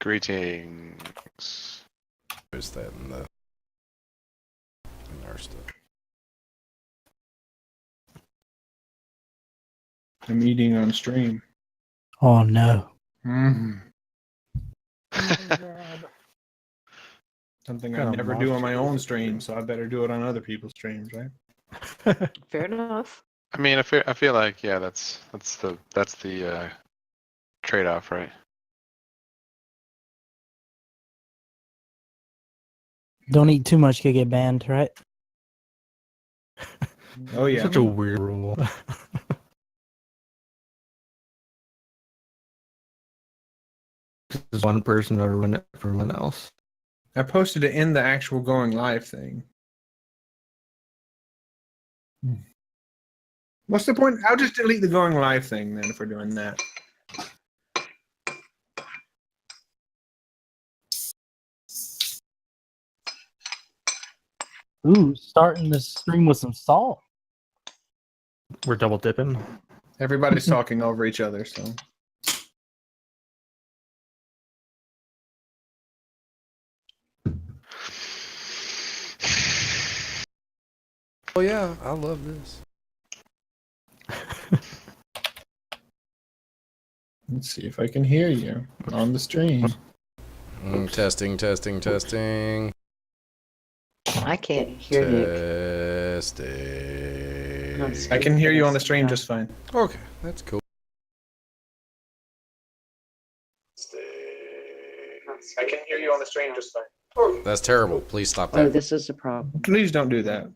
Greetings. There's that in our stuff. I'm eating on stream. Oh no. Mm. Oh, God. Something Got I a never do on my monster. own stream, so I better do it on other people's streams, right? Fair enough. I mean, I feel like that's the trade-off, right? Don't eat too much, you get banned, right? Oh yeah. Such a weird rule. Just one person ever run it for everyone else. I posted it in the actual going live thing. What's the point? I'll just delete the going live thing then if we're doing that. Ooh, starting the stream with some salt. We're double dipping. Everybody's talking over each other, so. Oh yeah, I love this. Let's see if I can hear you on the stream. Testing. I can't hear Nick. Testing. I can hear you on the stream just fine. Okay, that's cool. I can hear you on the stream just fine. That's terrible. Please stop Oh, that. this is a problem. Please don't do that.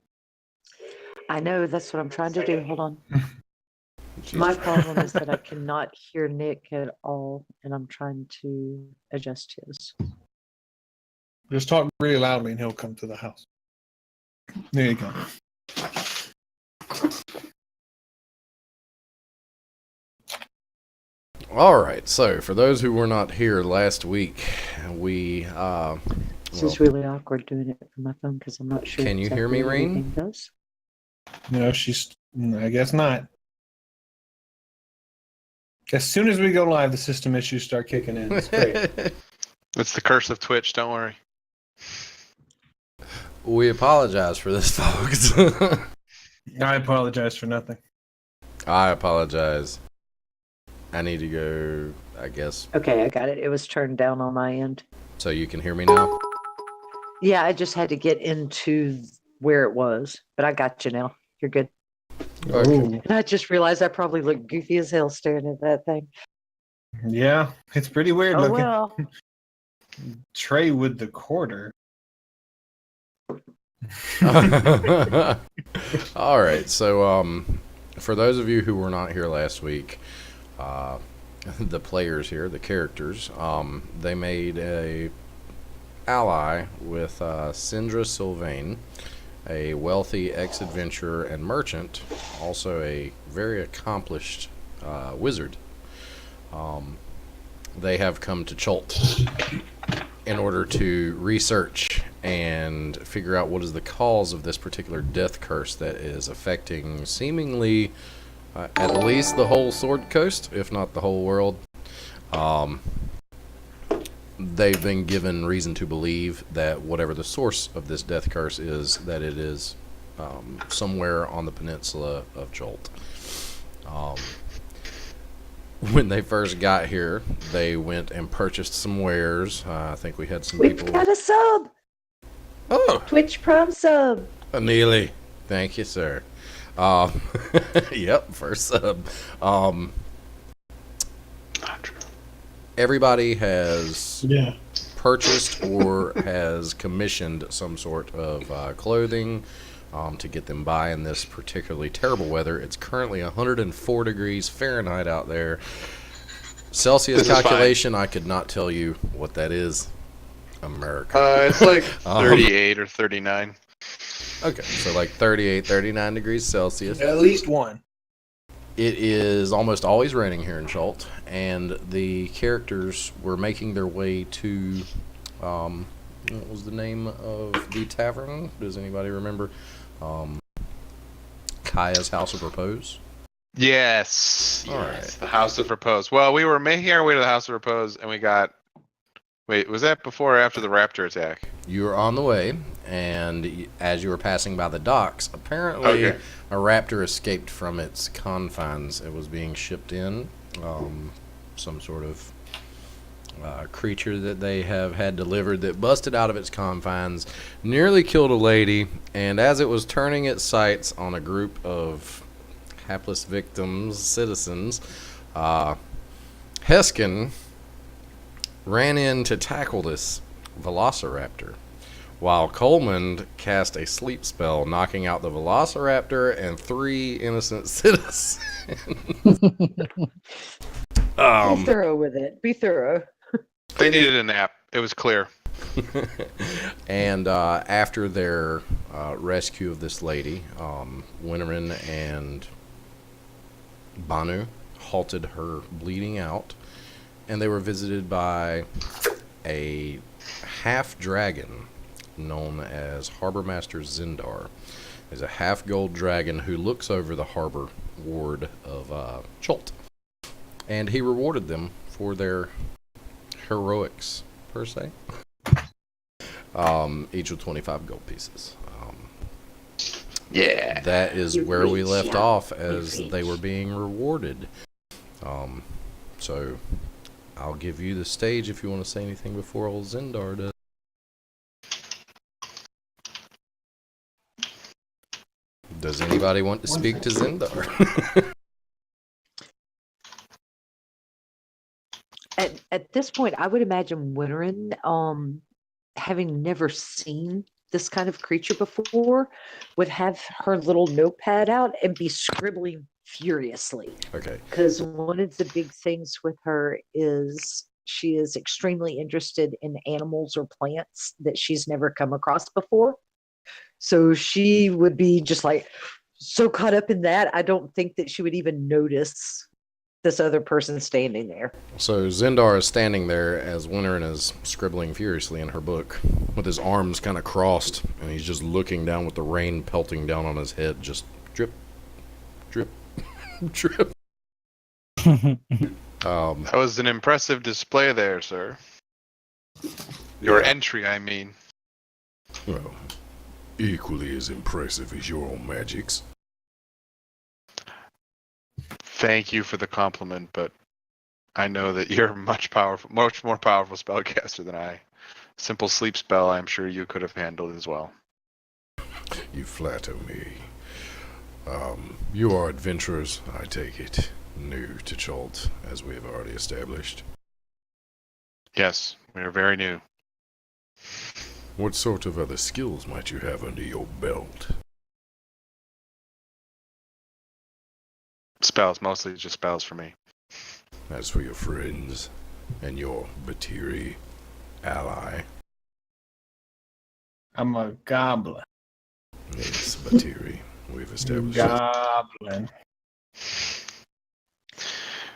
I know, that's what I'm trying to do. Hold on. Jeez. My problem is that I cannot hear Nick at all, and I'm trying to adjust his. Just talk really loudly and he'll come to the house. There you go. All right. So, for those who were not here last week, we This is really awkward doing it from my phone because I'm not sure. Can you hear me, what Rain? everything does. No, I guess not. As soon as we go live, the system issues start kicking in. It's great. It's the curse of Twitch. Don't worry. we apologize for this, folks. I apologize for nothing. I apologize. I need to go, I guess, Okay, I got it. It was turned down on my end. so you can hear me now. Yeah, I just had to get into where it was, but I got you now. You're good. Okay. Ooh. And I just realized I probably looked goofy as hell staring at that thing. Yeah, it's pretty weird Oh looking. well. Trey with the quarter. All right. So, for those of you who were not here last week, the players here, the characters, they made a ally with Syndra Sylvain, a wealthy ex-adventurer and merchant, also a very accomplished wizard. They have come to Cholt in order to research and figure out what is the cause of this particular death curse that is affecting seemingly at least the whole Sword Coast, if not the whole world. They've been given reason to believe that whatever the source of this death curse is, that it is somewhere on the peninsula of Cholt. When they first got here, they went and purchased some wares. I think we had some We've people. got a sub. Oh, Twitch Prime sub. Neely. Thank you, sir. Yep, first sub. Not true. Everybody has Yeah. purchased or has commissioned some sort of clothing to get them by in this particularly terrible weather. It's currently 104 degrees Fahrenheit out there. Celsius This is fine. calculation, I could not tell you what that is. America. It's like 38 or 39. Okay, so like 38, 39 degrees Celsius. At least one. It is almost always raining here in Cholt, and the characters were making their way to, what was the name of the tavern? Does anybody remember? Kaya's House of Repose? Yes. All Yes. right. The House of Repose. Well, we were making our way to the House of Repose, and we got Wait, was that before or after the raptor attack? You were on the way, and as you were passing by the docks, apparently Okay. a raptor escaped from its confines. It was being shipped in, some sort of creature that they have had delivered that busted out of its confines, nearly killed a lady, and as it was turning its sights on a group of hapless victims, citizens, Heskin ran in to tackle this velociraptor, while Coleman cast a sleep spell, knocking out the velociraptor and 3 innocent citizens. Be thorough with it. Be thorough. They needed a nap. It was clear. And after their rescue of this lady, Winterin and Banu halted her bleeding out, and they were visited by a half-dragon known as Harbor Master Zindar. He's a half-gold dragon who looks over the harbor ward of Chult. And he rewarded them for their heroics, per se. Each with 25 gold pieces. Yeah. That is You where we reach, left yeah. off You as they reach. were being rewarded. So I'll give you the stage if you want to say anything before old Zindar does. Does anybody want to speak to Zindar? At this point, I would imagine Winterin, having never seen this kind of creature before, would have her little notepad out and be scribbling furiously. Okay. Because one of the big things with her is she is extremely interested in animals or plants that she's never come across before. So she would be just like so caught up in that, I don't think that she would even notice this other person standing there. So Zindar is standing there as Winterin is scribbling furiously in her book with his arms kind of crossed, and he's just looking down with the rain pelting down on his head, just drip, drip, drip. That was an impressive display there, sir. Your entry, I mean. Well, equally as impressive as your own magics. Thank you for the compliment, but I know that you're much more powerful spellcaster than I. Simple sleep spell, I'm sure you could have handled as well. You flatter me. You are adventurers, I take it. New to Chult, as we have already established. Yes, we are very new. What sort of other skills might you have under your belt? Spells, mostly just spells for me. As for your friends and your Batiri ally, I'm a goblin. yes, Batiri, we've established. Goblin.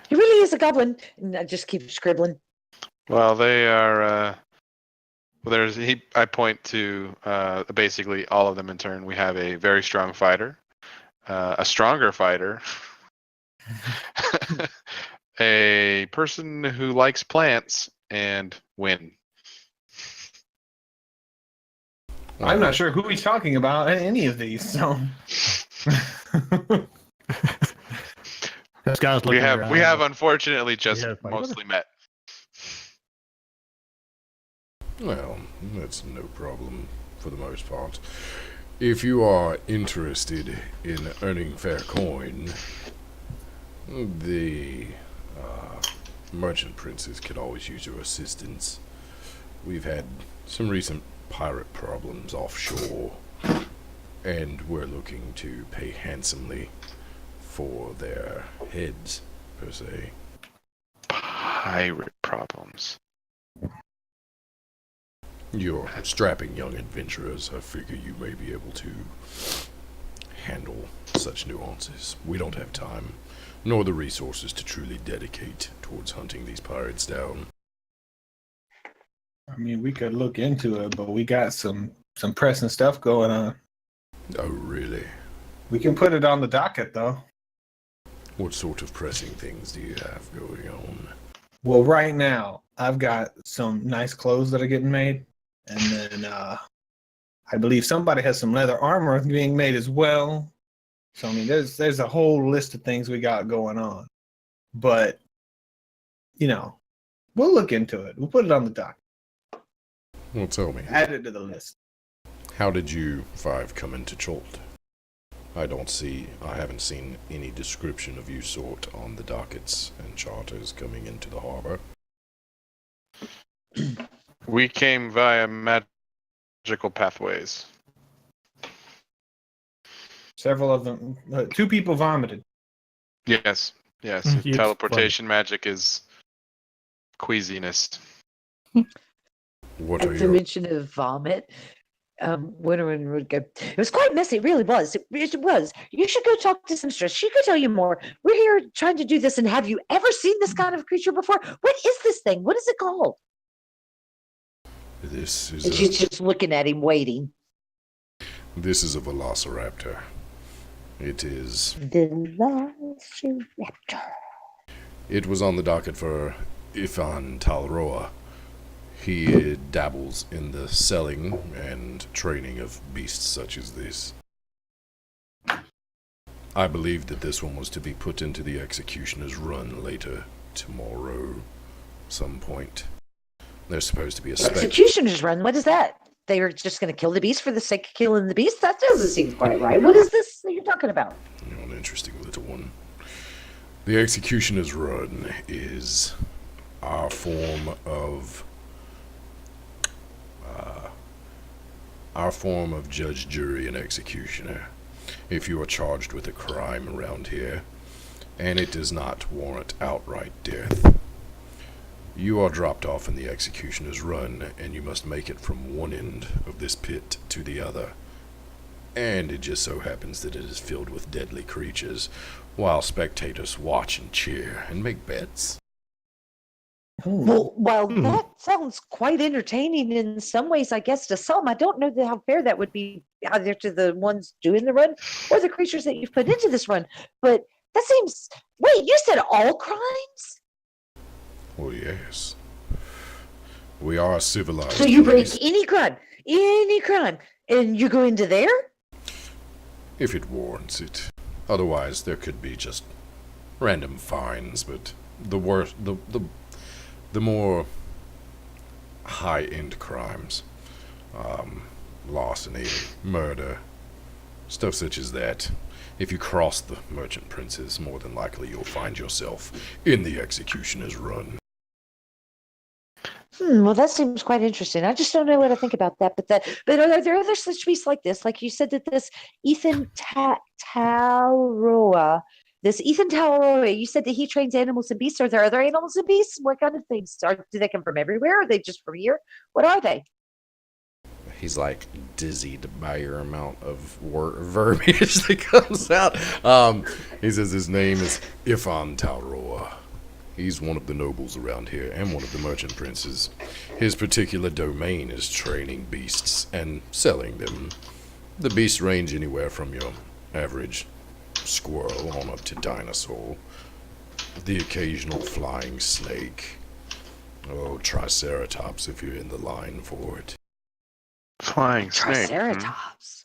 He really is a goblin. And I just keep scribbling. Well, they are. Well, I point to basically all of them in turn. We have a very strong fighter, a stronger fighter, a person who likes plants, and Win. I'm not sure who he's talking about in any of these, so. This guy's We looking have around. unfortunately just Yeah, like, mostly met. Well, that's no problem for the most part. If you are interested in earning fair coin, the merchant princes could always use your assistance. We've had some recent pirate problems offshore, and we're looking to pay handsomely for their heads, per se. Pirate problems. You're strapping young adventurers. I figure you may be able to handle such nuances. We don't have time, nor the resources to truly dedicate towards hunting these pirates down. I mean, we could look into it, but we got some pressing stuff going on. Oh, really? We can put it on the docket, though. What sort of pressing things do you have going on? Well, right now, I've got some nice clothes that are getting made, and then I believe somebody has some leather armor being made as well. So I mean, there's a whole list of things we got going on, but we'll look into it. We'll put it on the dock. Well, tell me, Add it to the list. how did you five come into Cholt? I haven't seen any description of you sort on the dockets and charters coming into the harbor. We came via magical pathways. Several of them. 2 people vomited. Yes, yes. You Teleportation magic is queasiness. What At are the your mention of vomit, Winterman would go, it was quite messy, it really was. It was. You should go talk to some stress. She could tell you more. We're here trying to do this, and have you ever seen this kind of creature before? What is this thing? What is it called? This is And she's just looking at him, waiting. This is a velociraptor. It is. Velociraptor. It was on the docket for Ifan Talroa. He dabbles in the selling and training of beasts such as this. I believe that this one was to be put into the executioner's run later tomorrow, some point. There's supposed to be a Executioner's run. What is that? They were just going to kill the beast for the sake of killing the beast? That doesn't seem quite right. What is this that you're talking about? An interesting little one. The executioner's run is our form of judge, jury, and executioner. If you are charged with a crime around here, and it does not warrant outright death, you are dropped off in the executioner's run, and you must make it from one end of this pit to the other. And it just so happens that it is filled with deadly creatures, while spectators watch and cheer and make bets. Well, while that sounds quite entertaining in some ways, I guess to some, I don't know how fair that would be either to the ones doing the run or the creatures that you've put into this run. But that seems. Wait, you said all crimes? Oh, yes. We are civilized. So you break race. any crime, and you go into there? If it warrants it. Otherwise, there could be just random fines, but the worst, the more high-end crimes, larceny, murder, stuff such as that. If you cross the merchant princes, more than likely you'll find yourself in the executioner's run. Well, that seems quite interesting. I just don't know what to think about that. But are there other such beasts like this? Like you said that this Talroa, you said that he trains animals and beasts. Are there other animals and beasts? What kind of things? Do they come from everywhere? Are they just from here? What are they? He's like dizzied by your amount of verbiage that comes out. He says his name is Ifan Talroa. He's one of the nobles around here and one of the merchant princes. His particular domain is training beasts and selling them. The beasts range anywhere from your average squirrel on up to dinosaur. The occasional flying snake. Oh, triceratops if you're in the line for it. Flying snake. Triceratops.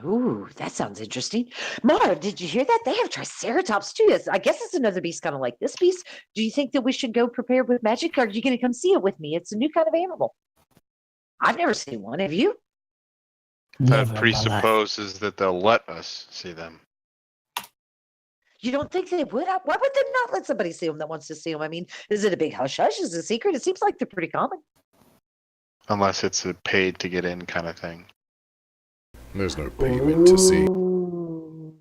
Ooh, that sounds interesting. Mara, did you hear that? They have triceratops too. I guess it's another beast kind of like this beast. Do you think that we should go prepared with magic? Or are you going to come see it with me? It's a new kind of animal. I've never seen one. Have you? Never That in my life. presupposes that they'll let us see them. You don't think they would? Why would they not let somebody see them that wants to see them? I mean, is it a big hush hush? Is it a secret? It seems like they're pretty common. Unless it's a paid to get in kind of thing. There's no payment to see. Ooh.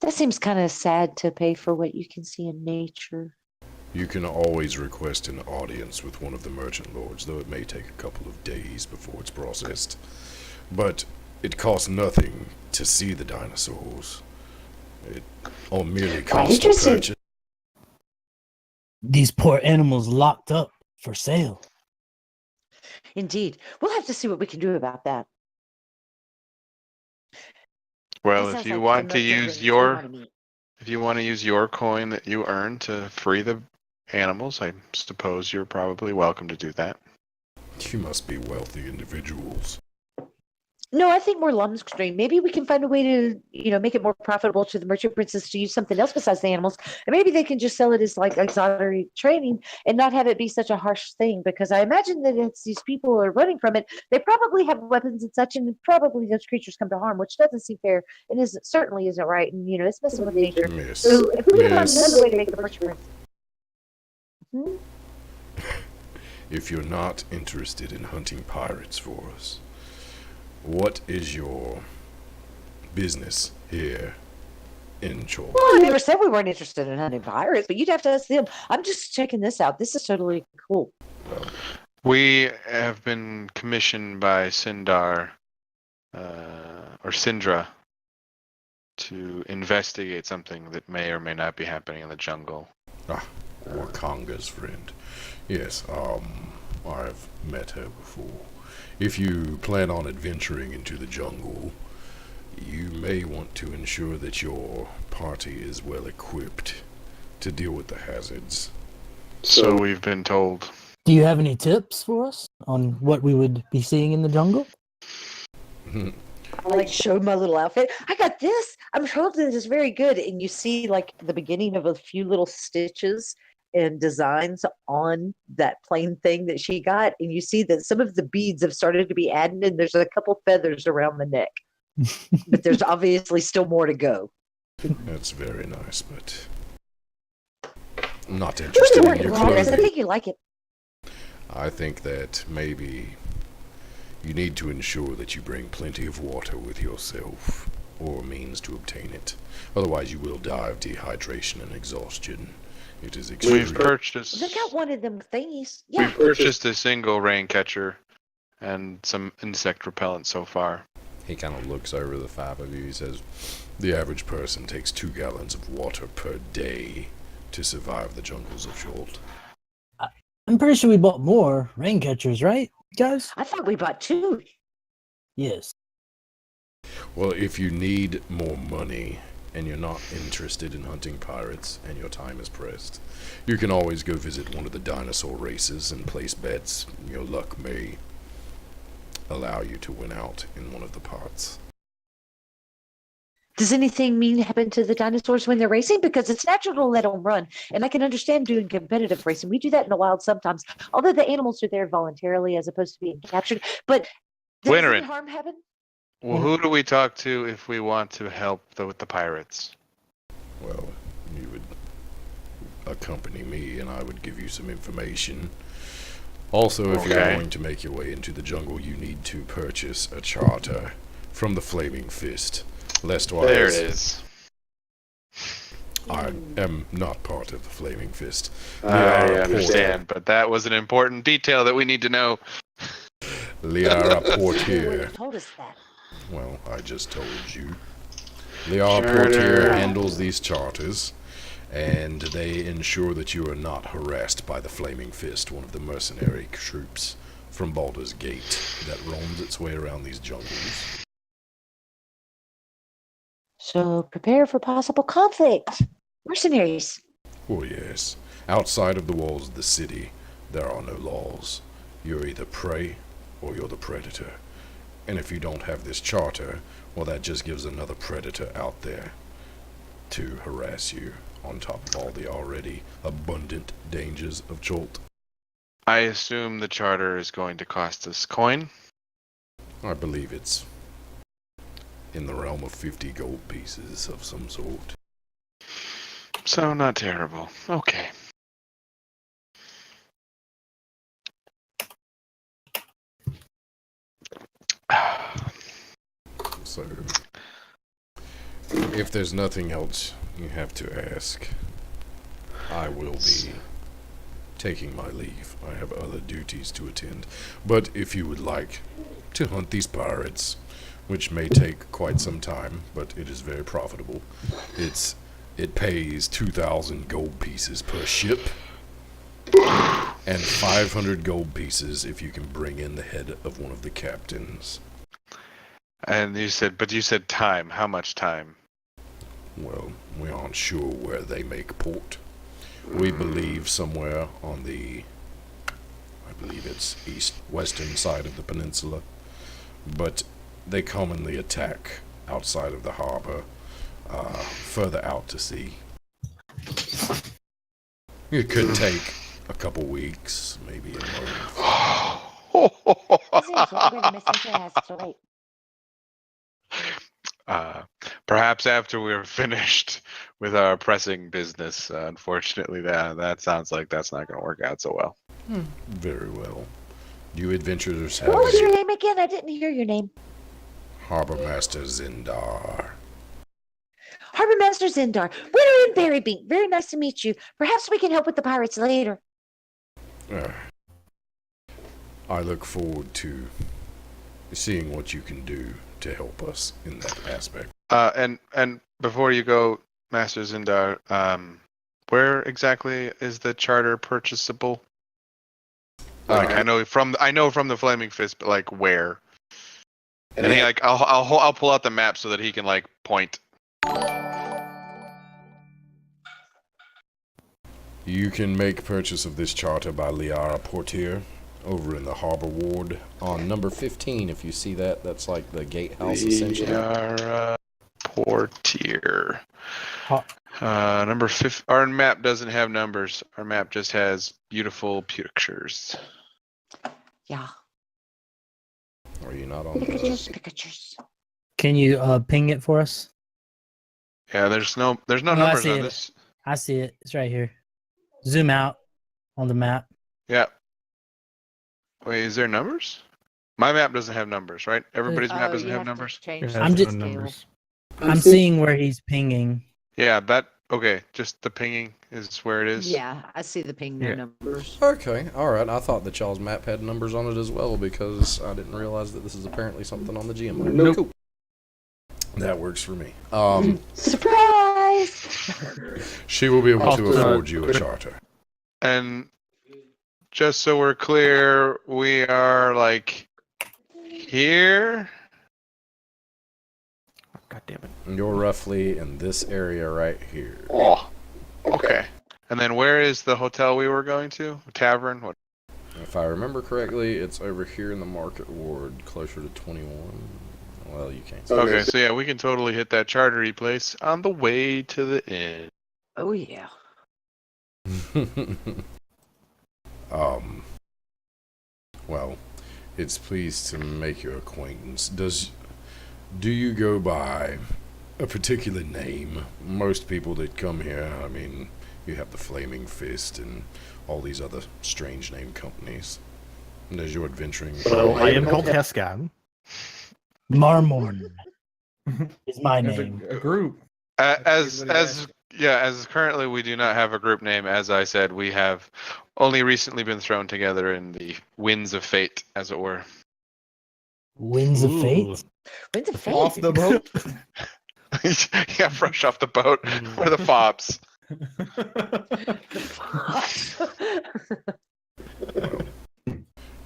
That seems kind of sad to pay for what you can see in nature. You can always request an audience with one of the merchant lords, though it may take a couple of days before it's processed. But it costs nothing to see the dinosaurs. It all merely costs to interesting. purchase. These poor animals locked up for sale. Indeed. We'll have to see what we can do about that. Well, That if sounds you like want the to most use dangerous your amount of meat. if you want to use your coin that you earn to free the animals, I suppose you're probably welcome to do that. You must be wealthy individuals. No, I think more lump stream. Maybe we can find a way to, make it more profitable to the merchant princes to use something else besides the animals. And maybe they can just sell it as like auxiliary training and not have it be such a harsh thing. Because I imagine that it's these people are running from it. They probably have weapons and such, and probably those creatures come to harm, which doesn't seem fair and certainly isn't right. And it's messing with nature. Miss, So if we can find miss, another way to make the merchant prince. if you're not interested in hunting pirates for us, what is your business here in Chol? Well, I never said we weren't interested in hunting pirates, but you'd have to ask them. I'm just checking this out. This is totally cool. We have been commissioned by Sindar, or Sindra, to investigate something that may or may not be happening in the jungle. Wakanga's friend. Yes, I've met her before. If you plan on adventuring into the jungle, you may want to ensure that your party is well equipped to deal with the hazards. So we've been told. Do you have any tips for us on what we would be seeing in the jungle? I showed my little outfit. I got this. I'm told this is very good. And you see the beginning of a few little stitches and designs on that plain thing that she got. And you see that some of the beads have started to be added, and there's a couple feathers around the neck. But there's obviously still more to go. That's very nice, but I'm not Who's interested the in your progress? I clothing. think you like it. I think that maybe you need to ensure that you bring plenty of water with yourself, or means to obtain it. Otherwise, you will die of dehydration and exhaustion. It is extremely... We've purchased. Look out one of them thingies. Yeah. We've purchased a single rain catcher and some insect repellent so far. He kind of looks over the five of you. He says, The average person takes 2 gallons of water per day to survive the jungles of Jolt. I'm pretty sure we bought more rain catchers, right, guys? I thought we bought 2. Yes. Well, if you need more money and you're not interested in hunting pirates and your time is pressed, you can always go visit one of the dinosaur races and place bets. Your luck may allow you to win out in one of the pots. Does anything mean happen to the dinosaurs when they're racing? Because it's natural to let them run. And I can understand doing competitive racing. We do that in the wild sometimes, although the animals are there voluntarily as opposed to being captured. But does Winter any it. harm happen? Well, who do we talk to if we want to help with the pirates? Well, you would accompany me and I would give you some information. Also, if you're Okay. going to make your way into the jungle, you need to purchase a charter from the Flaming Fist. Lestwise, There it is. I am not part of the Flaming Fist. I Liara understand, but that was an important detail that we need to know. Liara You would Portier. have told us that. Well, I just told you. Liara Charter. Portier handles these charters, and they ensure that you are not harassed by the Flaming Fist, one of the mercenary troops from Baldur's Gate that roams its way around these jungles. So prepare for possible conflict. Mercenaries. Oh yes. Outside of the walls of the city, there are no laws. You're either prey or you're the predator. And if you don't have this charter, well, that just gives another predator out there to harass you on top of all the already abundant dangers of Jolt. I assume the charter is going to cost us coin. I believe it's in the realm of 50 gold pieces of some sort. So not terrible. Okay. So, if there's nothing else you have to ask, I will be taking my leave. I have other duties to attend. But if you would like to hunt these pirates, which may take quite some time, but it is very profitable, it pays 2,000 gold pieces per ship, and 500 gold pieces if you can bring in the head of one of the captains. And you said time. How much time? Well, we aren't sure where they make port. We believe somewhere on the, I believe it's western side of the peninsula, but they commonly attack outside of the harbor, further out to sea. It could take a couple weeks, maybe a month. This is where the messenger has to wait. Perhaps after we're finished with our pressing business. Unfortunately, that sounds like that's not going to work out so well. Very well. Do you adventurers What have was any your name again? I didn't hear your name. Harbor Master Zindar? Harbor Master Zindar. We're in Berrybeak. Very nice to meet you. Perhaps we can help with the pirates later. I look forward to seeing what you can do to help us in that aspect. And before you go, Master Zindar, where exactly is the charter purchasable? Like I know from the Flaming Fist, but like where? And he like I'll pull out the map so that he can like point. You can make purchase of this charter by Liara Portier over in the Harbor Ward on number 15. If you see that, that's like the gatehouse essentially. Liara Portier. Ha- Number 5. Our map doesn't have numbers. Our map just has beautiful pictures. Yeah. Are you not on the... Picatures. Can you ping it for us? Yeah, there's no Oh, I numbers see on it. this. I see it. It's right here. Zoom out on the map. Yeah. Wait, is there numbers? My map doesn't have numbers, right? Everybody's map doesn't have numbers. Change Yeah, I'm it's just- no numbers. I'm seeing where he's pinging. Yeah, okay. Just the pinging is where it is. Yeah, I see the ping no Yeah. numbers. Okay, alright. I thought that y'all's map had numbers on it as well because I didn't realize that this is apparently something on the GM map. Nope. Cool. That works for me. Surprise! She will be able to Also, afford you a charter. And just so we're clear, we are like here. God damn it. You're roughly in this area right here. Oh, okay. And then where is the hotel we were going to? Tavern? What? If I remember correctly, it's over here in the Market Ward, closer to 21. Well, you can't see. Okay, so yeah, we can totally hit that chartery place on the way to the inn. Oh yeah. Well, it's pleased to make your acquaintance. Do you go by a particular name? Most people that come here, I mean, you have the Flaming Fist and all these other strange name companies. And as you're adventuring, Well, I am called Heskan. Marmorn is my There's name. a group. As currently we do not have a group name. As I said, we have only recently been thrown together in the winds of fate, as it were. Winds of Fate? When's the fate? Off the boat. Yeah, fresh off the boat. We're the fobs.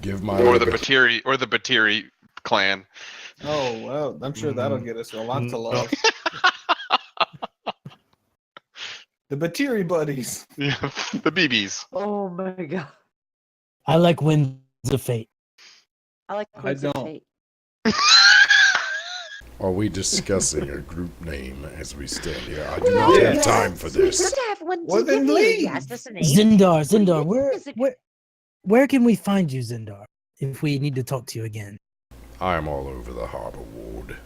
give my Or the Batiri clan. Oh well, I'm sure that'll get us a lot to love. The Batiri buddies. Yeah, the BBs. Oh my god. I like Winds of Fate. I like I Winds of don't. Fate. Are we discussing a group name as we stand here? I do Well, not yes. have time for It's good this. to have one Well, to then give you. leave. You asked us a name. Zindar, What is it? where can we find you, Zindar, if we need to talk to you again? I am all over the Harbor Ward.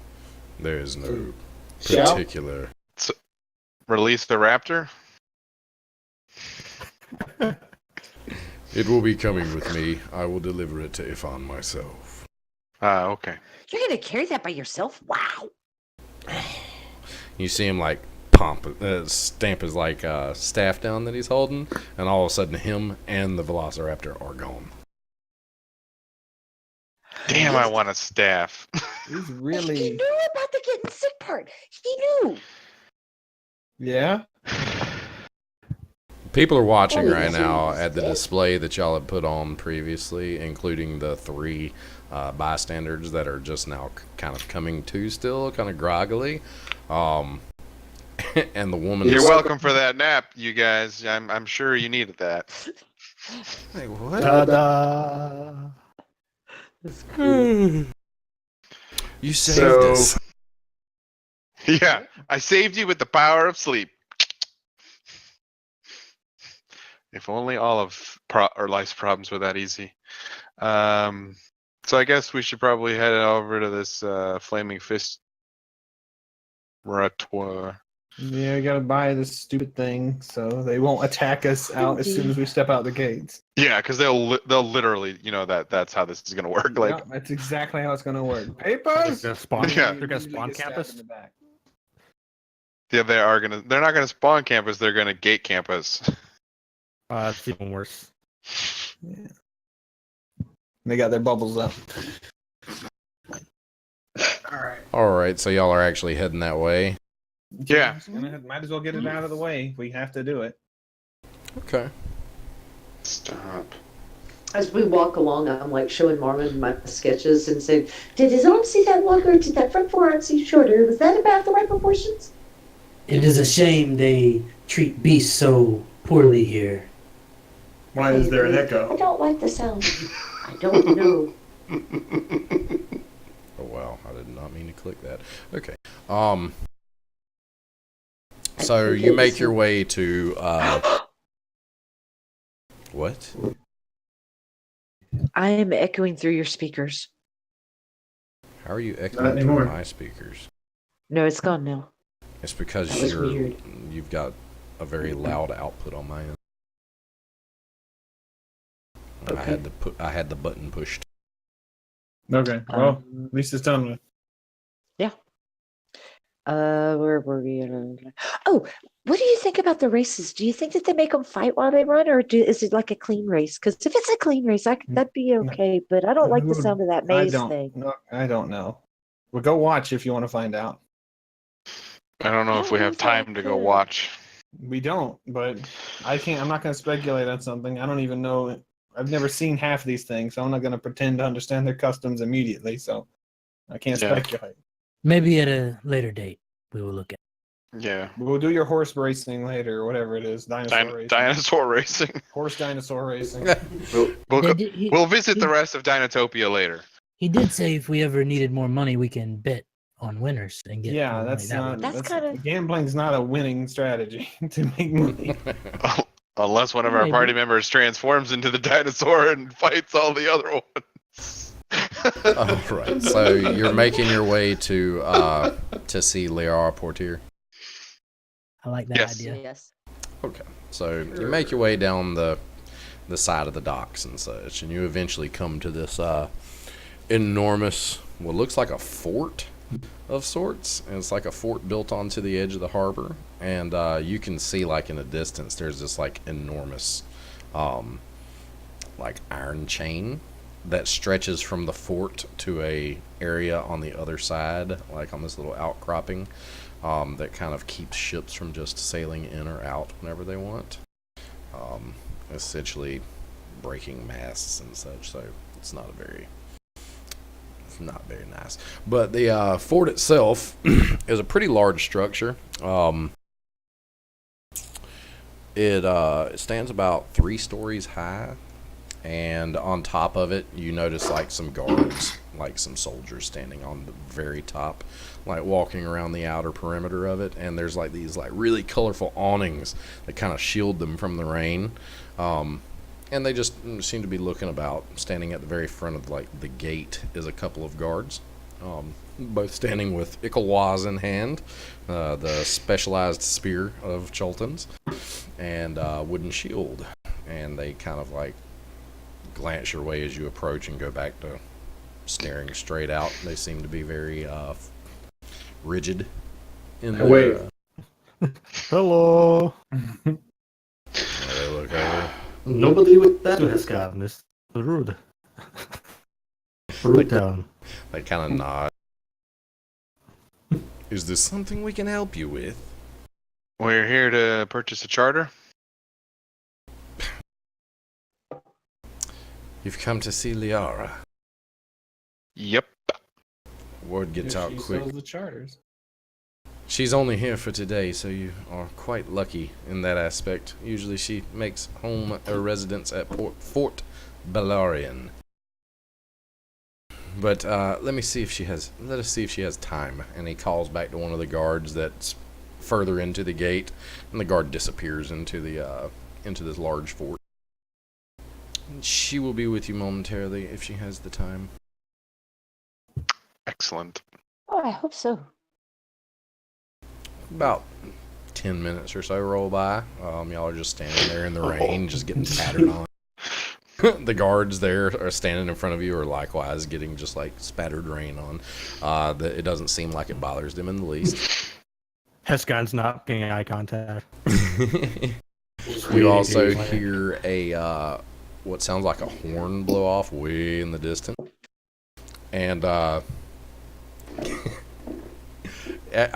There is no Shout. particular. Release the raptor. It will be coming with me. I will deliver it to Ifan myself. Okay. You're gonna carry that by yourself? Wow. You see him like stamp his like staff down that he's holding, and all of a sudden him and the Velociraptor are gone. Damn, I want a staff. He's He really, knew about the getting sick part. He knew. yeah. People are watching Oh, right now jeez. at the display that y'all had put on previously, including the 3 bystanders that are just now kind of coming to still, kind of groggily. and the woman. You're welcome for that nap, you guys. I'm sure you needed that. Wait, what? Ta-da! You saved So- us. Yeah, I saved you with the power of sleep. If only all of our life's problems were that easy. So I guess we should probably head over to this flaming fist repertoire. Yeah, we gotta buy this stupid thing so they won't attack us out as soon as we step out the gates. Yeah, because they'll literally, that's how this is gonna work. Like, Yep, that's exactly how it's gonna work. They're Papers. gonna spawn. Yeah. They're gonna spawn Get stabbed campus. in the back. yeah, they're not gonna spawn campus. They're gonna gate campus. It's even worse. Yeah. They got their bubbles up. All right. All right, so y'all are actually heading that way. Yeah. Might as well get it out of the way. We have to do it. Okay. Stop. As we walk along, I'm like showing Marvin my sketches and saying, "Did his arm see that longer? Did that front forearm see shorter? Was that about the right proportions?" It is a shame they treat beasts so poorly here. Why is there an I echo? don't like the sound. I don't know. Oh wow, I did not mean to click that. Okay. I So think you it make was- your way to what? I am echoing through your speakers. How are you Not echoing through anymore. my speakers? No, it's gone now. It's because That was weird. you've got a very loud output on my end. Okay. I had the button pushed. Okay. Well, at least it's done with. Where were we? Oh, what do you think about the races? Do you think that they make them fight while they run, or is it like a clean race? Because if it's a clean race, that'd be okay. But I don't like the sound of that maze thing. No, I don't know. Well, go watch if you want to find out. I don't know I if we don't have know if I time to go could. watch. We don't, but I can't. I'm not going to speculate on something. I don't even know. I've never seen half of these things, so I'm not going to pretend to understand their customs immediately. So I can't Yeah. speculate. Maybe at a later date we will look at. Yeah. We'll do your horse racing later, or whatever it is. Dinosaur racing. Dinosaur racing. Horse dinosaur racing. We'll, They go- did- he, we'll visit the he- rest of Dinotopia later. he did say if we ever needed more money, we can bet on winners and get Yeah, more money that's that not. way. That's kinda- gambling's not a winning strategy to make money. Unless one of our Maybe. party members transforms into the dinosaur and fights all the other ones. All right. So you're making your way to see Liara Portier. I like that Yes. idea. Yes. Okay. So you make your way down the side of the docks and such, and you eventually come to this enormous, what looks like a fort of sorts, and it's like a fort built onto the edge of the harbor, and you can see like in the distance there's this like enormous like iron chain that stretches from the fort to a area on the other side, like on this little outcropping, that kind of keeps ships from just sailing in or out whenever they want, essentially breaking masts and such. So it's not very nice. But the fort itself is a pretty large structure. It stands about 3 stories high, and on top of it you notice like some guards, like some soldiers standing on the very top, like walking around the outer perimeter of it, and there's like these like really colorful awnings that kind of shield them from the rain, and they just seem to be looking about. Standing at the very front of like the gate is a couple of guards, both standing with Icklewas in hand, the specialized spear of Chultans, and wooden shield, and they kind of like glance your way as you approach and go back to staring straight out. They seem to be very rigid in their, Wait. Hello. they look over. Nobody with that has gotten this. Rude. Rude town. They kind of nod. Is this something we can help you with? We're here to purchase a charter. You've come to see Liara. Yep. Word gets out She quick. sells the charters. She's only here for today, so you are quite lucky in that aspect. Usually she makes home a residence at Fort Balarian. But let us see if she has time. And he calls back to one of the guards that's further into the gate, and the guard disappears into this large fort. She will be with you momentarily if she has the time. Excellent. Oh, I hope so. About 10 minutes or so roll by. Y'all are just standing there in the rain, just getting pattered on. The guards there are standing in front of you are likewise getting just like spattered rain on. It doesn't seem like it bothers them in the least. Hescon's not making eye contact. We also hear a what sounds like a horn blow off way in the distance. And I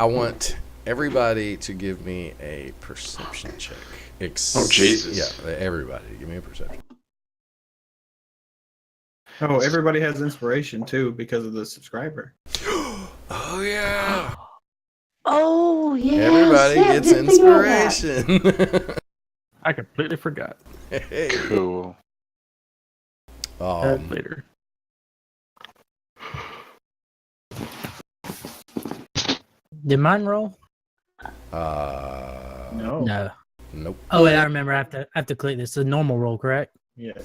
want everybody to give me a perception check. Oh, Jesus. Yeah, everybody, give me a perception. Oh, everybody has inspiration too because of the subscriber. Oh, yeah. Oh, yeah. Everybody gets inspiration. I completely forgot. Hey. Cool. Later. Did mine roll? No. No. Nope. Oh wait, I remember. I have to click this. It's a normal roll, correct? Yes.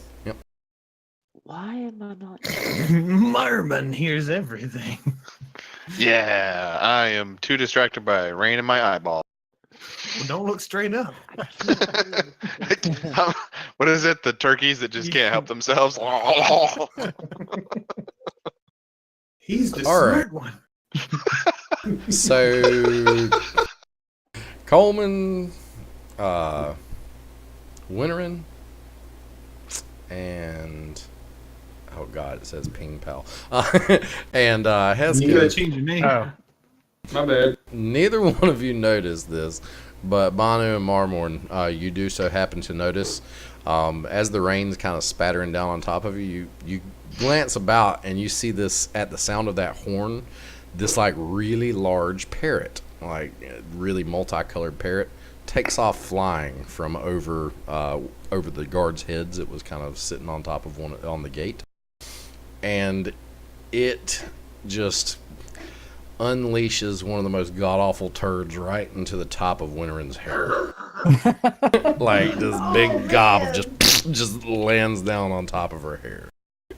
Why am I not? Marmon hears everything. Yeah, I am too distracted by rain in my eyeball. Well, don't look straight up. What is it? The turkeys that just can't help themselves? He's the All smart one. So, Coleman, Winterin, and oh god, it says Ping Pal, and You gotta Heskin. change your name. Oh, My bad. Neither one of you noticed this, but Banu and Marmorn, you do so happen to notice. As the rain's kind of spattering down on top of you, you glance about and you see this at the sound of that horn. This like really large parrot, like really multicolored parrot, takes off flying from over the guards' heads. It was kind of sitting on top of one on the gate, and it just unleashes one of the most god awful turds right into the top of Winterin's hair. Like this big gob of just lands down on top of her hair,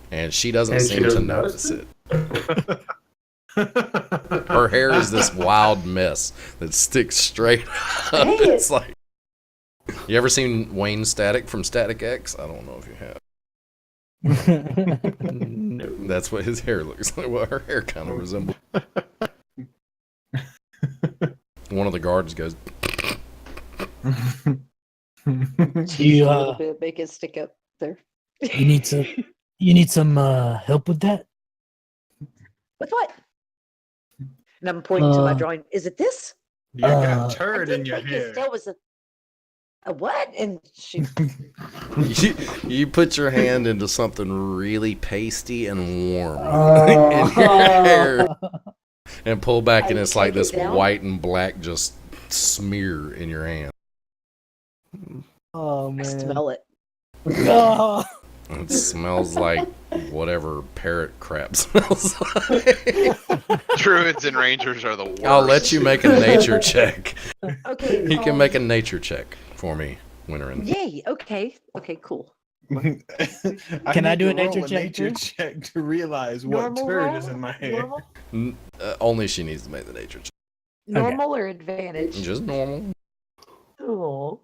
and she doesn't seem to notice it. Her hair is this wild mess that sticks straight up. It's like, you ever seen Wayne Static from Static X? I don't know if you have. no. That's what his hair looks like. What her hair kind of resembles. One of the guards goes, You A little bit, make it stick up there. you need some help with that? With what? And I'm pointing to my Uh, drawing. Is it this? You got Uh, turd I in did your think his hair. tail was a what? And she you put your hand into something really pasty and warm Uh, in your hair and pull back, and I it's like take it this down. white and black just smear in your hand. Oh I man. smell it. Oh. It smells like whatever parrot crap smells like. Druids and rangers are the worst. I'll let you make a nature check. Okay. You can make a nature check for me, Winterin. Yay. Okay. Okay. Cool. Can I need do to a nature roll check, nature too? check to realize what Normal turd roll? is in my hair. Normal, Only she needs to make the nature check. normal or advantage? Just normal. Oh.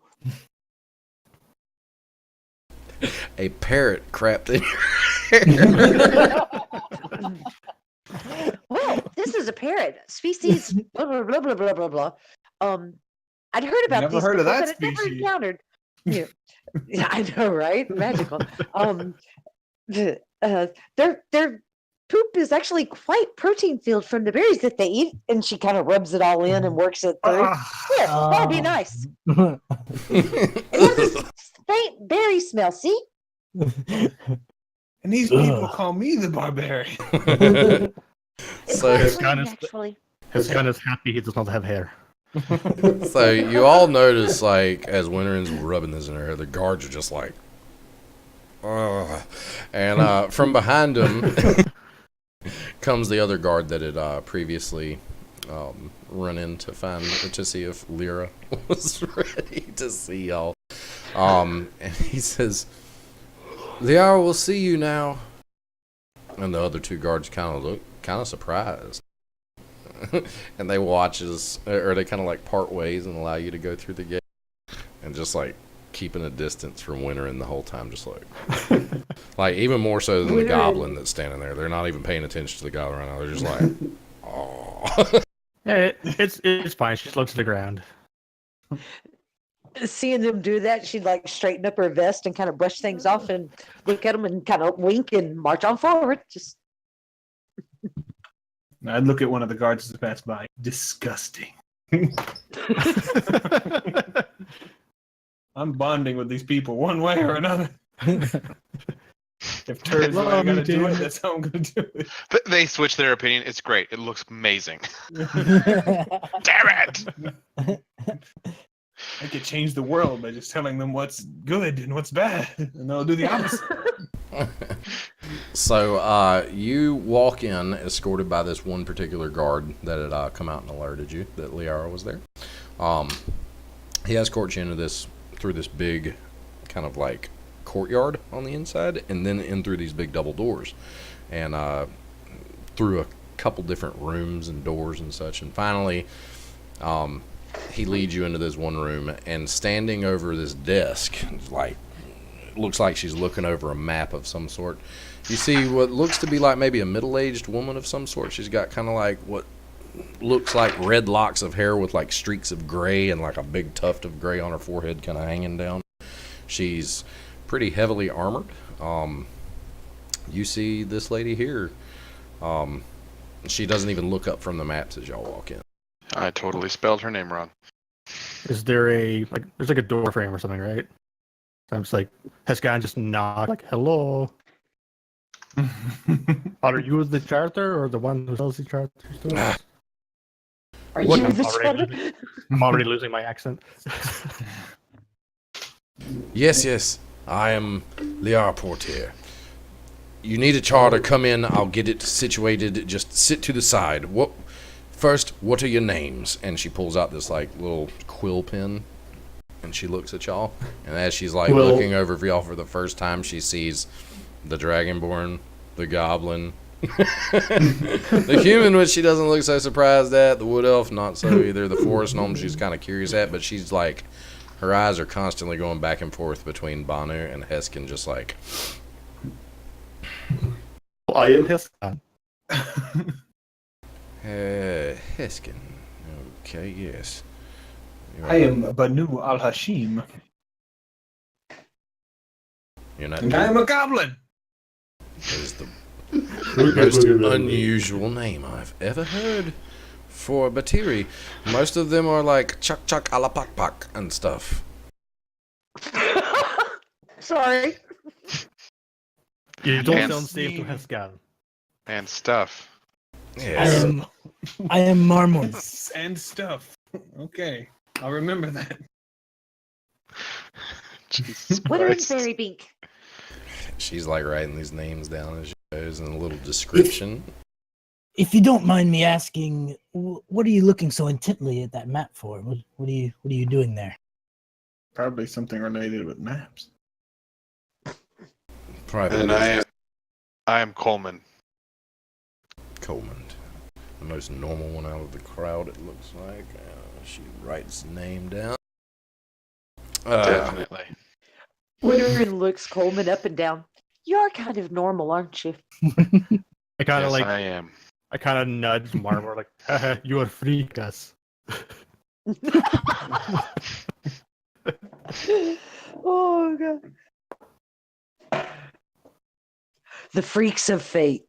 A parrot crapped in your hair. Well, this is a parrot species. Blah blah blah blah blah blah blah. I'd heard about Never these heard of before, that but I'd never species. encountered. Yeah, yeah, I know, right? Magical. Their poop is actually quite protein filled from the berries that they eat, and she kind of rubs it all in and works it through. Here, that'd be Oh. nice. It has this faint berry smell. See? And these people Ugh. call me the barbarian. It's So- quite It's clean, kinda- actually. Hescon is happy he does not have hair. So you all notice, like, as Winter's rubbing this in her hair, the guards are just like, ugh. And from behind him comes the other guard that had previously run in to see if Lyra was ready to see y'all. And he says, Lyra will see you now. And the other two guards kind of look surprised. And they watch us, or they kind of like part ways and allow you to go through the gate. And just like keeping a distance from Winterin the whole time, just like even more so than the goblin that's standing there. They're not even paying attention to the goblin right now. They're just like, oh. Yeah, it's fine. She just looks at the ground. Seeing them do that, she'd like straighten up her vest and kind of brush things off and look at them and kind of wink and march on forward. Just I'd look at one of the guards as it passed by. Disgusting. I'm bonding with these people one way or another. If turns the way I gotta do it, that's how I'm gonna do it. They switch their opinion. It's great. It looks amazing. Damn it! I could change the world by just telling them what's good and what's bad, and they'll do the opposite. So you walk in escorted by this one particular guard that had come out and alerted you that Liara was there. He escorts you into through this big kind of like courtyard on the inside, and then in through these big double doors, and through a couple different rooms and doors and such, and finally he leads you into this one room, and standing over this desk, like, it looks like she's looking over a map of some sort. You see what looks to be like maybe a middle-aged woman of some sort. She's got kind of like what looks like red locks of hair with like streaks of gray and like a big tuft of gray on her forehead kind of hanging down. She's pretty heavily armored. You see this lady here. She doesn't even look up from the maps as y'all walk in. I totally spelled her name wrong. Is there there's like a door frame or something, right? So I'm just like, Heskan just nod, like, hello. Are you the charter or the one who sells the charters to us? are What? you the charter? I'm already losing my accent. Yes, I am Liar Portier. You need a charter, come in, I'll get it situated, just sit to the side. First, what are your names? And she pulls out this like little quill pen, and she looks at y'all. And as she's like looking over for y'all for the first time, she sees the Dragonborn, the Goblin, the human, which she doesn't look so surprised at, the Wood Elf, not so either, the Forest Gnome she's kind of curious at, but she's like, her eyes are constantly going back and forth between Banu and Heskin, just like... I am Heskan. Heskin. Okay, yes. I am Banu al-Hashim. You're not... And I am a goblin. That is the most unusual name I've ever heard for Batiri. Most of them are like Chuck Chuck Alapak Pak and stuff. Sorry. You don't And sound safe to Heskan. And stuff. Yes. I am Marmon. And stuff. Okay, I'll remember that. Jesus Winter and Christ. Fairy Bink. She's like writing these names down as she goes in a little description. If you don't mind me asking, what are you looking so intently at that map for? What are you doing there? Probably something related with maps. Private And I am Coleman. Coleman. The most normal one out of the crowd, it looks like. She writes name down. Definitely. Winterin looks Coleman up and down. You're kind of normal, aren't you? I kind of Yes, I am. I kind of nudge Marmor like, haha, you are freakus. Oh god. The freaks of fate.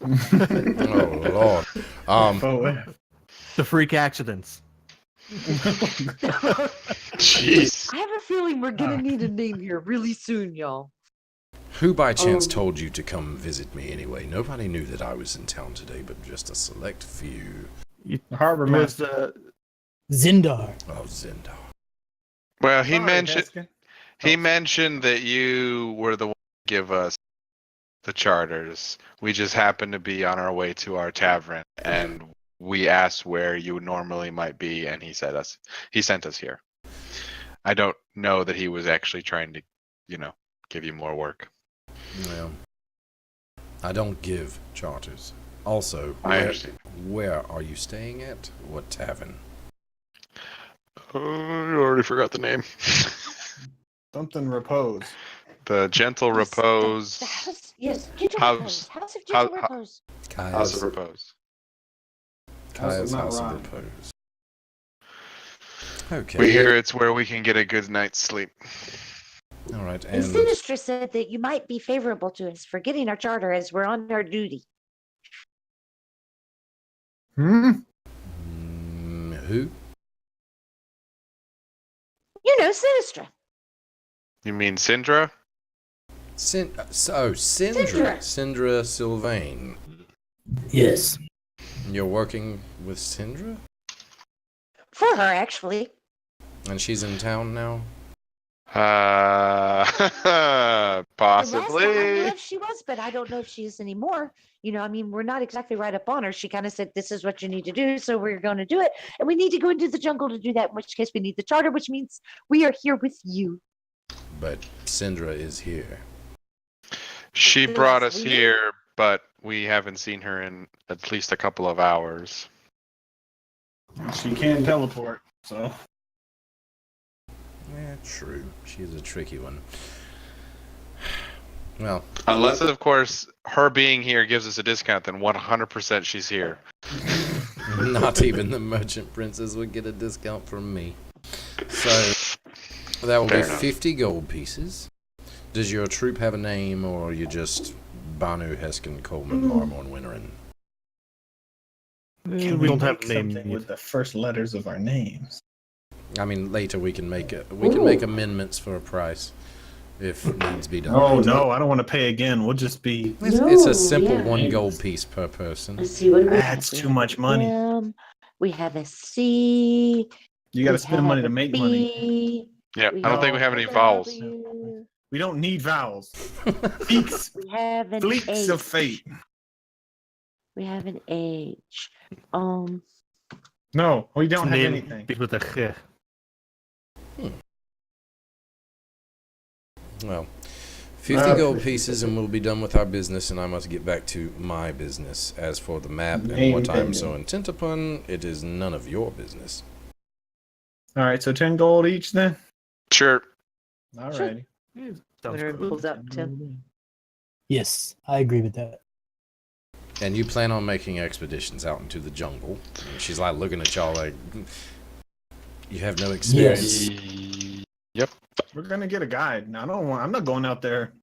Oh, Lord. The freak accidents. Jeez. I have a feeling we're gonna need a name here really soon, y'all. Who by chance told you to come visit me anyway? Nobody knew that I was in town today, but just a select few. Harbor It was Master. Zindar. Oh, Zendar. Well, he Sorry, mentioned Heskin. he Oh. mentioned that you were the one to give us the charters. We just happened to be on our way to our tavern, and we asked where you normally might be, and he sent us here. I don't know that he was actually trying to, give you more work. Well, I don't give charters. Also, I understand. where are you staying at? What tavern? Oh, I already forgot the name. Something repose. The Gentle Yes, Repose. The house, yes, gentle House- repose. House of hou- gentle hou- repose. House of Kaya's, Repose. Kaya's not House of rhyme. Repose. Okay. We hear it's where we can get a good night's sleep. All right, And and Sinistra said that you might be favorable to us for getting our charter as we're on our duty. Hmm? who? You know, Sinistra. You mean Syndra? Syndra. Syndra Sylvain. Yes. You're working with Syndra? For her, actually. And she's in town now? The last time I Possibly. knew if she was, but I don't know if she is anymore. We're not exactly right up on her. She kind of said, this is what you need to do. So we're going to do it. And we need to go into the jungle to do that, in which case we need the charter, which means we are here with you. But Syndra is here. She The brought last us we knew. here, but we haven't seen her in at least a couple of hours. She can teleport, so. Yeah, true. She's a tricky one. Well, Unless, of course, her being here gives us a discount, then 100% she's here. not even the merchant princes would get a discount from me. So, that will Fair be enough. 50 gold pieces. Does your troop have a name, or are you just Banu, Heskin, Coleman, Marmor, and Winterin? Can we don't have make a name something yet. with the first letters of our names? I mean, later we can make Ooh. amendments for a price if needs be done. Oh no, I don't want to pay again. We'll just be. It's a No, simple yeah. 1 gold piece per person. Let's see what do we That's have? too much money. We have a C. You got to we spend money have to a make money. B, Yeah, I don't think we have any vowels. W, We don't need vowels. Feeks, We have an fleeks of H. fate. We have an H. No, we don't have Name anything. begins with a G. Well, 50 gold pieces and we'll be done with our business, and I must get back to my business. As for the map and what I'm so intent upon, it is none of your business. All right, so 10 gold each then. Sure. All Sure. righty. Sounds Winter good. pulls out 10. Yes, I agree with that. And you plan on making expeditions out into the jungle. And she's like looking at y'all like, you have no experience. Yep. We're gonna get a guide. Now, I'm not going out there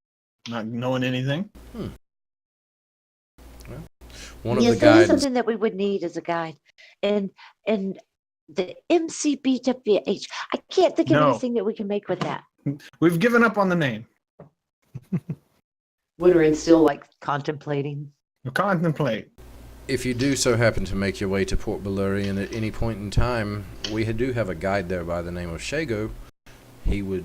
not knowing anything. One of Yes, the that is guides. something that we would need as a guide. And the MCBWH, I can't think of No. anything that we can make with that. We've given up on the name. Winterin still like Contemplating. We'll contemplate. If you do so happen to make your way to Port Balurian at any point in time, we do have a guide there by the name of Shago. He would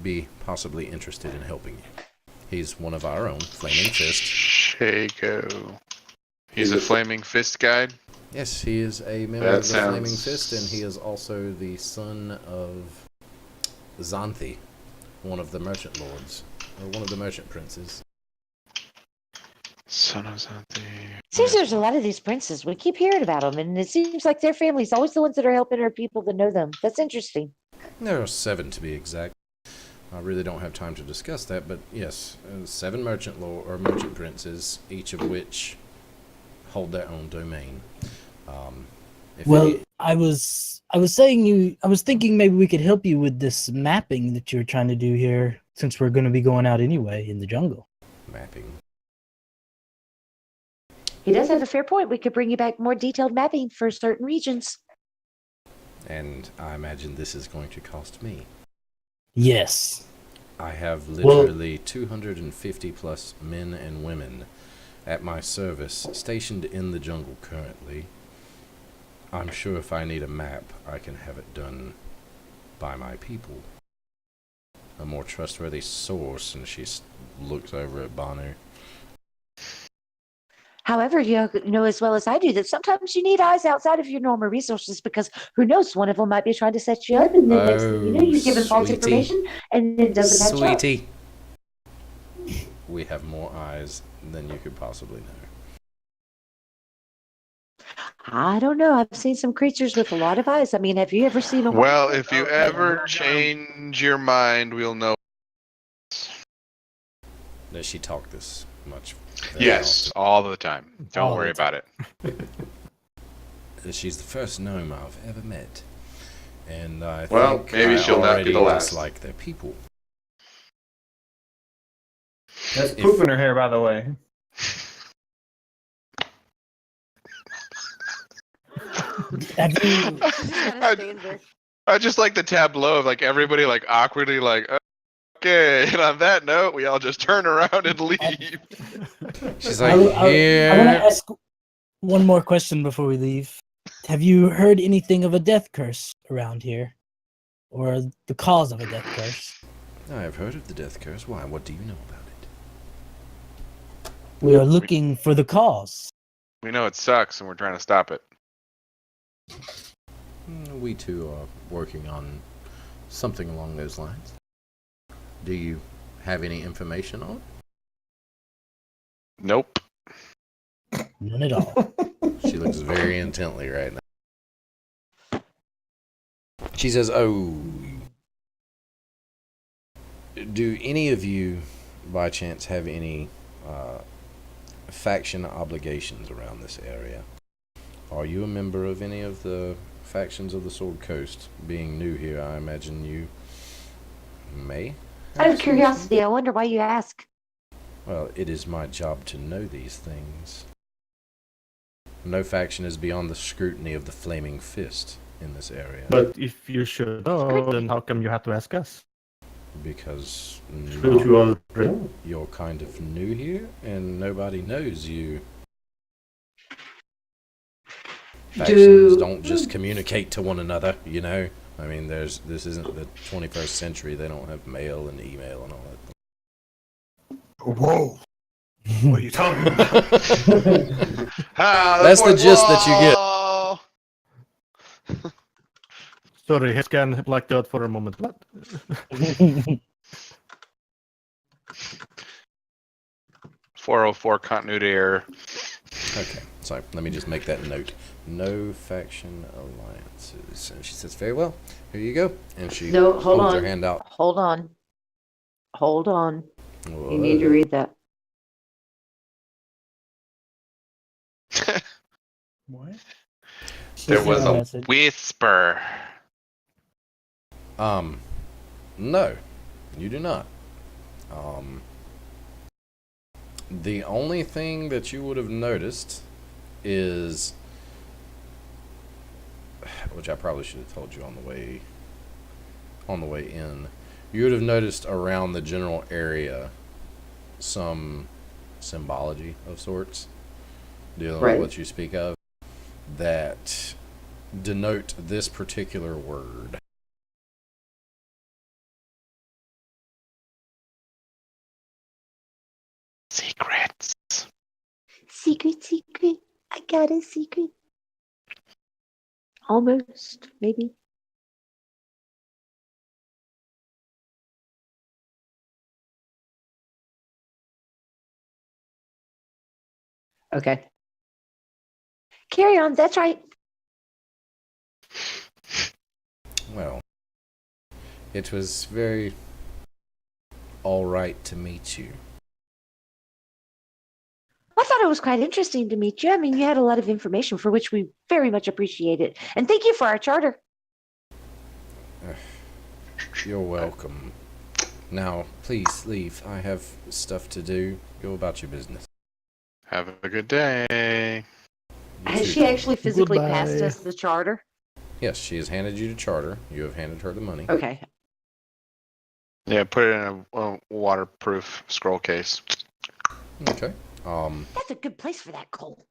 be possibly interested in helping you. He's one of our own, Flaming Fist. Shago. He's a Flaming Fist guide? Yes, he is a member That of the Flaming sounds- Fist, and he is also the son of Xanthi, one of the merchant lords, or one of the merchant princes. Son of something. Seems there's a lot of these princes. We keep hearing about them, and it seems like their family's always the ones that are helping our people that know them. That's interesting. There are 7 to be exact. I really don't have time to discuss that, but yes, 7 merchant lord or merchant princes, each of which hold their own domain. If Well, any- I was thinking maybe we could help you with this mapping that you're trying to do here, since we're going to be going out anyway in the jungle. mapping. He does have a fair point. We could bring you back more detailed mapping for certain regions. And I imagine this is going to cost me. Yes. I have Well- literally 250 plus men and women at my service stationed in the jungle currently. I'm sure if I need a map, I can have it done by my people. A more trustworthy source, and she looks over at Banu. However, you know as well as I do that sometimes you need eyes outside of your normal resources because who knows, one of them might be trying to set you up, and then next thing you know, you're giving false sweetie. information, and it doesn't match up. Sweetie. We have more eyes than you could possibly know. I don't know. I've seen some creatures with a lot of eyes. I mean, have you ever seen a Well, if you ever change your mind, we'll know. Does she talk this much? Yes, all the time. Don't All worry the time. about it. She's the first gnome I've ever met. And I Well, think maybe I she'll not be already the last. dislike their people. That's poop in her hair, by the way. Have you? I just like the tableau of like everybody like awkwardly like, okay, and on that note, we all just turn around and leave. She's I, like, I, here. I want to ask one more question before we leave. Have you heard anything of a death curse around here, or the cause of a death curse? I have heard of the death curse. Why? What do you know about it? We are looking for the cause. We know it sucks, and we're trying to stop it. We too are working on something along those lines. Do you have any information on it? Nope. None at all. She looks very intently right now. She says, "Oh, do any of you, by chance, have any faction obligations around this area? Are you a member of any of the factions of the Sword Coast? Being new here, I imagine you may. Out of curiosity, I wonder why you ask. Well, it is my job to know these things. No faction is beyond the scrutiny of the Flaming Fist in this area. But if you should know, then how come you have to ask us? Because Don't you already know? you're kind of new here and nobody knows you. Factions don't just communicate to one another, you know? I mean, this isn't the 21st century. They don't have mail and email and all that. Whoa. What are you talking about? That's the gist that you get. Sorry, Hescan blacked out for a moment. What? 404 continuity error. Okay, so let me just make that note. No faction alliances. And she says, very well, here you go. And she No, hold holds her on. hand out. Hold on. Hold on. You Whoa. need to read that. What? There was a Message. whisper. No, you do not. The only thing that you would have noticed is, which I probably should have told you on the way in, you would have noticed around the general area some symbology of sorts, dealing Right. with what you speak of, that denote this particular word. Secrets. Secret, secret. I got a secret. Almost, maybe. Okay. Carry on. That's right. Well, it was very all right to meet you. I thought it was quite interesting to meet you. I mean, you had a lot of information for which we very much appreciate it. And thank you for our charter. You're welcome. Now, please leave. I have stuff to do. Go about your business. Have a good day. You Has too, she Tom. actually physically passed Goodbye. us the charter? Yes, she has handed you the charter. You have handed her the money. Okay. Yeah, put it in a waterproof scroll case. Okay. That's a good place for that coal.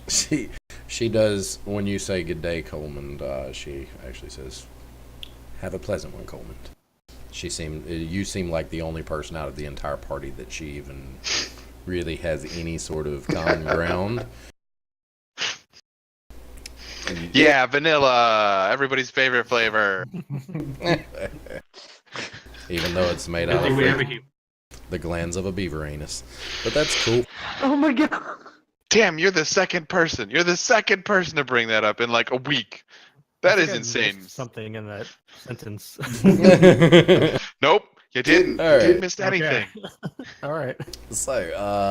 She She does, when you say good day, Coleman, she actually says, have a pleasant one, Coleman. You seem like the only person out of the entire party that she even really has any sort of common ground. Yeah, vanilla, everybody's favorite flavor. Even though it's made I out think of we have a the glands of a beaver anus. But that's cool. Oh my god. Damn, you're the second person. You're the second person to bring that up in like a week. That is I insane. missed something in that sentence. Nope, you didn't. All You right. didn't miss Okay. anything. All right. So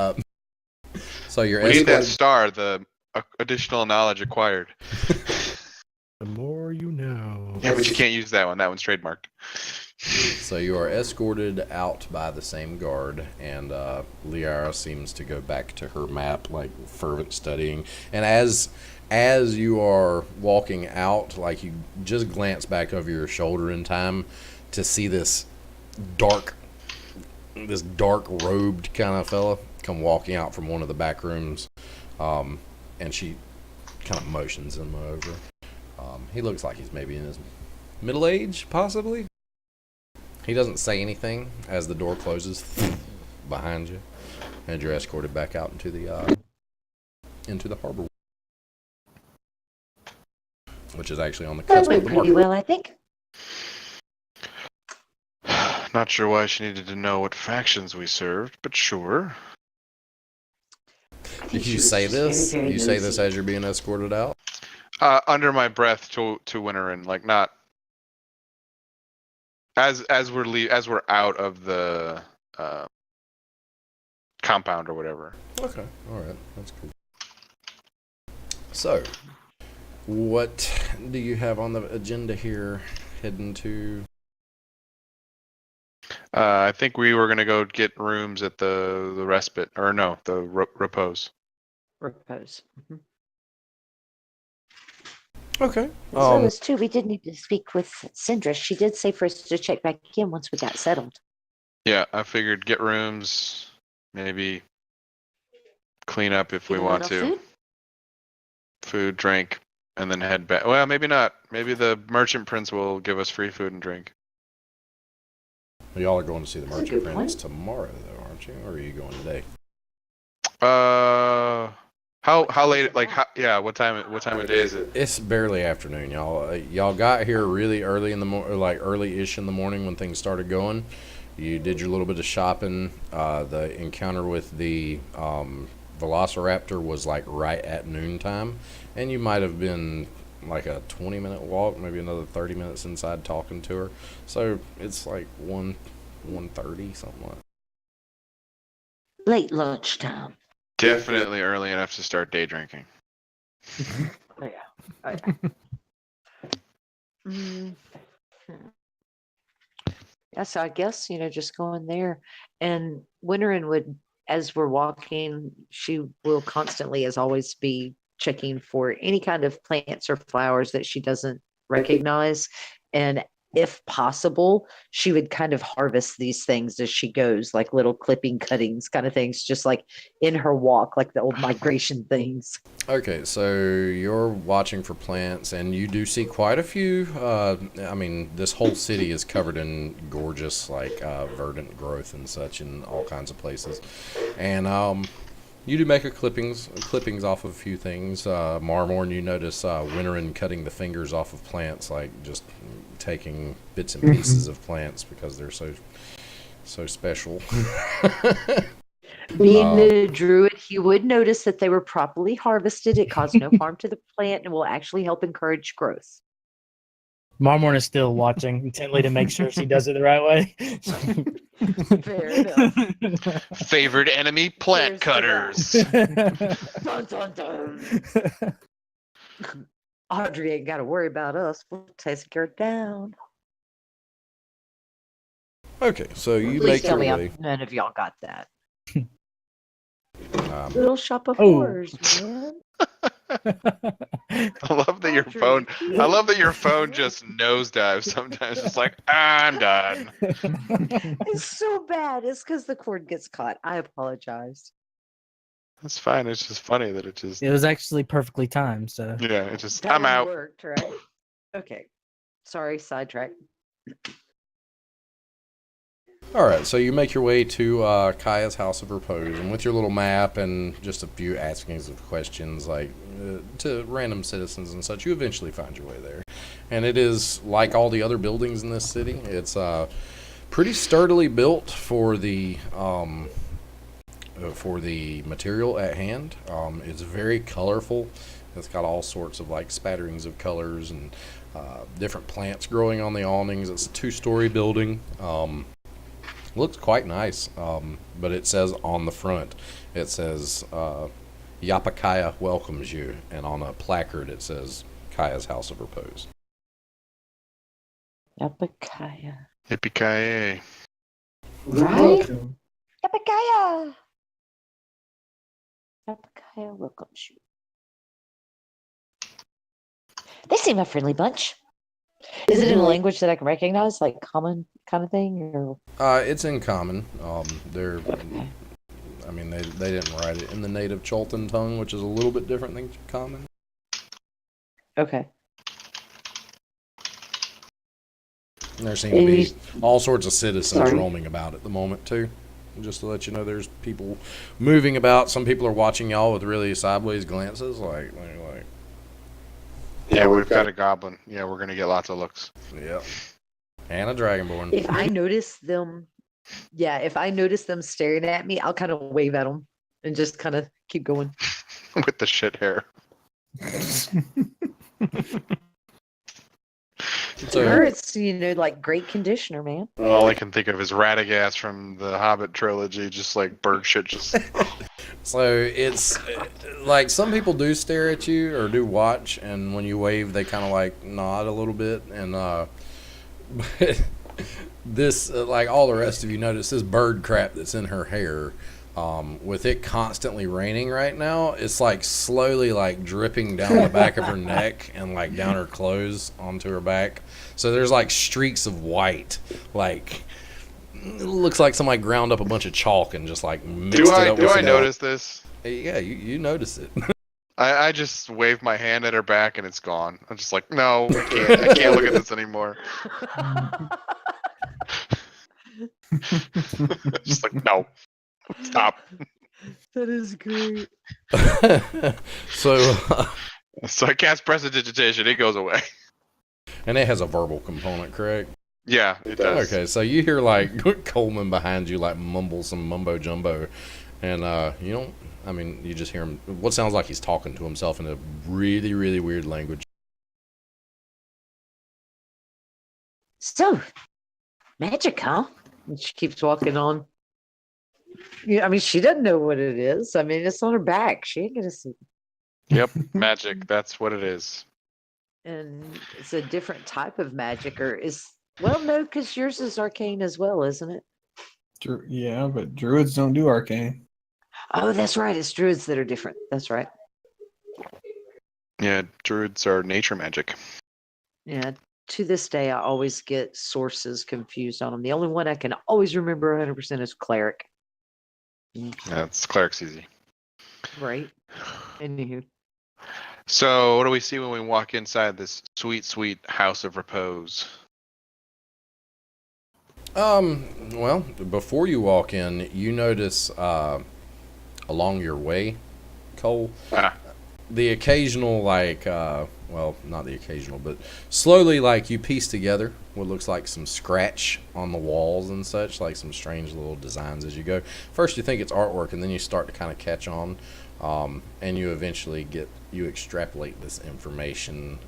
you're We need that escorted. star, the additional knowledge acquired. The more you know. Yeah, but you can't use that one. That one's trademarked. So you are escorted out by the same guard, and Liara seems to go back to her map, like fervent studying. And as you are walking out, like you just glance back over your shoulder in time to see this dark robed kind of fella come walking out from one of the back rooms, and she kind of motions him over. He looks like he's maybe in his middle age, possibly. He doesn't say anything as the door closes behind you, and you're escorted back out into the harbor, which is actually on the That cusp of went the pretty market. well, I think. Not sure why she needed to know what factions we served, but sure. I think Did she you was say just very, this? very You say this nosy. as you're being escorted out? Under my breath to Winterin, like not as we're out of the compound or whatever. Okay, all right, that's cool. So, what do you have on the agenda here? Heading to I think we were gonna go get rooms at the respite, or no, the repose. Repose. Mhm. okay. So as too, we did need to speak with Sindra. She did say for us to check back in once we got settled. Yeah, I figured get rooms, maybe clean up if we Get a want little to. Food, drink, and then head back. Well, maybe not. Maybe the merchant prince will give us free food and drink. Y'all are going to see the That's a merchant good prince point. tomorrow, though, aren't you? Or are you going today? How late? Like, yeah. What time of day is it? It's barely afternoon, y'all. Y'all got here really early in the like early-ish in the morning when things started going. You did your little bit of shopping. The encounter with the Velociraptor was like right at noontime, and you might have been like a 20-minute walk, maybe another 30 minutes inside talking to her. So it's like 1:30, something like that. Late lunchtime. Definitely early enough to start day drinking. Oh, yeah. Mm. Yeah, so I guess, just going there. And Winterin would, as we're walking, she will constantly, as always, be checking for any kind of plants or flowers that she doesn't recognize. And if possible, she would kind of harvest these things as she goes, like little clipping cuttings kind of things, just like in her walk, like the old migration things. Okay, so you're watching for plants, and you do see quite a few. I mean, this whole city is covered in gorgeous, like, verdant growth and such in all kinds of places. And you do make clippings off of a few things. Marmorn, you notice Winterin cutting the fingers off of plants, like just taking bits and pieces of plants because they're so special. Being the druid, he would notice that they were properly harvested. It caused no harm to the plant and will actually help encourage growth. Marmorn is still watching intently to make sure she does it the right way. Fair enough. Favored enemy plant Here's the cutters. Dun, dun, dun. Audrey ain't got to worry about us. We'll take her down. Okay, so you Please make tell your me way. none of y'all got that. Um, Little shop of Oh. horrors, man. I love that your Audrey, phone. you- I love that your phone just nosedives sometimes. It's like I'm done. It's so bad. It's because the cord gets caught. I apologize. That's fine. It's just funny that it just It was actually perfectly timed. So yeah. It just That I'm one out. worked, right? Okay. Sorry, sidetrack. All right, so you make your way to Kaya's House of Repose, and with your little map and just a few askings of questions, like to random citizens and such, you eventually find your way there. And it is like all the other buildings in this city. It's pretty sturdily built for the material at hand. It's very colorful. It's got all sorts of like spatterings of colors and different plants growing on the awnings. It's a 2-story building. Looks quite nice, but it says on the front, it says Yapakaya welcomes you, and on a placard it says Kaya's House of Repose. Yapakaya. Yippee-ki-yay. Right? Welcome. Yapakaya. Yapakaya welcomes you. They seem a friendly bunch. Is it in a language that I can recognize, like common kind of thing? Or It's in common. They're, okay. I mean, they didn't write it in the native Cholton tongue, which is a little bit different than common. Okay. And there seem to be And all sorts of citizens Sorry. roaming about at the moment too. Just to let you know, there's people moving about. Some people are watching y'all with really sideways glances, like. Yeah, we've got a goblin. Yeah, we're gonna get lots of looks. Yep. And a dragonborn. If I notice them, if I notice them staring at me, I'll kind of wave at them and just kind of keep going. With the shit hair. So- Her, it's like great conditioner, man. All I can think of is Radagast from the Hobbit trilogy, just like bird shit. Just So it's like some people do stare at you or do watch, and when you wave, they kind of like nod a little bit. And this, like all the rest of you, notice this bird crap that's in her hair. With it constantly raining right now, it's like slowly like dripping down the back of her neck and like down her clothes onto her back. So there's like streaks of white, like it looks like somebody ground up a bunch of chalk and just like mixed it up. do with I some- notice this? Yeah, you notice it. I just wave my hand at her back and it's gone. I'm just like, no, I can't look at this anymore. Just like, no, stop. That is great. So, So I cast prestidigitation. It goes away. and it has a verbal component, correct? Yeah, it does. Okay, so you hear like Coleman behind you like mumble some mumbo jumbo, and you don't. I mean, you just hear him. What sounds like he's talking to himself in a really, really weird language. So, magic, huh? And she keeps walking on. Yeah, I mean, she doesn't know what it is. I mean, it's on her back. She ain't gonna see. Yep, magic. That's what it is. And it's a different type of magic, or no, because yours is arcane as well, isn't it? Yeah, but druids don't do arcane. Oh, that's right. It's druids that are different. That's right. Yeah, druids are nature magic. Yeah. To this day, I always get sources confused on them. The only one I can always remember 100% is cleric. Yeah, it's cleric's easy. Right. Anywho. So, what do we see when we walk inside this sweet, sweet house of repose? Well, before you walk in, you notice along your way, Cole, the occasional well, not the occasional, but slowly like you piece together what looks like some scratch on the walls and such, like some strange little designs as you go. First you think it's artwork, and then you start to kind of catch on, and you eventually you extrapolate this information,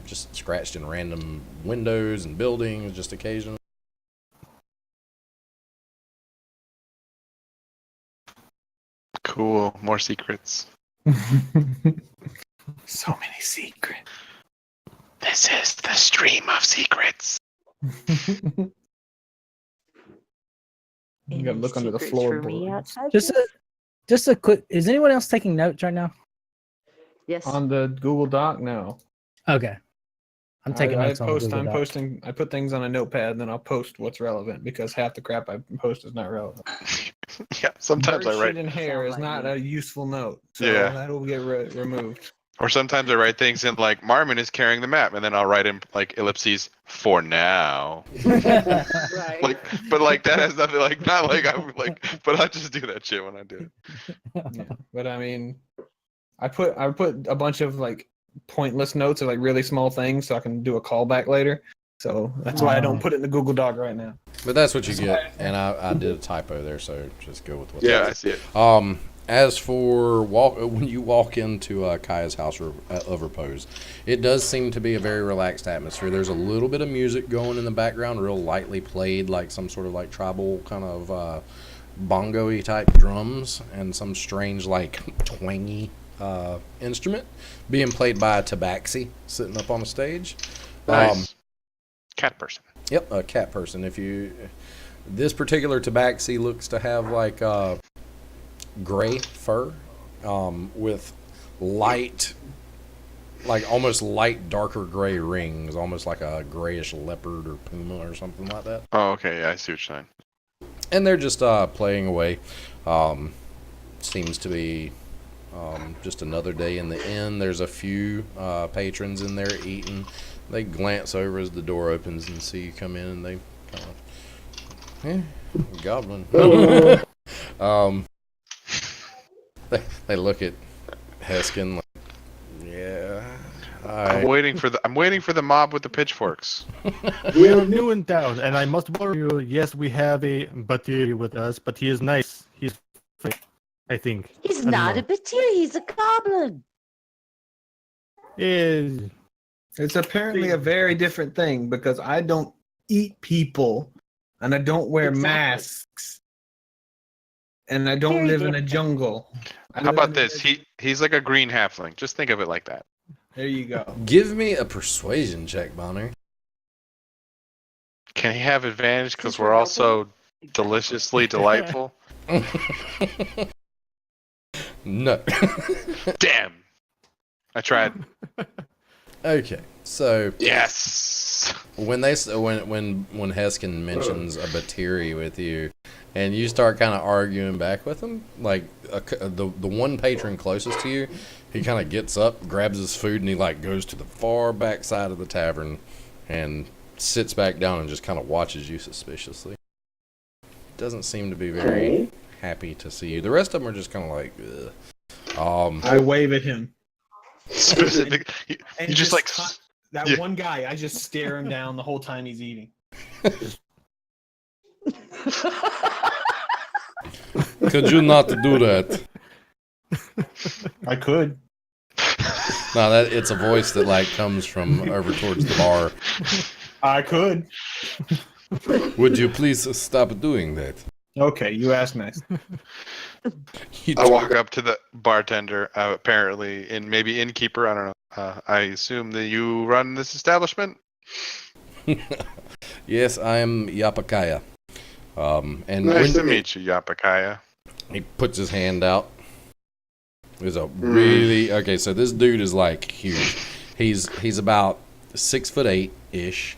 just scratched in random windows and buildings, just occasionally. Cool. More secrets. So many secrets. This is the stream of secrets. You gotta Any look under the secrets for me floorboards. outside just this? just a quick. Is anyone else taking notes right now? Yes. On the Google Doc, no. Okay, I'm taking I notes on Google I'm Doc. posting. I put things on a notepad, and then I'll post what's relevant because half the crap I post is not relevant. Yeah, sometimes Bird I write, shit in hair Sound is like not me. a useful note, so Yeah. that'll get removed. or sometimes I write things in like Marmon is carrying the map, and then I'll write in like ellipses for now. Right. Like, but like that has nothing like not like I'm like, but I just do that shit when I do it. Yeah, but I mean, I put a bunch of like pointless notes or like really small things so I can do a callback later. So that's why I don't put it in the Google Doc right now. But that's what you get, and I did a typo there, so just go with what. Yeah, I see it. As for when you walk into Kaya's house of repose, it does seem to be a very relaxed atmosphere. There's a little bit of music going in the background, real lightly played, like some sort of like tribal kind of bongo-y type drums, and some strange like twangy instrument being played by a tabaxi sitting up on the stage. Nice. Cat person. Yep, a cat person. This particular tabaxi looks to have like gray fur with light, like almost light darker gray rings, almost like a grayish leopard or puma or something like that. Oh, okay. Yeah, I see what you're saying. And they're just playing away. Seems to be just another day in the inn. There's a few patrons in there eating. They glance over as the door opens and see you come in, and they kind of, goblin. They look at Heskin like, yeah. I'm waiting for the mob with the pitchforks. We are new in town, and I must warn you. Yes, we have a Batiri with us, but he is nice. He's fake, I think. He's I don't not know. a Batiri, he's a goblin. Is It's apparently a very different thing because I don't eat people and I don't wear Exactly. masks and I don't Very live in a different. jungle. I How live about in a this? desert. He's like a green halfling. Just think of it like that. There you go. Give me a persuasion check, Bonner. Can he have advantage because Since we're we're all so Exactly. deliciously delightful? No. Damn. I tried. Okay, so Yes. when Heskin mentions a Batiri with you, and you start kind of arguing back with him, like the one patron closest to you, he kind of gets up, grabs his food, and he like goes to the far back side of the tavern, and sits back down and just kind of watches you suspiciously. Doesn't seem to be very happy to see you. The rest of them are just kind of like, ugh. I wave at him. Specific. You And just like. that yeah. one guy, I just stare him down the whole time he's eating. Could you not do that? I could. No, it's a voice that like comes from over towards the bar. I could. Would you please stop doing that? Okay, you asked nice. I walk up to the bartender, apparently, and maybe innkeeper. I don't know. I assume that you run this establishment. Yes, I am Yapakaya. And Nice to when meet you, Yapakaya. he puts his hand out, there's a really okay. So this dude is like huge. He's about 6'8" ish,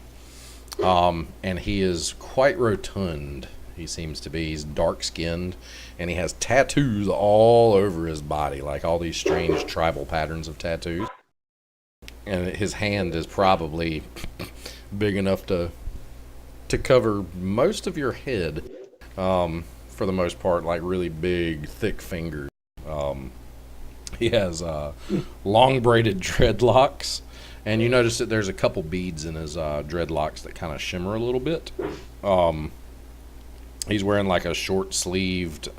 and he is quite rotund. He seems to be. He's dark skinned, and he has tattoos all over his body, like all these strange tribal patterns of tattoos. And his hand is probably big enough to cover most of your head, for the most part, like really big, thick fingers. He has long braided dreadlocks, and you notice that there's a couple beads in his dreadlocks that kind of shimmer a little bit. He's wearing like a short sleeved,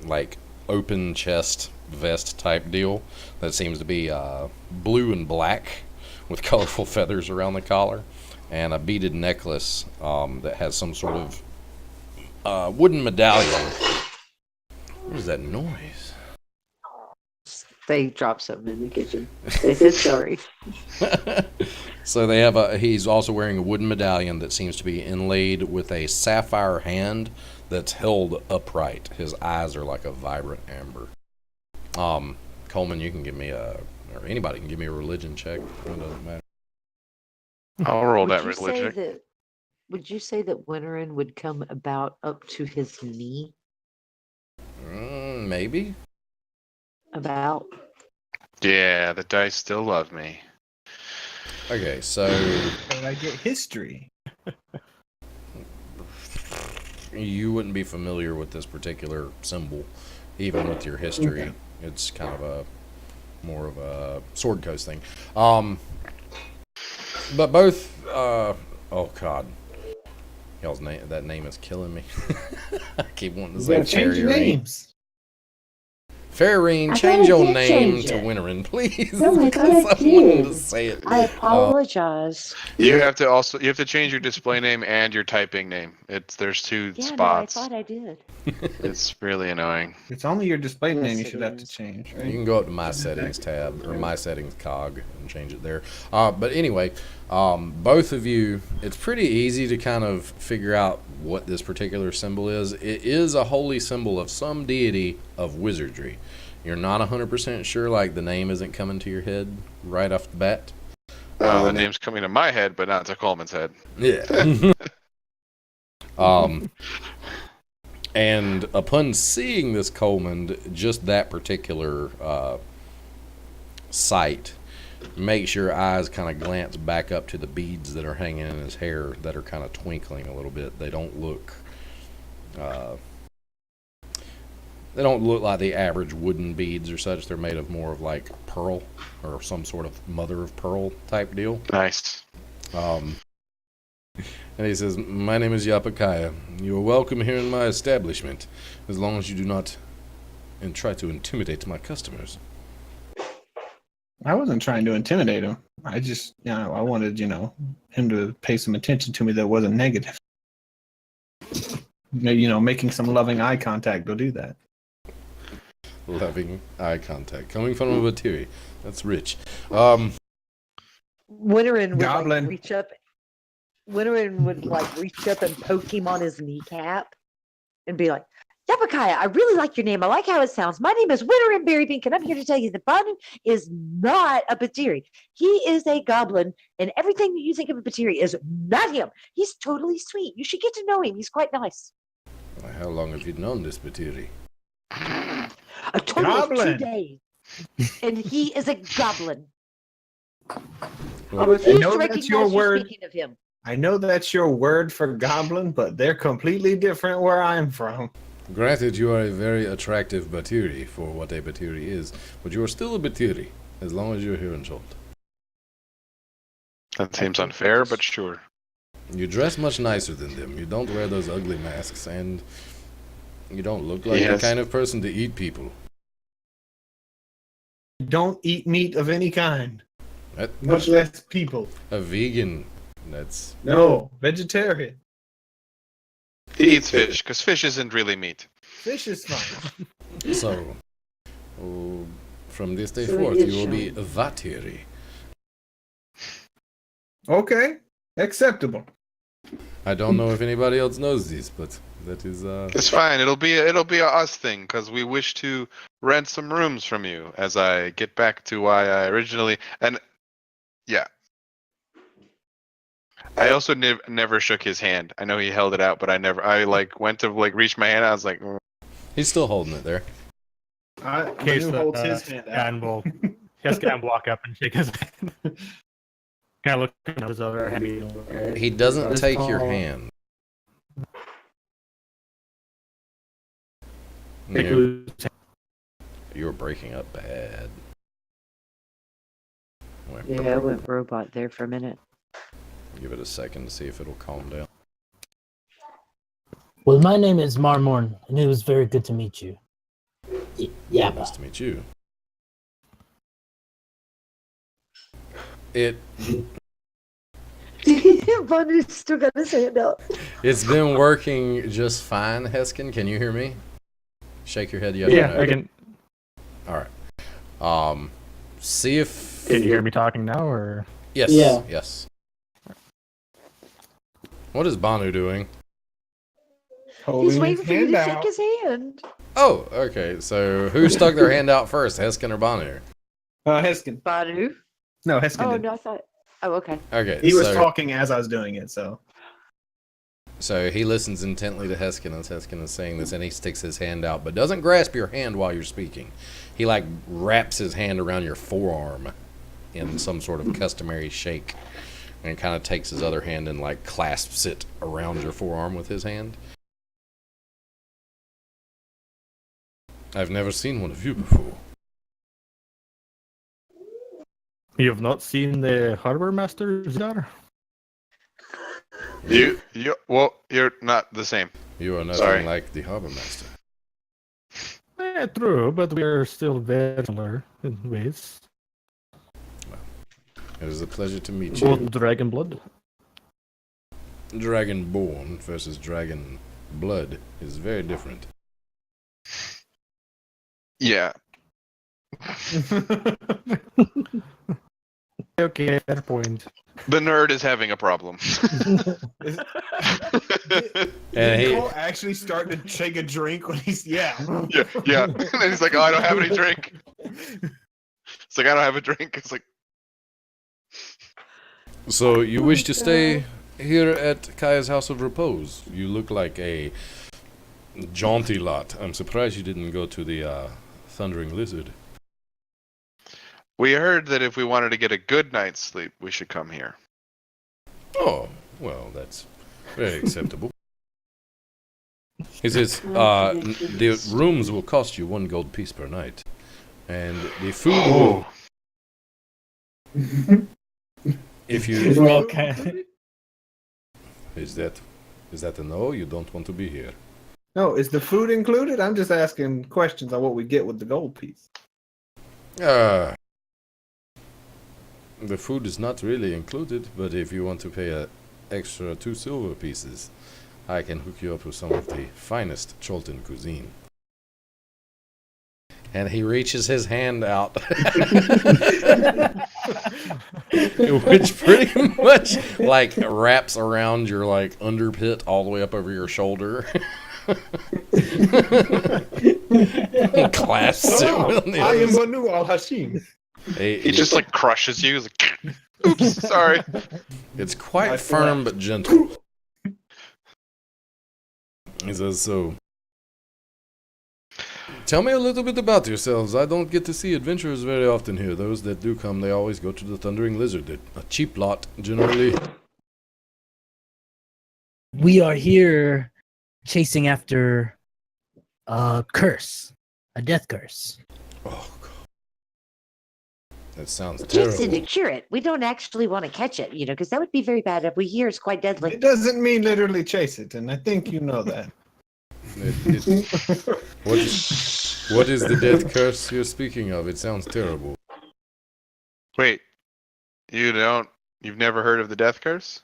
like open chest vest type deal that seems to be blue and black with colorful feathers around the collar, and a beaded necklace that has some sort of wooden medallion. What is that noise? They dropped something in the kitchen. They said sorry. So they have he's also wearing a wooden medallion that seems to be inlaid with a sapphire hand that's held upright. His eyes are like a vibrant amber. Coleman, you can give me or anybody can give me a religion check. It doesn't matter. I'll roll Would that you say religion. that Would you say that Winterin would come about up to his knee? Maybe. About? Yeah, the dice still love me. Okay, so But I get history. you wouldn't be familiar with this particular symbol, even with your history. Okay. It's kind of a more of a Sword Coast thing. But both. Oh God, y'all's name. That name is killing me. I keep wanting to You say gotta change your Farrine. names. Farrine, I change thought I your did name change to it. Winterin, please. No, I thought Because I I wanted to did. say it. I apologize. You have to change your display name and your typing name. There's two Yeah, spots. no, I thought I did. It's really annoying. It's only your display name Yes, you it should have to is. change, You right? can go up to My Settings tab, or My Settings cog, and change it there. But anyway, both of you, it's pretty easy to kind of figure out what this particular symbol is. It is a holy symbol of some deity of wizardry. You're not 100% sure, like the name isn't coming to your head right off the bat. The name's coming to my head, but not to Coleman's head. Yeah. And upon seeing this Coleman, just that particular sight makes your eyes kind of glance back up to the beads that are hanging in his hair that are kind of twinkling a little bit. They don't look like the average wooden beads or such. They're made of more of like pearl or some sort of mother of pearl type deal. Nice. And he says, "My name is Yapakaya. You are welcome here in my establishment, as long as you do not and try to intimidate my customers." I wasn't trying to intimidate him. I just, I wanted, him to pay some attention to me that wasn't negative. Making some loving eye contact will do that. Loving eye contact coming from a Batiri. That's rich. Winterin would Goblin. like reach up. Winterin would like reach up and poke him on his kneecap and be like, Yapakaya, I really like your name. I like how it sounds. My name is Winterin Berrypink, and I'm here to tell you that Banu is not a Batiri. He is a goblin, and everything that you think of a Batiri is not him. He's totally sweet. You should get to know him. He's quite nice. How long have you known this Batiri? A total of 2 Goblin. days. And he is a goblin. I Well, refuse know to that's recognize your you word. speaking of him. I know that's your word for goblin, but they're completely different where I'm from. granted, you are a very attractive Batiri for what a Batiri is, but you are still a Batiri, as long as you're here in Jolt. That seems unfair, but sure. You dress much nicer than them. You don't wear those ugly masks, and you don't look like the Yes. kind of person to eat people. Don't eat meat of any kind, That, much less people. a vegan. That's No, vegetarian. He eats fish, because fish isn't really meat. Fish is fine. so. Oh, from this day So forth, it is you will be shown. a Vatiri. Okay, acceptable. I don't know if anybody else knows this, but that is It's fine. It'll be a us thing, because we wish to rent some rooms from you. As I get back to why I originally yeah. I also never shook his hand. I know he held it out, but I went to reach my hand. I was like, "Mm." he's still holding it there. Case Manu holds his hand out. and will Cascan walk up and shake his hand. Kind of look at his other hand. He doesn't This take your call- hand. Take You're, loose. you're breaking up bad. Wait, Yeah, I went robot there for a minute. give it a second to see if it'll calm down. Well, my name is Marmorn, and it was very good to meet you. Yeah, Nice to meet you. It Banu's still got his hand out. it's been working just fine, Heskin. Can you hear me? Shake your head yes or Yeah, no. I can. All right. See if Can you hear me talking now, or yes, Yeah. yes. What is Banu doing? Holding He's waiting his for you hand to shake out. his hand. Oh, okay. So who stuck their hand out first, Heskin or Banu? Heskin. Banu? No, Heskin Oh, did. no, I thought. Oh, okay. Okay. He was so, talking as I was doing it, so. So he listens intently to Heskin as Heskin is saying this, and he sticks his hand out, but doesn't grasp your hand while you're speaking. He like wraps his hand around your forearm in some sort of customary shake, and kind of takes his other hand and like clasps it around your forearm with his hand. I've never seen one of you before. You have not seen the harbor master, Zidar? Well, you're not the same. You are nothing Sorry. like the harbor master. True, but we are still very similar in ways. It is a pleasure to meet Both you. dragon blood. Dragonborn versus dragon blood is very different. Yeah. Okay, fair point. The nerd is having a problem. And he, Cole actually starting to take a drink when he's yeah. And then he's like, "Oh, I don't have any drink." It's like, "I don't have a drink." It's like, so you wish to stay here at Kaya's House of Repose? You look like a jaunty lot. I'm surprised you didn't go to the Thundering Lizard. we heard that if we wanted to get a good night's sleep, we should come here. Oh, well, that's very acceptable. He says, the rooms will cost you 1 gold piece per night. And the food will... If you... Is that a no? You don't want to be here? No, is the food included? I'm just asking questions on what we get with the gold piece. The food is not really included, but if you want to pay a extra 2 silver pieces, I can hook you up with some of the finest Cholton cuisine. And he reaches his hand out, which pretty much like wraps around your like underpit all the way up over your shoulder. He clasps it with the I other am Banu Al Hashim. He just like crushes you. He's like, "Oops, sorry." It's quite I firm but gentle. He says, so, tell me a little bit about yourselves. I don't get to see adventurers very often here. Those that do come, they always go to the Thundering Lizard. They're a cheap lot, generally. We are here chasing after a curse, a death curse. Oh, God. That sounds Chasing to terrible. cure it. We don't actually want to catch it, because that would be very bad. If we hear it's quite deadly. It doesn't mean literally chase it, and I think you know that. What is the death curse you're speaking of? It sounds terrible. Wait, you've never heard of the death curse?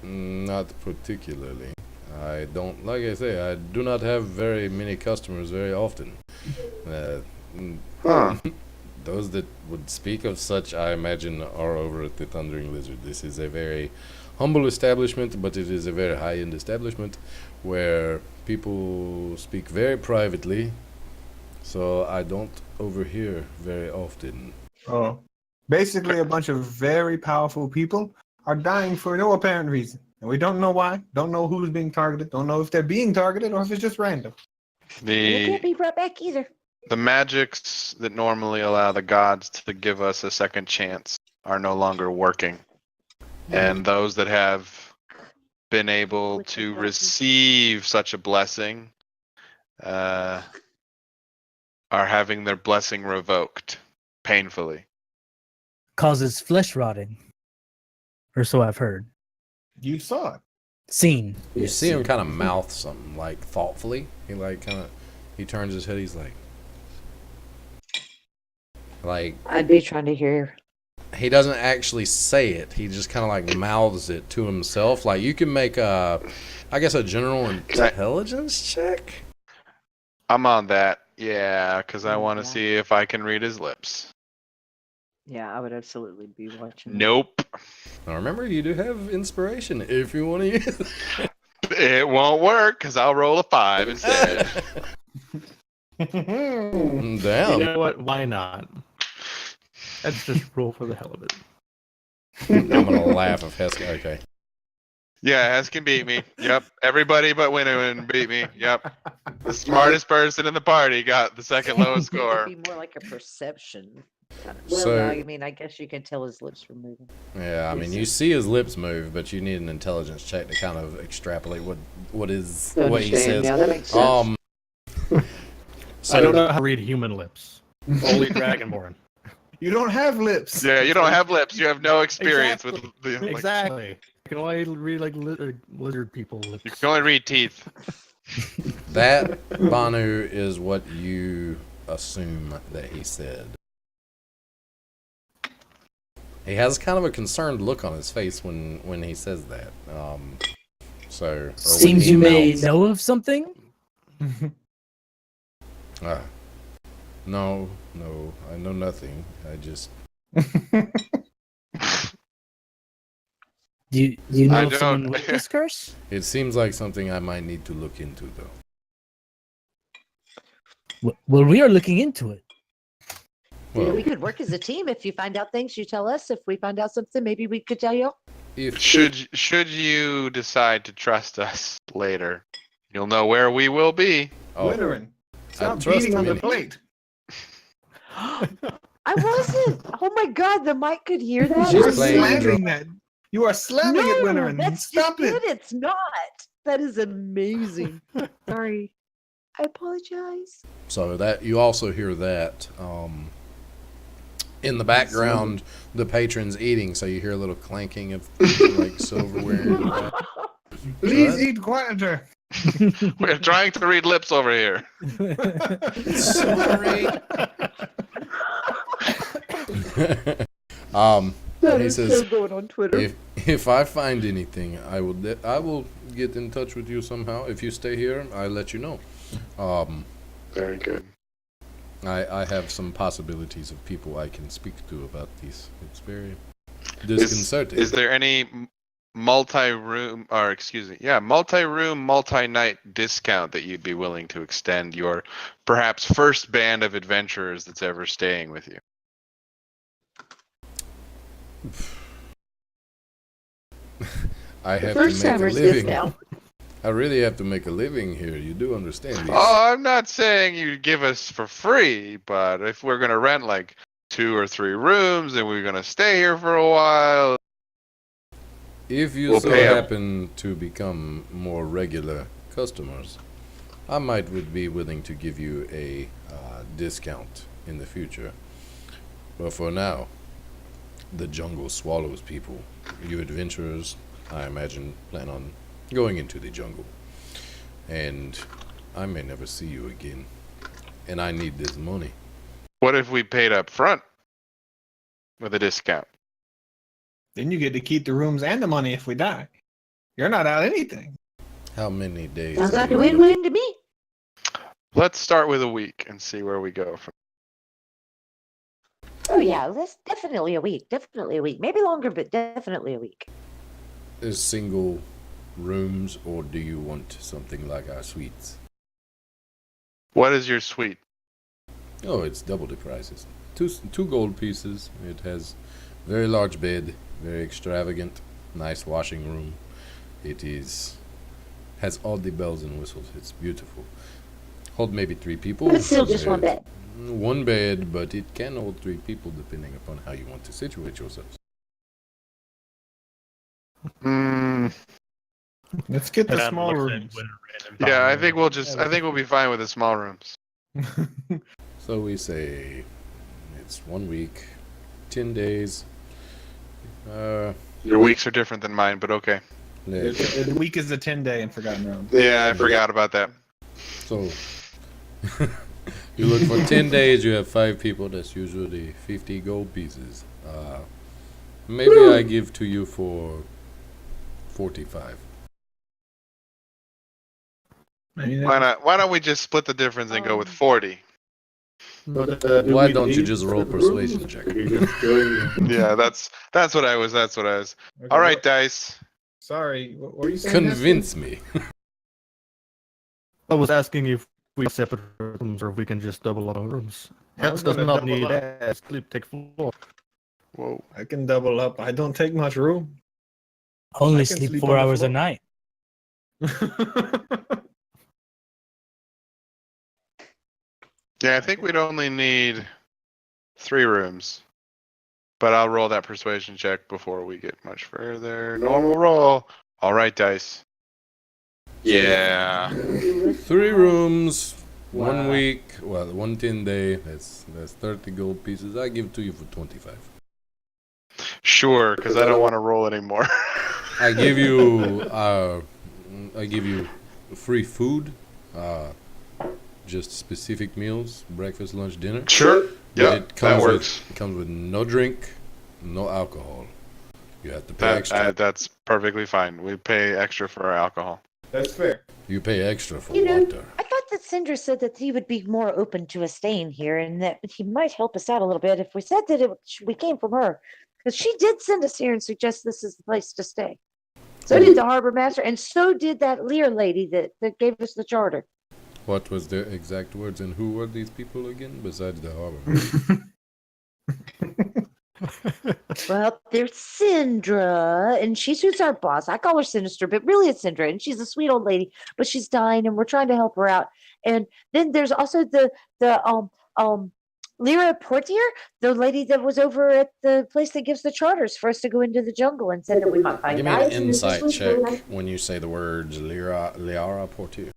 Not particularly. I don't, like I say, I do not have very many customers very often. Huh. Those that would speak of such, I imagine, are over at the Thundering Lizard. This is a very humble establishment, but it is a very high-end establishment where people speak very privately, so I don't overhear very often. Oh. Basically, a bunch of very powerful people are dying for no apparent reason. And we don't know why, don't know who's being targeted, don't know if they're being targeted or if it's just random. It can't The be brought back either. magics that normally allow the gods to give us a second chance are no longer working. And those that have been able With the to blessing. receive such a blessing are having their blessing revoked painfully. Causes flesh rotting. Or so I've heard. You saw it. Seen. You see him kind of mouth something, like, thoughtfully. He, like, he turns his head, he's like, I'd be trying to hear. he doesn't actually say it. He just kind of, like, mouths it to himself. Like, you can make I guess a general intelligence check? I'm on that, yeah, because I want to see if I can read his lips. Yeah, I would absolutely be watching. Nope. Now, remember, you do have inspiration if you want to use it. It won't work because I'll roll a 5 instead. You Damn. know what? Why not? Let's just roll for the hell of it. I'm going to laugh if Heskin. Okay. Yeah, Hez can beat me. Yep. Everybody but Winnow beat me. Yep. The smartest person in the party got the second lowest It would score. be more like a perception. Kind of. So- Well, no, I mean, I guess you can tell his lips were moving. Yeah, I mean, you see his lips move, but you need an intelligence check to kind of extrapolate what To he understand. says. Yeah, that makes sense. So I don't know how to read human lips. Only Dragonborn. You don't have lips. Yeah, you don't have lips. You have no experience with the. Like, Exactly. I can only read like lizard people lips. you can only read teeth. that Banu is what you assume that he said. He has kind of a concerned look on his face when he says that. Or when Seems he you may mouths- know of something. No, I know nothing. I just Do you know I of someone don't- with this curse? it seems like something I might need to look into though. Well, we are looking into it. Well, We could work as a team. If you find out things, you tell us. If we find out something, maybe we could tell you. if Should you decide to trust us later, you'll know where we will be. Winnering. Stop trust beating on the Winnie. plate. I wasn't. Oh my God, the mic could hear that. She's You're playing the slamming that. You are slamming it, Winnering. That's Stop just it. It's not. That is amazing. Sorry. I apologize. so that you also hear that in the background, the patrons eating, so you hear a little clanking of like silverware. in the back. Please What? eat quieter. We're trying to read lips over here. Sorry. That he is says, so going on Twitter. if I find anything, I will get in touch with you somehow. If you stay here, I'll let you know. Very good. I have some possibilities of people I can speak to about this. It's very Is, disconcerting. is there any multi-room, multi-night discount that you'd be willing to extend your perhaps first band of adventurers that's ever staying with you? I have First to make a timers living. discount. I really have to make a living here. You do understand this? Oh, I'm not saying you give us for free, but if we're gonna rent like 2 or 3 rooms and we're gonna stay here for a while, If you We'll so pay up. happen to become more regular customers, I would be willing to give you a discount in the future. But for now, the jungle swallows people. You adventurers, I imagine, plan on going into the jungle. And I may never see you again. And I need this money. what if we paid up front with a discount? Then you get to keep the rooms and the money if we die. You're not out anything. How many days? Sounds are like you a looking- win-win to me. Let's start with a week and see where we go from. Oh yeah, that's definitely a week. Definitely a week. Maybe longer, but definitely a week. Is single rooms, or do you want something like our suites? What is your suite? Oh, it's double the prices. Two gold pieces. It has very large bed, very extravagant, nice washing room. It has all the bells and whistles. It's beautiful. Hold maybe 3 people. But still just one bed. One bed, but it can hold 3 people depending upon how you want to situate yourselves. Mm, Let's get the And I'm small looking at rooms. Winter and yeah, I Bond. think we'll be fine with the small rooms. So we say it's 1 week, 10 days. Your weeks are different than mine, but okay. Yeah, The week is the 10-day in Forgotten Realms. Yeah, I forgot about that. So you look for 10 days, you have 5 people, that's usually 50 gold pieces. Maybe I give to you for 45. Maybe Why not? Why don't we just split the difference and go with 40? But, Why don't you just roll persuasion check? Yeah, that's what I was. Okay, All right, dice. Sorry, what were you saying? Convince me. I was asking if we have separate rooms or if we can just double our rooms. I was House does gonna not double need up. as sleep take floor. Whoa. I can double up. I don't take much room. I only I can sleep sleep 4 on the hours a floor. night. Yeah, I think we'd only need 3 rooms. But I'll roll that persuasion check before we get much further. Normal roll. All right, dice. Yeah. 3 rooms, 1 Wow. week, well, 1 10-day. That's 30 gold pieces. I give to you for 25. Sure, because I don't want to roll anymore. I give you free food, just specific meals, breakfast, lunch, dinner. Sure. But Yeah, it comes that works. with no drink, no alcohol. You have to pay extra. That's perfectly fine. We pay extra for our alcohol. That's fair. You pay extra for You know, water. I thought that Sindra said that he would be more open to us staying here and that he might help us out a little bit if we said that we came from her. Because she did send us here and suggest this is the place to stay. So did the harbor master, and so did that Lear lady that gave us the charter. What was the exact words, and who were these people again, besides the harbor? Well, there's Sindra, and she's who's our boss. I call her Sinister, but really it's Sindra, and she's a sweet old lady, but she's dying, and we're trying to help her out. And then there's also the Lyra Portier, the lady that was over at the place that gives the charters for us to go into the jungle and said that we might find Give me an guides. And this insight was check really nice. when you say the words Liara Portier.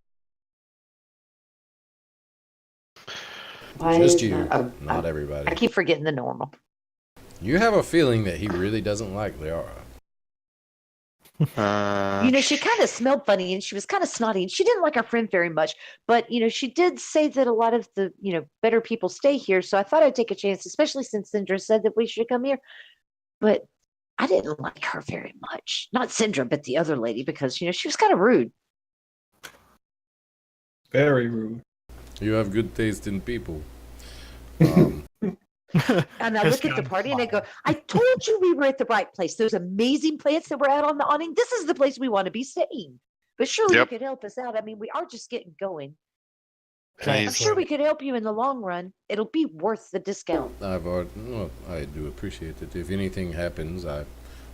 Why Just is you, that? not I everybody. keep forgetting the normal. You have a feeling that he really doesn't like Liara. You know, she kind of smelled funny and she was kind of snotty and she didn't like our friend very much. But, you know, she did say that a lot of the, you know, better people stay here. So I thought I'd take a chance, especially since Sindra said that we should come here. But I didn't like her very much. Not Sindra, but the other lady, because, you know, she was kind of rude. Very rude. You have good taste in people. And I look at the party and I go, I told you we were at the right place. Those amazing plants that were out on the awning. This is the place we want to be staying. But surely Yep. you could help us out. I mean, we are just getting going. Amazing. I'm sure we could help you in the long run. It'll be worth the discount. I do appreciate it. If anything happens, I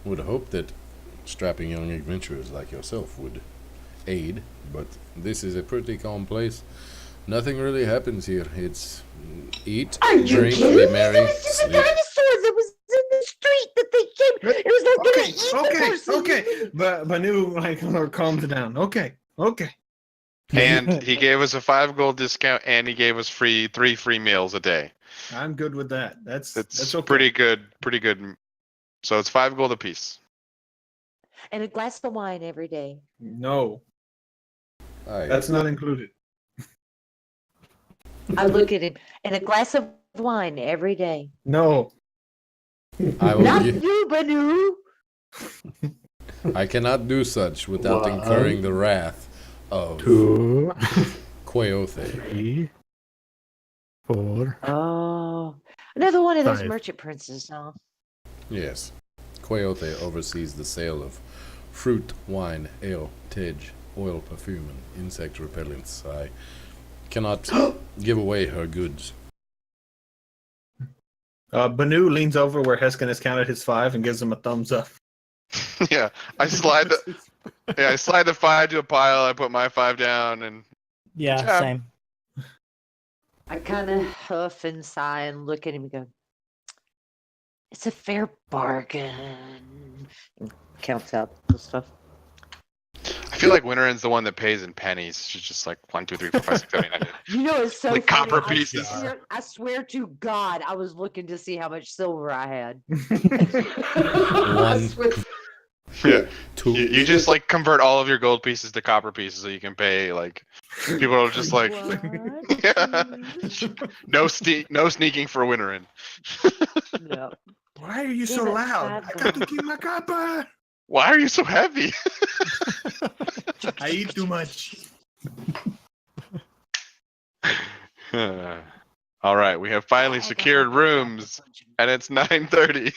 would hope that strapping young adventurers like yourself would aid. But this is a pretty calm place. Nothing really happens here. It's eat, Are you drink, kidding be me? merry, There was just a sleep. dinosaur that was in the street that they came. It was like gonna eat the person. Okay. But Banu like calms down. Okay. And he gave us a 5 gold discount, and he gave us 3 free meals a day. I'm good with that. It's That's okay. pretty good. So it's 5 gold apiece. And a glass of wine every day. No, Aye. that's not included. I look at him. And a glass of wine every day. No. I will Not gi- you, Banu. I cannot do such without One, incurring the wrath of 2, Queothe. 3, 4. Oh, another one of those 5. merchant princes, huh? Yes. Queothe oversees the sale of fruit, wine, ale, tej, oil, perfume, and insect repellents. I cannot give away her goods. Banu leans over where Heskin has counted his 5 and gives him a thumbs up. Yeah, I slide the 5 to a pile. I put my 5 down, and Yeah, job. same. I kind of huff and sigh and look at him and go, it's a fair bargain. And counts out the stuff. I feel like Winteren's the one that pays in pennies. She's just like 1, 2, 3, 4, 5, 6, 7, 8, 9, 10. You know, it's so Like funny. copper pieces. I swear to God, I was looking to see how much silver I had. One, Yeah. two. You just like convert all of your gold pieces to copper pieces so you can pay like people are just like What? yeah. no sneaking for Winterin. No. Why are you Give so it loud? 5 I got to keep my copper. Why are you so heavy? I eat too much. All right, we have finally secured rooms and it's 9:30.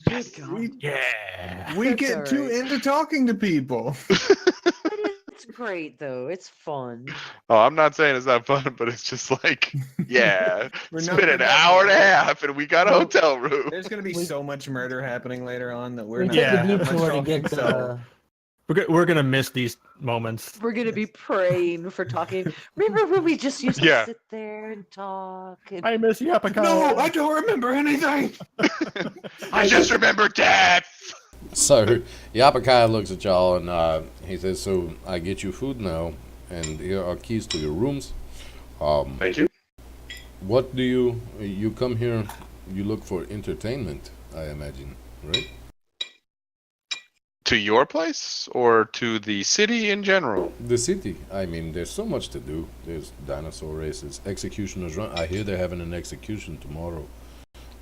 Good God. We, Yeah. we That's get all too right. into talking to people. But it's great though. It's fun. Oh, I'm not saying it's not fun, but it's just like, yeah, We're it's not been an gonna- hour and a half, and we got a Well, hotel room. There's gonna be We- so much murder happening later on that we're We not took gonna Yeah. a have much detour to talking, get so We're gonna miss these moments. We're gonna be praying for talking. Remember when we just used to Yeah. sit there and talk? And I miss Yapaka. no, I don't remember anything. I just remember death. So Yapakai looks at y'all and he says, "So I get you food now, and here are keys to your rooms. Thank you. What do you come here? You look for entertainment, I imagine, right? To your place or to the city in general? The city. I mean, there's so much to do. There's dinosaur races, executioners run. I hear they're having an execution tomorrow.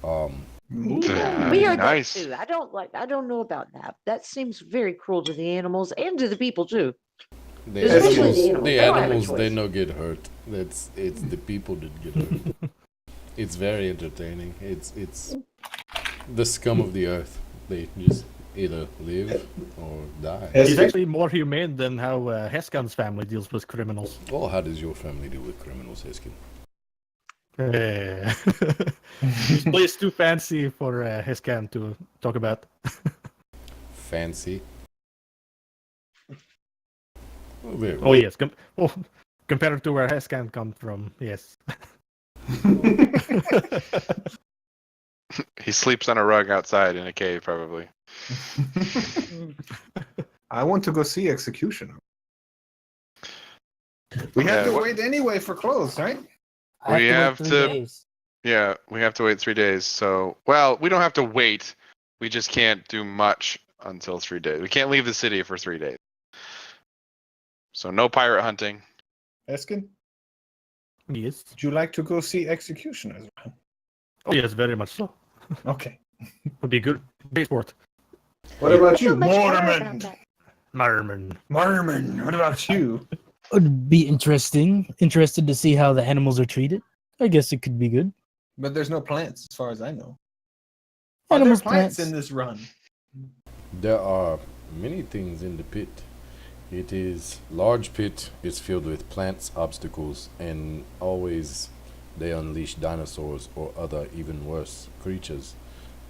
we That'd heard be nice. that too. I don't know about that. That seems very cruel to the animals and to the people too. The Especially animals, the animals. the They don't have a animals, they choice. no get hurt. It's the people that get hurt. It's very entertaining. It's the scum of the earth. They just either live or die. He's actually more humane than how Heskan's family deals with criminals. Well, how does your family deal with criminals, Heskin? This place too fancy for Heskan to talk about. Fancy. Oh, very Oh yes, compared to where Heskan comes from, yes. He sleeps on a rug outside in a cave, probably. I want to go see Executioner. We have to what- wait anyway for clothes, right? I We wait have 3 to- days. Yeah, we have to wait 3 days. So, well, we don't have to wait. We just can't do much until 3 days. We can't leave the city for 3 days. So, no pirate hunting. Eskin, Yes. would you like to go see Executioners? Oh yes, very much so. Okay. Would be good. Great sport. What about I feel you, much better about Mormon? that. Marmon. Marmon, what about you? Would be interested to see how the animals are treated. I guess it could be good. But there's no plants, as far as I know. Are there Animals, plants plants. in this run? There are many things in the pit. It is large pit. It's filled with plants, obstacles, and always they unleash dinosaurs or other even worse creatures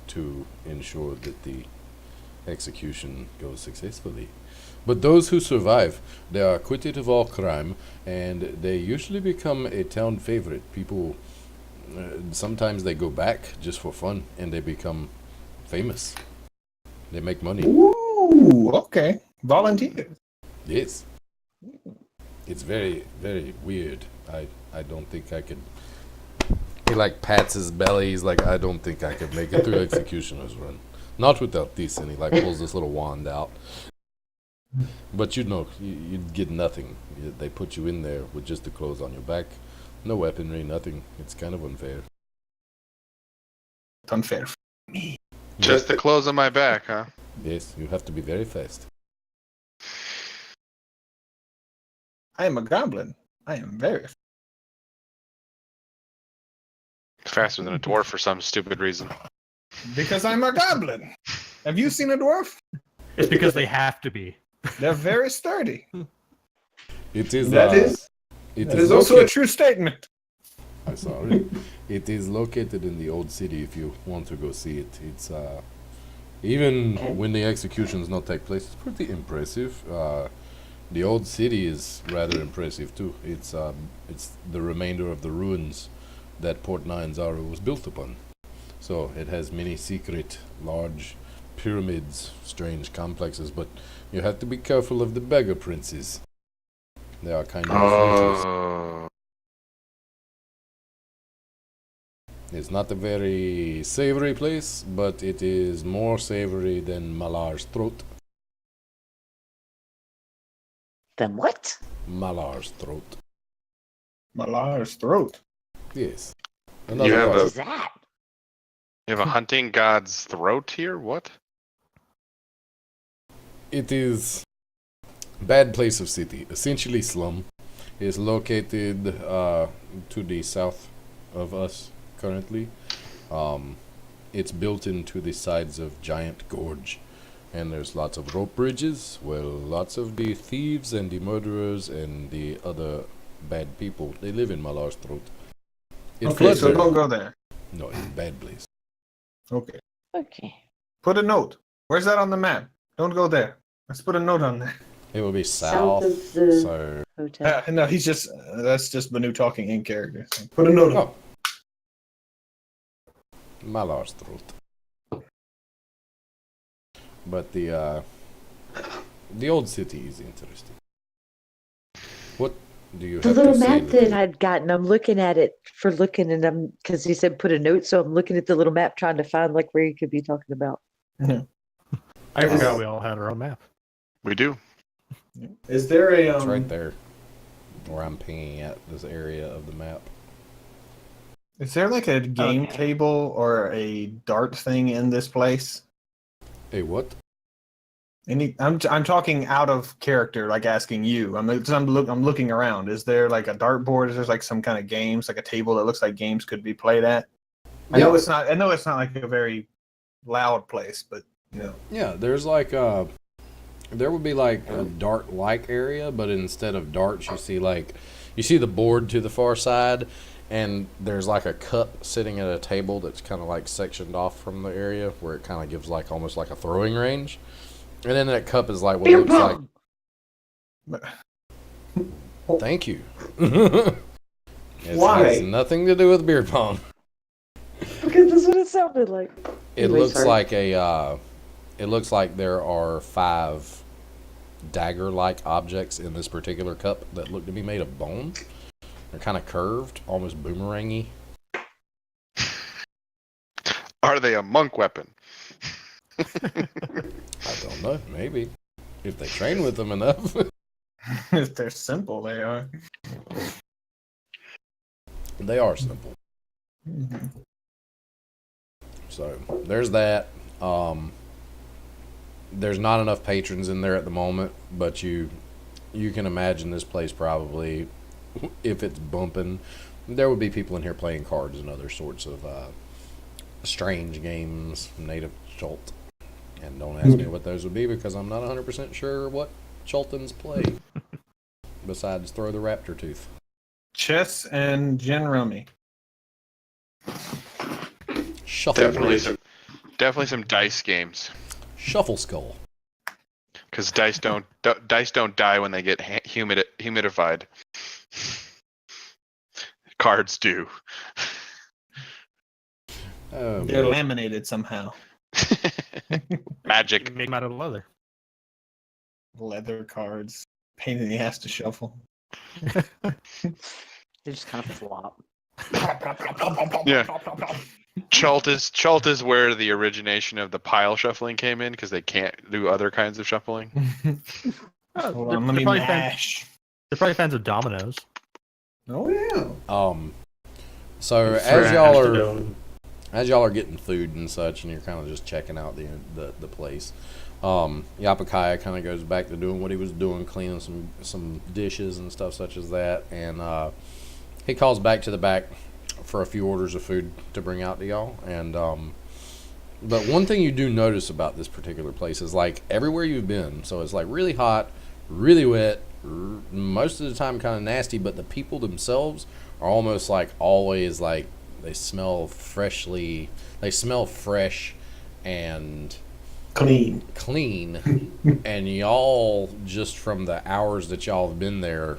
to ensure that the execution goes successfully. But those who survive, they are acquitted of all crime, and they usually become a town favorite. People, sometimes they go back just for fun, and they become famous. They make money. Ooh, okay. Volunteer. Yes. It's very, very weird. I don't think I could. He like pats his belly. He's like, I don't think I could make it through Executioner's Run. Not without this. And he like pulls this little wand out. But you'd know, you'd get nothing. They put you in there with just the clothes on your back. No weaponry, nothing. It's kind of unfair. It's unfair. Just the clothes on my back, huh? Yes, you have to be very fast. I am a goblin. I am very Faster than a dwarf for some stupid reason. because I'm a goblin. Have you seen a dwarf? It's because they have to be. They're very sturdy. It is. That is It that is also a located- true statement. I'm sorry. It is located in the old city if you want to go see it. It's even when the executions not take place, it's pretty impressive. The old city is rather impressive too. It's the remainder of the ruins that Port Nyanzaru was built upon. So it has many secret, large pyramids, strange complexes, but you have to be careful of the beggar princes. They are kind of ruthless. Oh. It's not a very savory place, but it is more savory than Malar's throat. Then what? Malar's throat. Malar's throat. Yes. You Another have What part- is that? You have a hunting god's throat here? What? It is bad place of city, essentially slum. It is located to the south of us currently. It's built into the sides of giant gorge And there's lots of rope bridges. Well, lots of the thieves and the murderers and the other bad people, they live in Malar's throat. It Okay, floods so there. don't go there. No, it's a bad place. Okay. Okay. Put a note. Where's that on the map? Don't go there. Let's put a note on there. It will be South south. of the- So, Hotel. No, he's just that's just Banu talking in character. So put a note on. oh, Malar's throat. But the old city is interesting. What do you The have little to say? map that little- I'd gotten, I'm looking at it for looking, and I'm because he said put a note, so I'm looking at the little map trying to find like where he could be talking about. I forgot we all had our own map. We do. Is there a It's right there, where I'm pinging at this area of the map. Is there like a game Okay. table or a dart thing in this place? Hey, what? I'm talking out of character, like asking you. I'm looking around. Is there like a dartboard? Is there like some kind of games, like a table that looks like games could be played at? I know it's not like a very loud place, but you know. Yeah, there's like there would be like a dart-like area, but instead of darts, you see the board to the far side, and there's like a cup sitting at a table that's kind of like sectioned off from the area where it kind of gives like almost like a throwing range, and then that cup is like what Beer looks like. pong! Thank you. It Why? has nothing to do with beer pong. Because that's what it sounded like. It Anyway, looks sorry. like it looks like there are 5 dagger-like objects in this particular cup that look to be made of bone. They're kind of curved, almost boomerangy. Are they a monk weapon? I don't know, maybe if they train with them enough. If they're simple, they are. They are simple. Mhm. So there's that. There's not enough patrons in there at the moment, but you can imagine this place probably, if it's bumping, there would be people in here playing cards and other sorts of strange games, native Chult. And don't ask me what those would be because I'm not 100% sure what Chultans play. Besides throw the raptor tooth. Chess and gin rummy. Shuffle. Definitely some dice games. Shuffle skull. Because dice don't die when they get humidified. Cards do. Oh, They're man. laminated somehow. Magic. Make them out of leather. Leather cards. Pain in the ass to shuffle. They just kind of flop. Yeah. Chult is where the origination of the pile shuffling came in because they can't do other kinds of shuffling. Oh, Hold they're, on, let they're me probably mash. they're probably fans of dominoes. Oh yeah. So as y'all are getting food and such, and you're kind of just checking out the place, Yapakaya kind of goes back to doing what he was doing, cleaning some dishes and stuff such as that, and he calls back to the back for a few orders of food to bring out to y'all. And but one thing you do notice about this particular place is like everywhere you've been, so it's like really hot, really wet, most of the time kind of nasty, but the people themselves are almost like always like they smell fresh and clean. And y'all, just from the hours that y'all have been there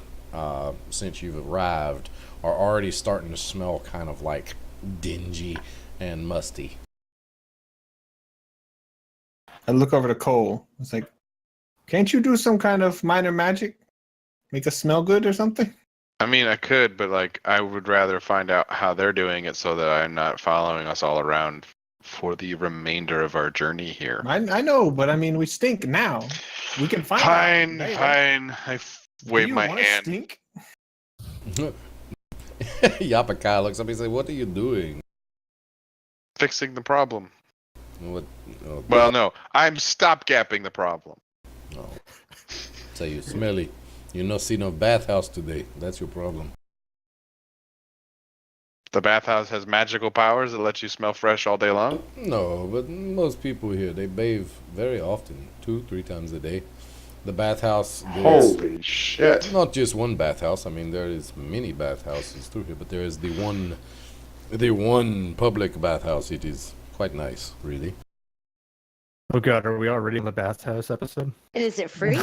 since you've arrived, are already starting to smell kind of like dingy and musty. I look over to Cole. It's like, can't you do some kind of minor magic? Make us smell good or something? I mean, I could, but like, I would rather find out how they're doing it so that I'm not following us all around for the remainder of our journey here. I know, but I mean, we stink now. We can find Fine, out. later. fine. I Do wave you my wanna hand. Stink? Yapakai looks up and says, "What are you doing?" Fixing the problem. What? Oh, Well, no, I'm stopgapping the problem. oh. So you smelly. You no see no bathhouse today. That's your problem. The bathhouse has magical powers that let you smell fresh all day long. No, but most people here, they bathe very often, 2-3 times a day. The bathhouse, there's Holy shit! not just one bathhouse. I mean, there is many bathhouses through here, but there is the one public bathhouse. It is quite nice, really. Oh god, are we already in the bathhouse episode? And is it free?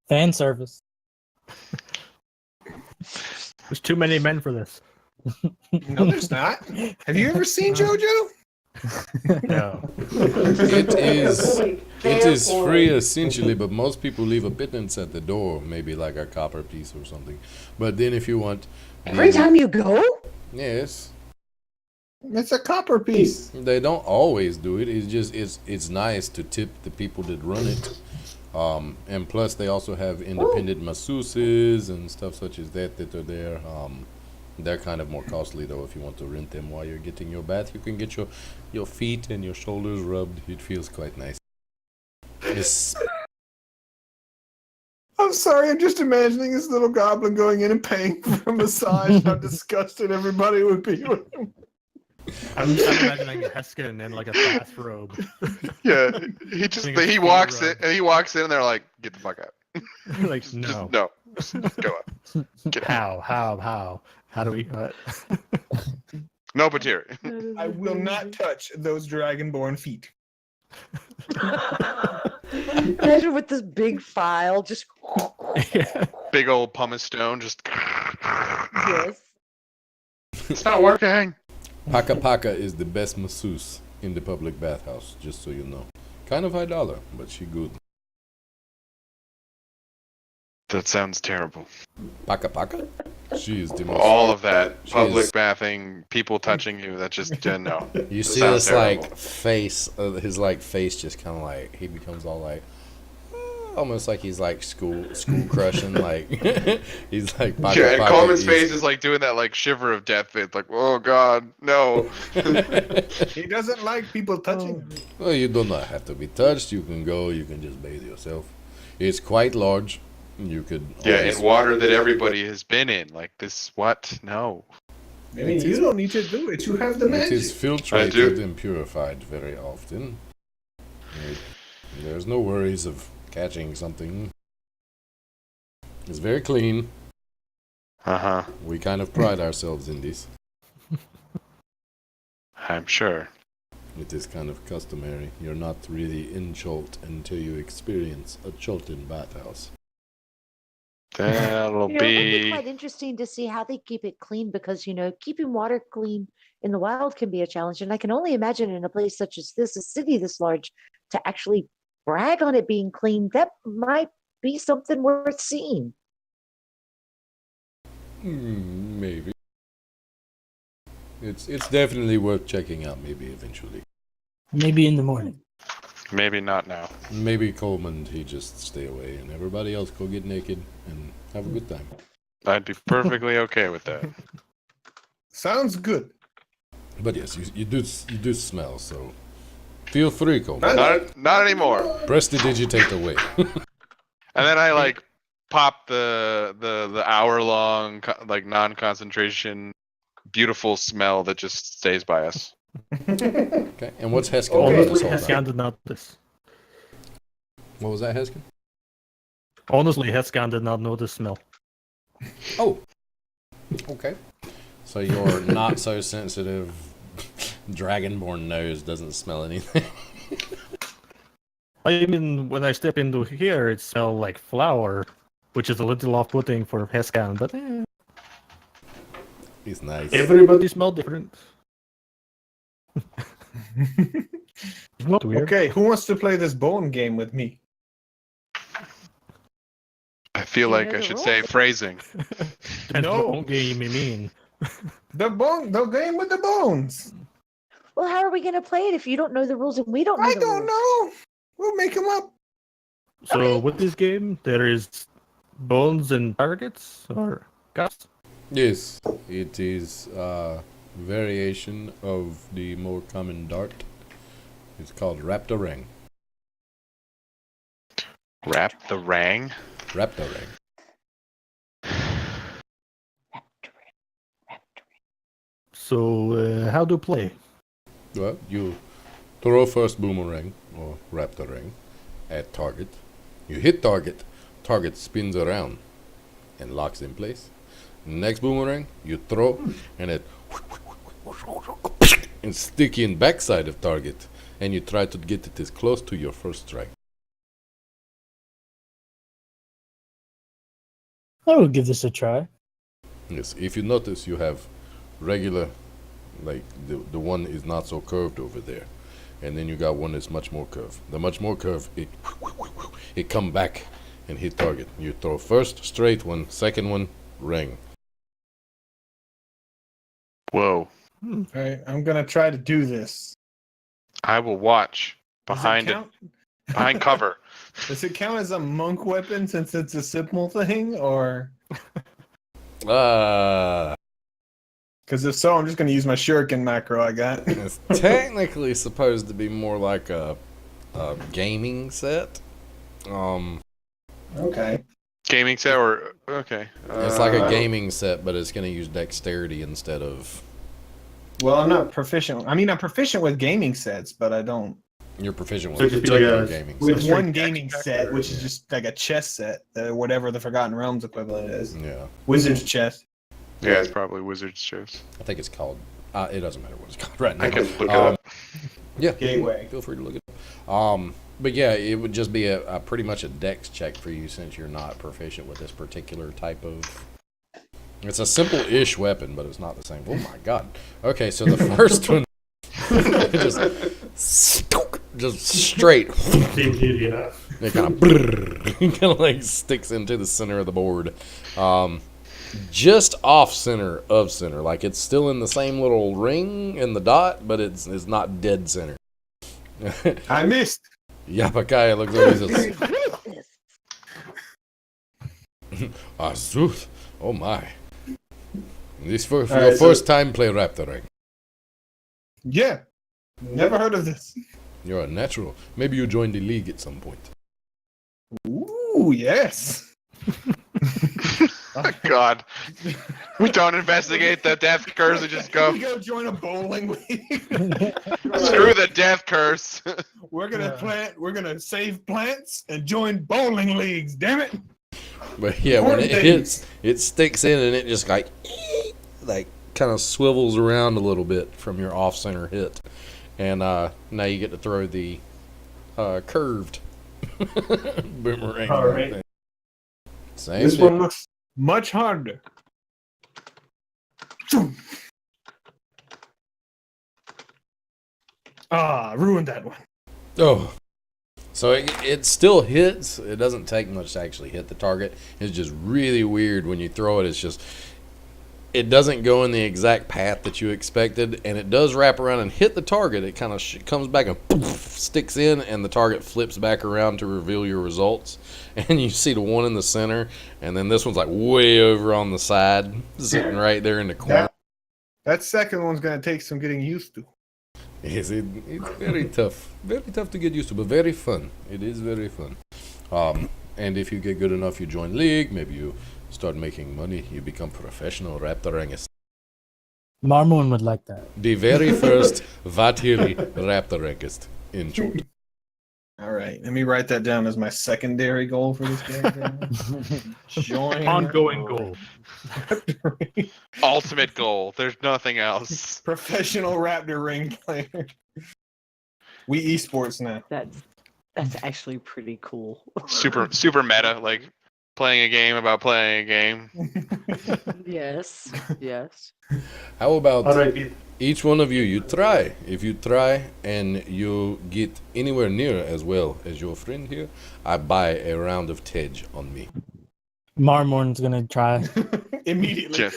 Fan service. There's too many men for this. No, there's not. Have you ever seen JoJo? No. It is free essentially, but most people leave a pittance at the door, maybe like a copper piece or something. But then if you want, Every time you go? yes, It's a copper piece. they don't always do it. It's nice to tip the people that run it. And plus they also have independent masseuses and stuff such as that are there. They're kind of more costly though. If you want to rent them while you're getting your bath, you can get your feet and your shoulders rubbed. It feels quite nice. It's, I'm sorry, I'm just imagining this little goblin going in and paying for a massage. How disgusted everybody would be with him. I'm imagining Heskin in like a bathrobe. Yeah, he walks in rub. and he walks in and they're like, "Get the fuck out!" Like, Just no. no, just go up. Get out. How do we? No, Patiri. I will not touch those dragonborn feet. Imagine with this big file, just Big old pumice stone. Just. yes. It's not working. Paka Paka is the best masseuse in the public bathhouse, just so you know. Kind of high dollar, but she good. That sounds terrible. Paka Paka? She is the most. All of that She public is- bathing, people touching you. That just no. You see sounds his like terrible. face, his like face just kind of like, he becomes all like, almost like he's like school crushing, like, he's like Paka Yeah, and Paka Coleman's is- face is like doing that like shiver of death. It's like, oh god, no. He doesn't like people touching him. Well, you do not have to be touched. You can go. You can just bathe yourself. It's quite large. You could. Yeah, always- in water that everybody has been in. Like this, what? No. I mean, you don't need to do it. You have the It is magic. filtrated and purified very often. There's no worries of catching something. It's very clean. Uh-huh. We kind of pride ourselves in this. I'm sure. It is kind of customary. You're not really in Cholt until you experience a Cholton bathhouse. That'll You know, it would be be. quite interesting to see how they keep it clean because, you know, keeping water clean in the wild can be a challenge. And I can only imagine in a place such as this, a city this large, to actually brag on it being clean, that might be something worth seeing. Maybe. It's definitely worth checking out. Maybe eventually. Maybe in the morning. Maybe not now. Maybe Coleman, he just stay away, and everybody else go get naked and have a good time. I'd be perfectly okay with that. Sounds good. But yes, you do smell, so feel free, Coleman. Not anymore. Press the digitate away. And then I like pop the hour long like non-concentration beautiful smell that just stays by us. Okay, and what's Heskin Okay. doing Honestly, this whole time? Heskan did not this. What was that, Heskin? Honestly, Heskan did not know the smell. Oh, okay. So your not so sensitive dragonborn nose doesn't smell anything. I mean, when I step into here, it smells like flour, which is a little off-putting for Heskan, but He's nice. everybody smells different. It's not weird. Okay, who wants to play this bone game with me? I feel You like know I the should say rules. phrasing. Depends No. what game you mean. The game with the bones. Well, how are we going to play it if you don't know the rules and we don't know I the don't rules? know. We'll make them up. So Okay. with this game, there is bones and targets or guts. Yes, it is a variation of the more common dart. It's called Raptorang. Wrap the rang. Raptorang. So, how do play? Well, you throw first boomerang or raptor ring at target. You hit target. Target spins around and locks in place. Next boomerang, you throw and it and stick in backside of target, and you try to get it as close to your first strike. I will give this a try. Yes, if you notice, you have regular, like the one is not so curved over there, and then you got one that's much more curved. The much more curved, it come back and hit target. You throw first straight one, second one ring. Whoa. All right, I'm gonna try to do this. I will watch Does it behind it, count? behind cover. Does it count as a monk weapon since it's a simple thing, or Ah, because if so, I'm just gonna use my shuriken macro I got. it's technically supposed to be more like a gaming set. Okay. Gaming set or okay. It's like a gaming set, but it's going to use dexterity instead of. Well, I'm not proficient. I mean, I'm proficient with gaming sets, but I don't. You're proficient So with it'd just be like particular a- gaming With set. one gaming set, which is just like a chess set, whatever the Forgotten Realms equivalent is. Yeah, Wizard's chess. Yeah, it's probably Wizard's Chess. I think it's called. It doesn't matter what it's called right now. I can look it Um, up. Yeah, Gateway. feel free to look it up. But yeah, it would just be a pretty much a dex check for you since you're not proficient with this particular type of. It's a simple-ish weapon, but it's not the same. Oh my god. Okay, so the first one just straight. Seems easy enough. It kind of like sticks into the center of the board, just off center of center. Like it's still in the same little ring and the dot, but it's not dead center. I missed. Yapakaya looks over and says, What is this? "Azuth, oh my! This for All your right, so- first time play Raptor Ring. Yeah. Never heard of this. You're a natural. Maybe you joined the league at some point." Ooh, yes. God. We don't investigate the death curse, we just go. We go join a bowling league. Screw the death curse. We're gonna save plants and join bowling leagues, damn it. But yeah, when it Important hits, it sticks in and it just like kind of swivels around a little bit from your off center hit, and now you get to throw the curved boomerang. All right. Same This thing. one looks much harder. Ah, ruined that one. Oh. So it still hits. It doesn't take much to actually hit the target. It's just really weird when you throw it. It's just, it doesn't go in the exact path that you expected, and it does wrap around and hit the target. It kind of comes back and poof, sticks in, and the target flips back around to reveal your results. And you see the one in the center, and then this one's like way over on the side, sitting right there in the corner. That second one's gonna take some getting used to. Yes, it's very tough to get used to, but very fun. It is very fun. And if you get good enough, you join league. Maybe you start making money. You become professional raptorangist. Marmon would like that. The very first Vatiri raptorangist in short. All right, let me write that down as my secondary goal for this game. Join Ongoing goal. Ultimate goal. There's nothing else. Professional Raptor ring player. We esports now. That's actually pretty cool. Super meta, like playing a game about playing a game. Yes, yes. How about All right, Pete. each one of you, you try. If you try and you get anywhere near as well as your friend here, I buy a round of Tej on me. Marmorn's gonna try. Immediately. Yeah.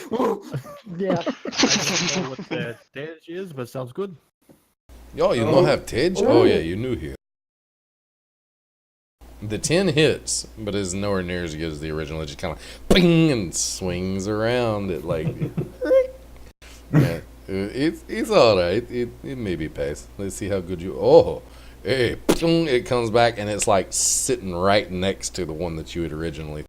Yeah. I don't know what the stage is, but sounds good. Oh, you don't have Tej? Oh, yeah, you knew here. The 10 hits, but is nowhere near as good as the original. It just kind of bing and swings around. It like, yeah, it's all right. It maybe pass. Let's see how good you. Oh, hey, it comes back and it's like sitting right next to the one that you had originally.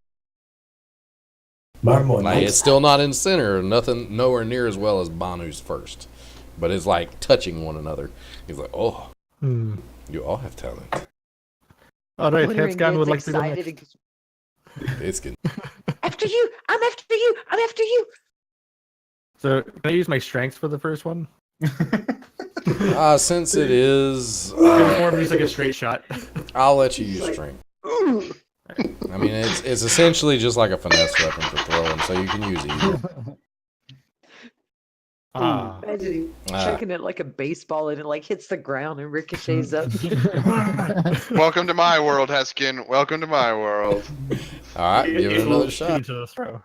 Marmon. Like it's still not in center, nothing, nowhere near as well as Banu's first, but it's like touching one another. He's like, oh, you all have talent. All right, Wondering Hetscan would gets like to go excited next. It's good. After you! I'm after you! I'm after you! So can I use my strength for the first one? Since it is, Or just like a straight shot. I'll let you use strength. I mean, it's essentially just like a finesse weapon for throwing, so you can use either. Imagine chucking it like a baseball and it like hits the ground and ricochets up. Welcome to my world, Heskin. Welcome to my world. All right, give it another shot. To the throw.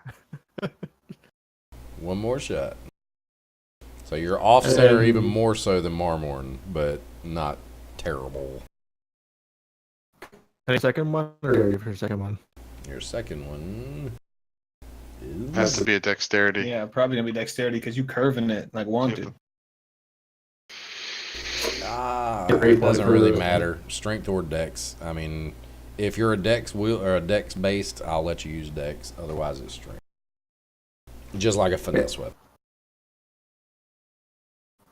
One more shot. So you're off center even more so than Marmorn, but not terrible. Any second one or your second one? Your second one Has to be a dexterity. Yeah, probably gonna be dexterity because you curving it like wanted. It doesn't really matter. Strength or dex. I mean, if you're a dex wheel or a dex based, I'll let you use dex. Otherwise, it's strength. Just like a finesse weapon.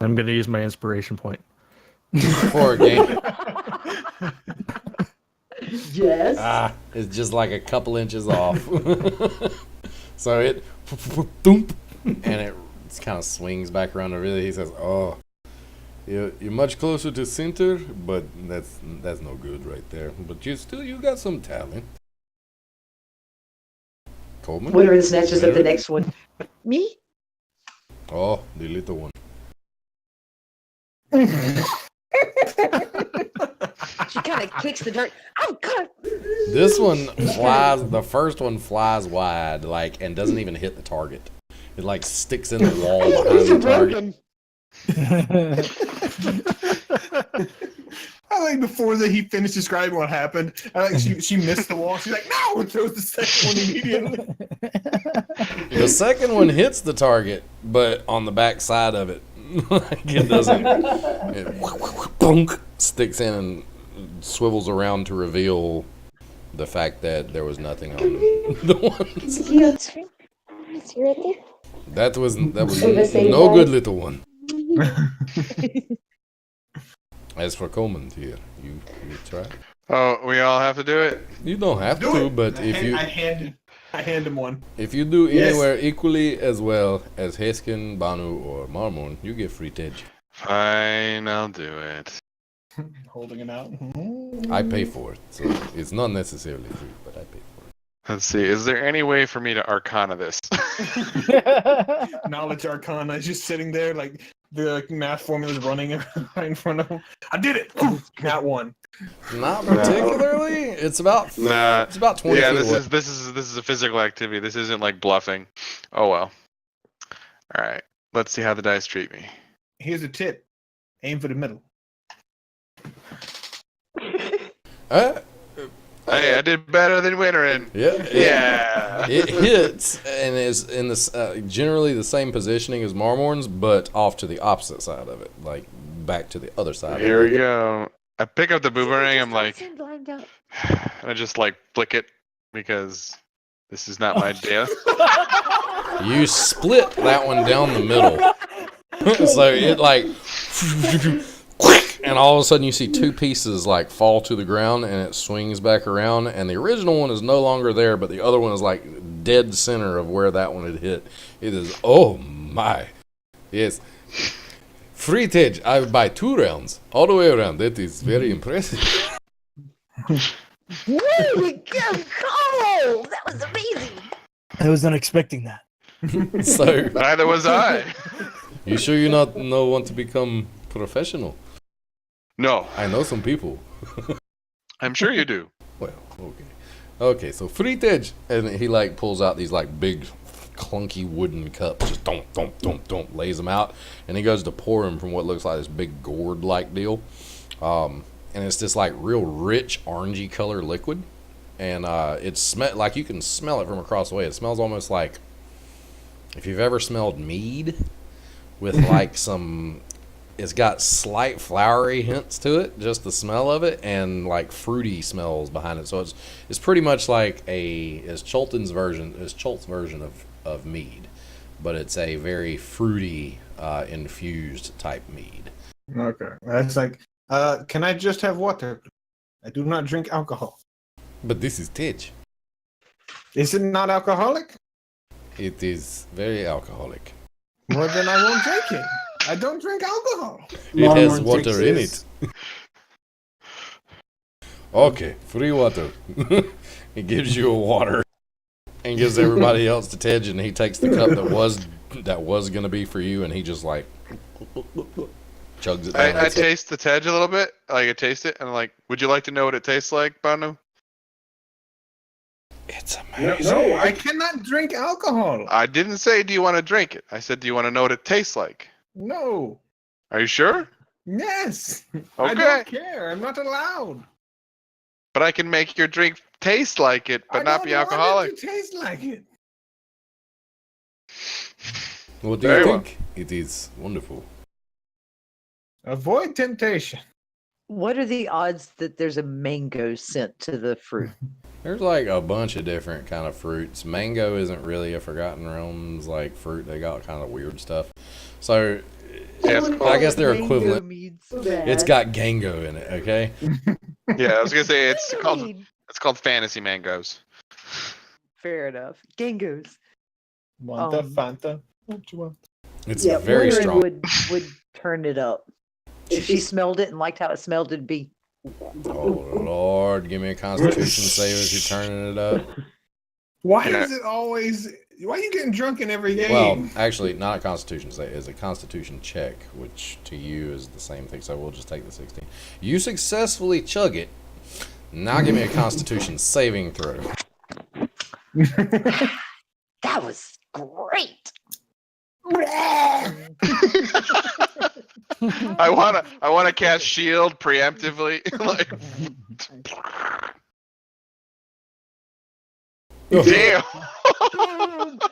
I'm gonna use my inspiration point. For a game. Yes. It's just like a couple inches off. So it, thump, and it kind of swings back around over there. He says, "Oh, you're much closer to center, but that's no good right there. But you got some talent." Coleman? Winter snatches up the next one. Me? Oh, the little one. She kind of kicks the dirt. Oh God! This one flies. The first one flies wide, like, and doesn't even hit the target. It like sticks in the wall behind the target. I like before that he finished describing what happened. I like she missed the wall. She's like, no, and throws the second one immediately. The second one hits the target, but on the back side of it, like it doesn't. It sticks in and swivels around to reveal the fact that there was nothing on the ones. Is he on screen? Is he right there? That was same no guy? good, little one. As for Coleman here, you try. Oh, we all have to do it? You don't have to, but if you I hand him one. if you do Yes. anywhere equally as well as Heskin, Banu, or Marmon, you get free Tej. Fine, I'll do it. Holding it out. I pay for it, so it's not necessarily free, but I pay for it. Let's see. Is there any way for me to Arcana this? Knowledge Arcana is just sitting there like the math formula's running right in front of him. I did it. Not one. Not particularly. It's about Nah. It's about 20 Yeah, feet away. this is a physical activity. This isn't like bluffing. Oh well. All right. Let's see how the dice treat me. Here's a tip. Aim for the middle. Hey, I did better than Winterin. Yeah, Yeah. It hits and is in this generally the same positioning as Marmorn's, but off to the opposite side of it, like back to the other side. Here of we it. go. I pick up the boomerang. I'm like, Send lined up. and I just like flick it because this is not my idea. You split that one down the middle, so it like, and all of a sudden you see two pieces like fall to the ground, and it swings back around, and the original one is no longer there, but the other one is like dead center of where that one had hit. It is, oh my, yes. Free Tej, I buy 2 rounds all the way around. That is very impressive. Way to go, Cole! That was amazing. I was not expecting that. So, Neither was I. you sure you not want to become professional? No, I know some people. I'm sure you do. Well, okay. Okay, so Free Tej, and he like pulls out these like big clunky wooden cups, just don't, lays them out, and he goes to pour them from what looks like this big gourd like deal. And it's this like real rich orangey color liquid, and it's like you can smell it from across the way. It smells almost like if you've ever smelled mead with like some It's got slight flowery hints to it, just the smell of it, and like fruity smells behind it. So it's pretty much like Cholt's version of mead, but it's a very fruity infused type mead. Okay. That's like, can I just have water? I do not drink alcohol. But this is Tej. Is it not alcoholic? It is very alcoholic. Well, then I won't drink it. I don't drink alcohol. It has Marmorn water in takes it. Okay, free water. He gives you a water and gives everybody else to Tej, and he takes the cup that was gonna be for you, and he just like chugs it down. I taste the Tej a little bit. Like I taste it, and I'm like, would you like to know what it tastes like, Banu? It's No, amazing. I cannot drink alcohol. I didn't say, do you want to drink it? I said, do you want to know what it tastes like? No. Are you sure? Yes. I Okay. don't care. I'm not allowed. But I can make your drink taste like it, but I not don't be want alcoholic. it to taste like it. What do Very you well. think? It is wonderful. Avoid temptation. What are the odds that there's a mango sent to the fruit? There's like a bunch of different kind of fruits. Mango isn't really a Forgotten Realms like fruit. They got kind of weird stuff. So Yeah, it's I guess they're Mango equivalent. means It's bad. got Gango in it. Okay. Yeah, I was gonna say Mango mean. it's called fantasy mangoes. Fair enough. Gangos. Want the Um, Fanta? What you want? It's Yeah, very Lauren strong. would turn it up. If she smelled it and liked how it smelled, it'd be. Oh Lord, give me a Constitution save if you're turning it up. Why Yeah. is it always? Why are you getting drunk in every game? Well, actually, not a Constitution save. It's a Constitution check, which to you is the same thing. So we'll just take the 16. You successfully chug it. Now give me a Constitution saving throw. That was great. I wanna cast shield preemptively. Like damn.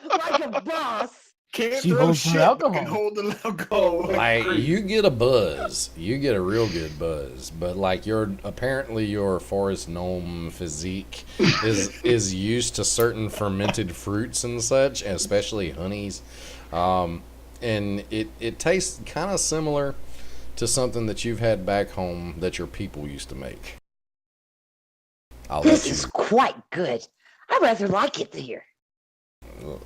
Like a boss. Can't She throw holds some shit, but can alcohol. hold the alcohol. Like you get a buzz, you get a real good buzz, but like your forest gnome physique is used to certain fermented fruits and such, and especially honeys, and it tastes kind of similar to something that you've had back home that your people used to make. I'll let This you. is quite good. I rather like it here.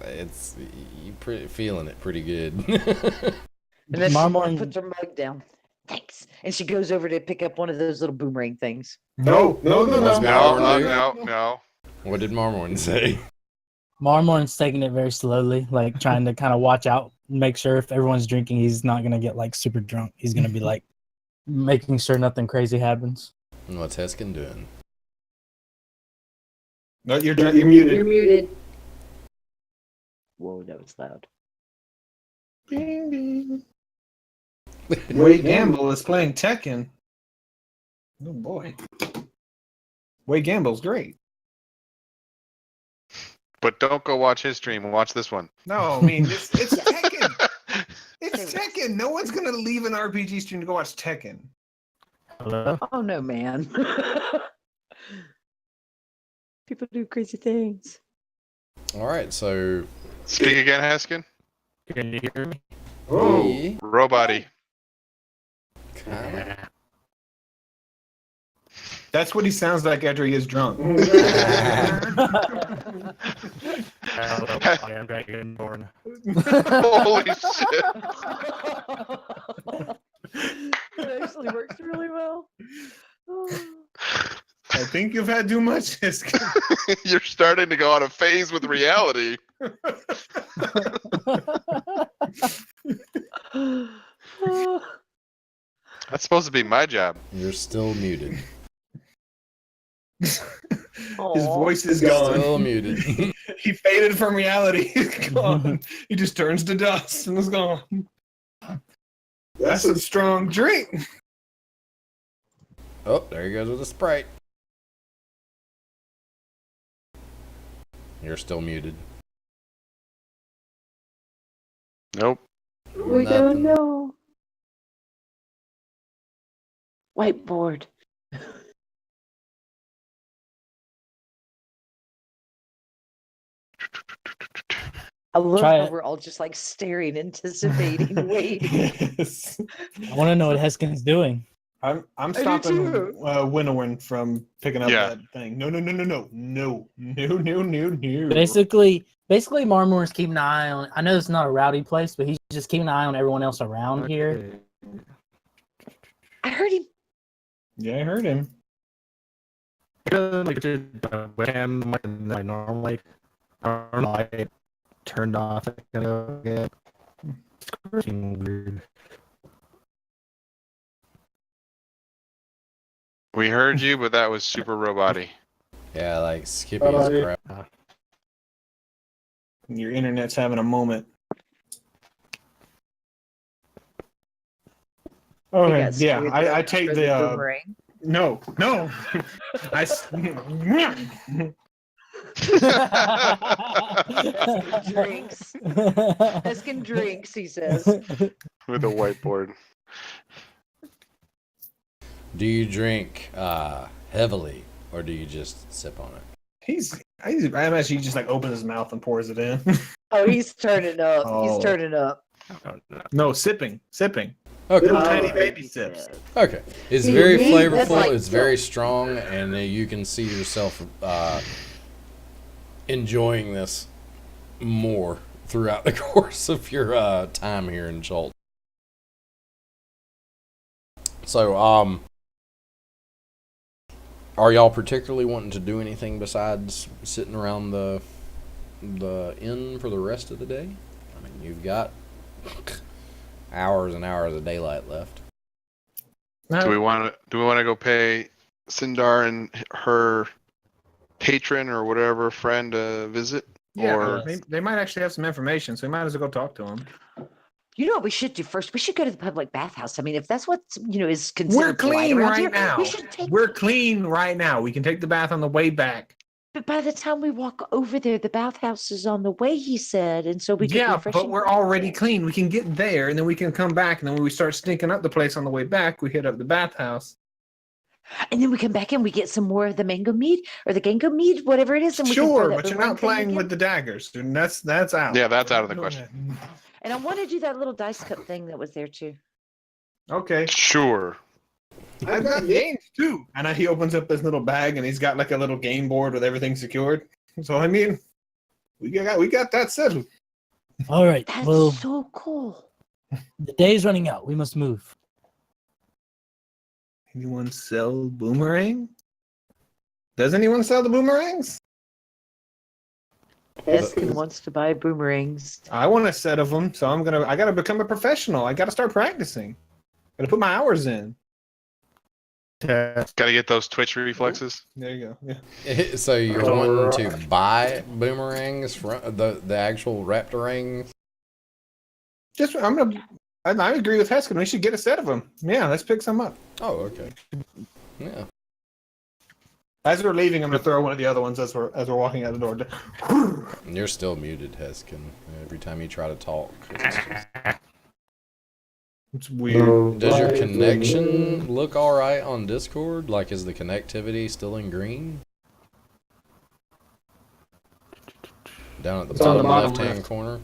It's you feeling it pretty good. And then she Marmorn- puts her mug down. Thanks. And she goes over to pick up one of those little boomerang things. No. What's No. What did Marmorn say? Marmorn's taking it very slowly, like trying to kind of watch out, make sure if everyone's drinking, he's not gonna get like super drunk. He's gonna be like making sure nothing crazy happens. And what's Heskin doing? No, you're muted. You're muted. Whoa, that was loud. Ding, ding. Wade Gamble is playing Tekken. Oh boy. Wade Gamble's great. But don't go watch his stream. Watch this one. No, I mean it's Tekken. It's Tekken. No one's gonna leave an RPG stream to go watch Tekken. Hello? Oh no, man. People do crazy things. All right, so Speak again, Haskin. Can you hear me? Oh, Roboty. kinda. that's what he sounds like after he is drunk. Hello, I am Dragonborn. Holy shit. It actually works really well. I think you've had too much. Hisk. You're starting to go on a phase with reality. That's supposed to be my job. You're still muted. His Aw. voice is gone. Still muted. He faded from reality. He's gone. He just turns to dust and is gone. That's a strong drink. Oh, there he goes with a Sprite. You're still muted. Nope. We Nothing. don't know. Whiteboard. I love Try how it. we're all just like staring, anticipating, waiting. Yes. I want to know what Heskin's doing. I'm do stopping too. Winnowen from picking up Yeah. that thing. No. Basically, Marmor's keeping an eye on. I know it's not a rowdy place, but he's just keeping an eye on everyone else around here. I heard him. Yeah, I heard him. Like webcam like normally, I turned off. Again. It's freaking weird. We heard you, but that was super robot-y. Yeah, like Skippy is crap. Your internet's having a moment. He Okay, got yeah, screwed I up take for the boomerang. no. I s- Drinks. Heskin drinks, he says. With a whiteboard. Do you drink heavily, or do you just sip on it? I imagine he just like opens his mouth and pours it in. Oh, he's turning up. Oh. He's turning up. No, sipping. Okay. Little Oh, tiny right, baby he sips. said. Okay. It's See, very me, that's flavorful. like It's very milk. strong, and you can see yourself enjoying this more throughout the course of your time here in Jolt. So, are y'all particularly wanting to do anything besides sitting around the inn for the rest of the day? I mean, you've got hours and hours of daylight left. Do we want to go pay Sindar and her patron or whatever friend a visit? Yeah, Or they might actually have some information, so we might as well go talk to them. You know what we should do first? We should go to the public bathhouse. I mean, if that's what is We're considered polite clean around right here, now. we should take. We're clean right now. We can take the bath on the way back. But by the time we walk over there, the bathhouse is on the way. He said, and so we could Yeah, be fresh. but and we're clean. already clean. We can get there, and then we can come back, and then when we start stinking up the place on the way back, we hit up the bathhouse. And then we come back and we get some more of the mango meat or the gango meat, whatever it is. And we can throw Sure, that but you're boomerang not thing playing again. with the daggers, dude. That's out. yeah, that's out of the Doing question. And I want to do that little dice cup thing that was there too. that. Okay. Sure. I've got games too. And he opens up this little bag, and he's got like a little game board with everything secured. So I mean, we got that settled. All right. That's Well, so cool. the day's running out. We must move. Anyone sell boomerang? Does anyone sell the boomerangs? Heskin wants to buy boomerangs. I want a set of them, so I gotta become a professional. I gotta start practicing. Gotta put my hours in. Got to get those twitch reflexes. There you go. Yeah. So you're wanting to buy boomerangs from the actual raptorang? I agree with Heskin. We should get a set of them. Yeah, let's pick some up. Oh, okay. Yeah. As we're leaving, I'm gonna throw one of the other ones as we're walking out the door. And you're still muted, Heskin. Every time you try to talk. It's weird. Does your connection look alright on Discord? Like, is the connectivity still in green? Down at the It's on the bottom bottom left-hand corner?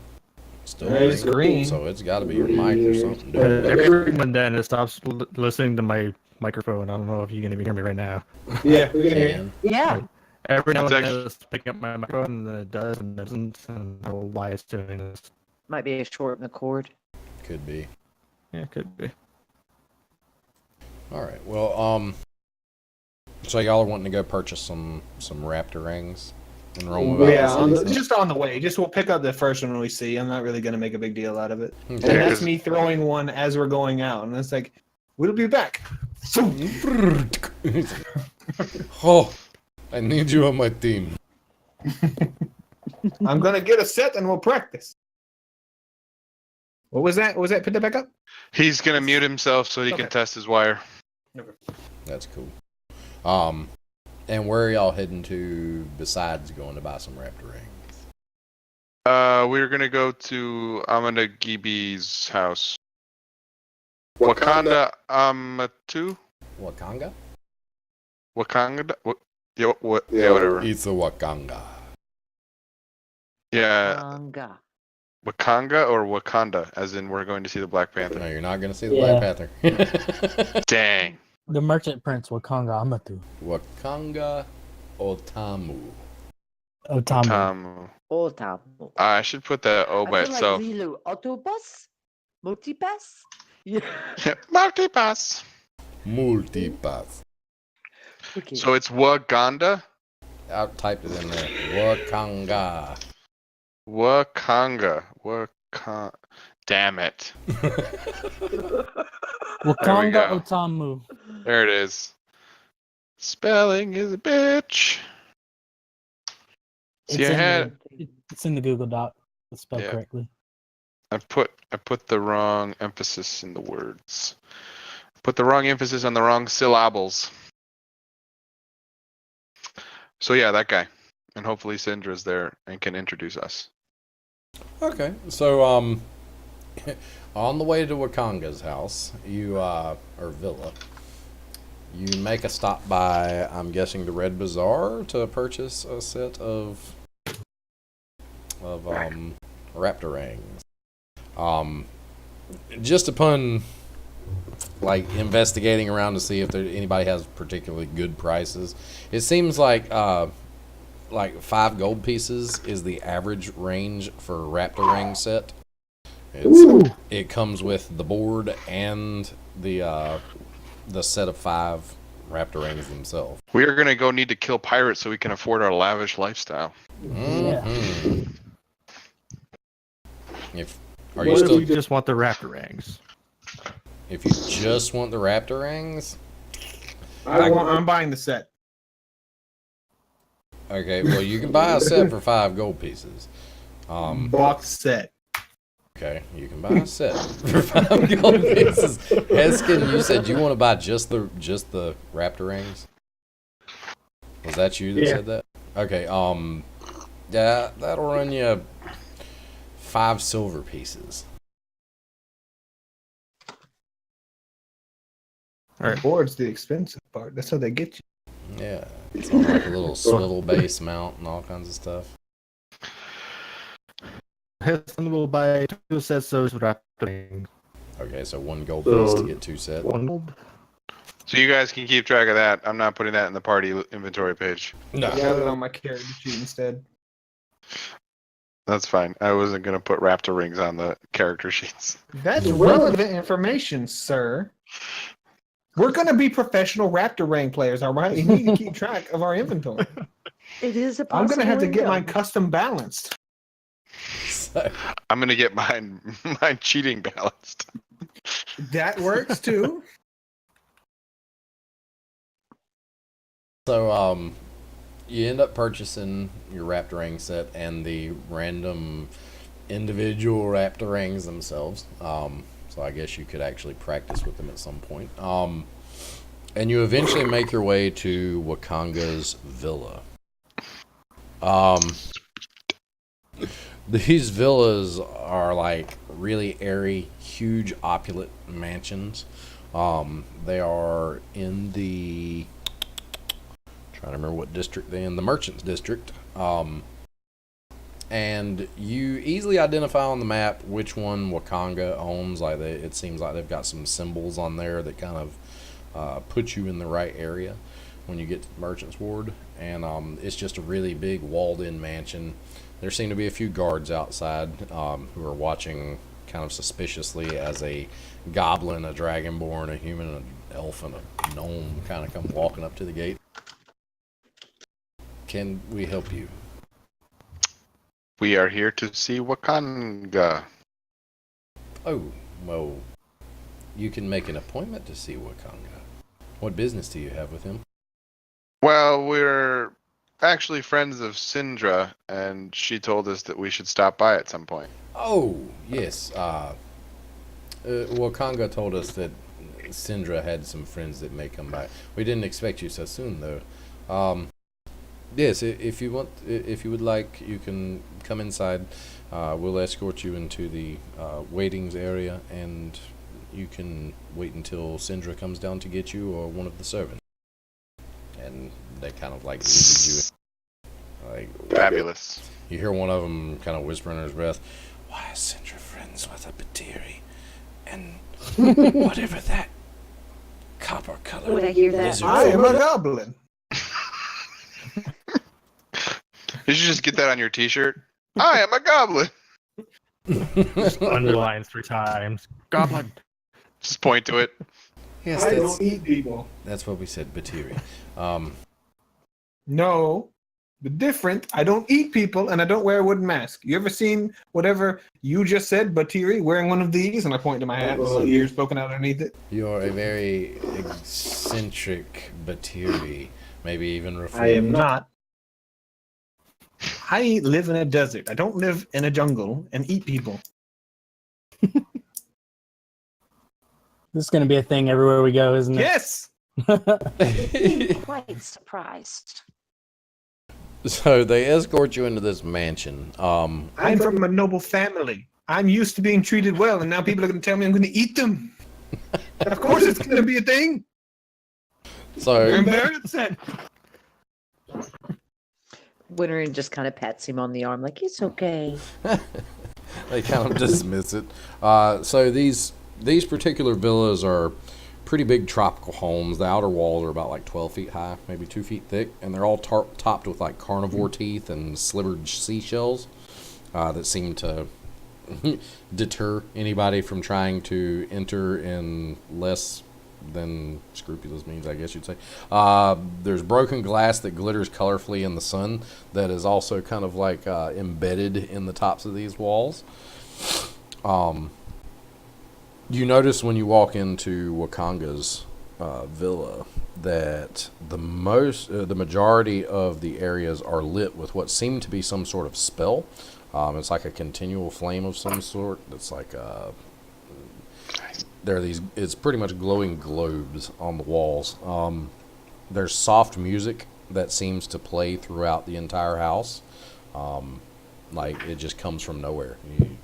Still It's green. So it's got to be your mic or something. doing it. Everyone then stops listening to my microphone. I don't know if you can even hear me right now. Yeah, we can hear you. And Yeah. Every now and It's then it's picking up my microphone, and then it does and doesn't. And I don't know why it's doing this. Might be a short in the cord. could be. Yeah, it could be. Alright, well, so y'all are wanting to go purchase some raptor rings and roll them Yeah, out? just on the way. Just we'll pick up the first one we see. I'm not really gonna make a big deal out of it. And Okay. that's me throwing one as we're going out, and it's like, we'll be back. Oh, I need you on my team. I'm gonna get a set and we'll practice. What was that? Was that put that back up? He's gonna mute himself so he Okay. can test his wire. That's cool. And where are y'all heading to besides going to buy some raptor rings? We're gonna go to Amanda Gibi's house. Wakanda Amatu? Wakanga? Wakanda? Yeah, whatever. It's a Wakanga. Yeah, Manga. Wakanga or Wakanda, as in we're going to see the Black Panther. No, you're not going to see the Yeah. Black Panther. Dang. The Merchant Prince Wakanga Amatu. Wakanga Otamu. Otamu. Otamu. I should put that O by I feel itself. like Lilo. Autobus? Multipass? Yeah. Multipass. Multipass. Okay. So it's Wakanda? I typed it in there. Wakanga. Wakanga. Damn it. Wakanga go. Otamu. There it is. Spelling is a bitch. See, It's I in had It's in the Google Doc. It's spelled Yeah. correctly. I put the wrong emphasis in the words. Put the wrong emphasis on the wrong syllables. So yeah, that guy. And hopefully Syndra's there and can introduce us. Okay, so on the way to Wakanga's house, you or villa, you make a stop by, I'm guessing, the Red Bazaar to purchase a set of raptor rings. Just upon like investigating around to see if anybody has particularly good prices, it seems like 5 gold pieces is the average range for a raptor ring set. It comes with the board and the set of 5 raptor rings themselves. We are gonna go need to kill pirates so we can afford our lavish lifestyle. Mhm. Are you What if still? we just want the raptor rings? If you just want the raptor rings, I'm buying the set. okay. Well, you can buy a set for 5 gold pieces. Box set. Okay, you can buy a set for 5 gold pieces. Eskin, you said you want to buy just the raptor rings. Was that you that said that? Okay. Yeah, that'll run you 5 silver pieces. All right. Board's the expensive part. That's how they get you. Yeah, it's on like a little swivel base mount and all kinds of stuff. Heston will buy 2 sets of raptor rings. Okay, so 1 gold piece to get 2 sets. 1 gold. So you guys can keep track of that. I'm not putting that in the party inventory page. No. I got it on my character sheet instead. That's fine. I wasn't gonna put raptor rings on the character sheets. That's relevant information, sir. We're going to be professional Raptor Ring players, all right? We need to keep track of our inventory. It is a I'm going to have to get possible mine income. custom balanced. So, I'm gonna get mine cheating balanced. That works too. so you end up purchasing your raptor ring set and the random individual raptor rings themselves. So I guess you could actually practice with them at some point. And you eventually make your way to Wakanga's villa. These villas are like really airy, huge, opulent mansions. They are in the trying to remember what district they're in, the Merchants District. And you easily identify on the map which one Wakanga owns. Like it seems like they've got some symbols on there that kind of put you in the right area when you get to the Merchants Ward. And it's just a really big walled-in mansion. There seem to be a few guards outside who are watching kind of suspiciously as a goblin, a dragonborn, a human, an elf, and a gnome kind of come walking up to the gate. Can we help you? We are here to see Wakanga. Oh, well, you can make an appointment to see Wakanga. What business do you have with him? Well, we're actually friends of Syndra, and she told us that we should stop by at some point. Oh, yes. Wakanga told us that Syndra had some friends that may come by. We didn't expect you so soon, though. Yes, if you would like, you can come inside. We'll escort you into the waitings area, and you can wait until Syndra comes down to get you or one of the servants. And they kind of like lead you. Like, Fabulous. you hear one of them kind of whisper under his breath, "Why is Syndra friends with a Batiri? And whatever that copper color Would I hear that? lizard I am a form." goblin. You should just get that on your T-shirt. I am a goblin. Underline 3 times. Goblin. Just point to it. Yes, I don't eat people. that's what we said, Batiri. No, but different. I don't eat people, and I don't wear a wooden mask. You ever seen whatever you just said, Batiri, wearing one of these? And I point to my hat with little ears poking out underneath it. You're a very eccentric Batiri, maybe even reformed. I am not. I live in a desert. I don't live in a jungle and eat people. This is going to be a thing everywhere we go, isn't it? Yes. Quite surprised. So they escort you into this mansion. I'm from a noble family. I'm used to being treated well, and now people are going to tell me I'm going to eat them. Of course, it's going to be a thing. So I'm very upset. Winterin just kind of pats him on the arm, like it's okay. they kind of dismiss it. So these particular villas are pretty big tropical homes. The outer walls are about like 12 feet high, maybe 2 feet thick, and they're all topped with like carnivore teeth and slivered seashells that seem to deter anybody from trying to enter in less than scrupulous means, I guess you'd say. There's broken glass that glitters colorfully in the sun that is also kind of like embedded in the tops of these walls. You notice when you walk into Wakanga's villa that the majority of the areas are lit with what seem to be some sort of spell. It's like a continual flame of some sort. That's like there are these. It's pretty much glowing globes on the walls. There's soft music that seems to play throughout the entire house. Like it just comes from nowhere. You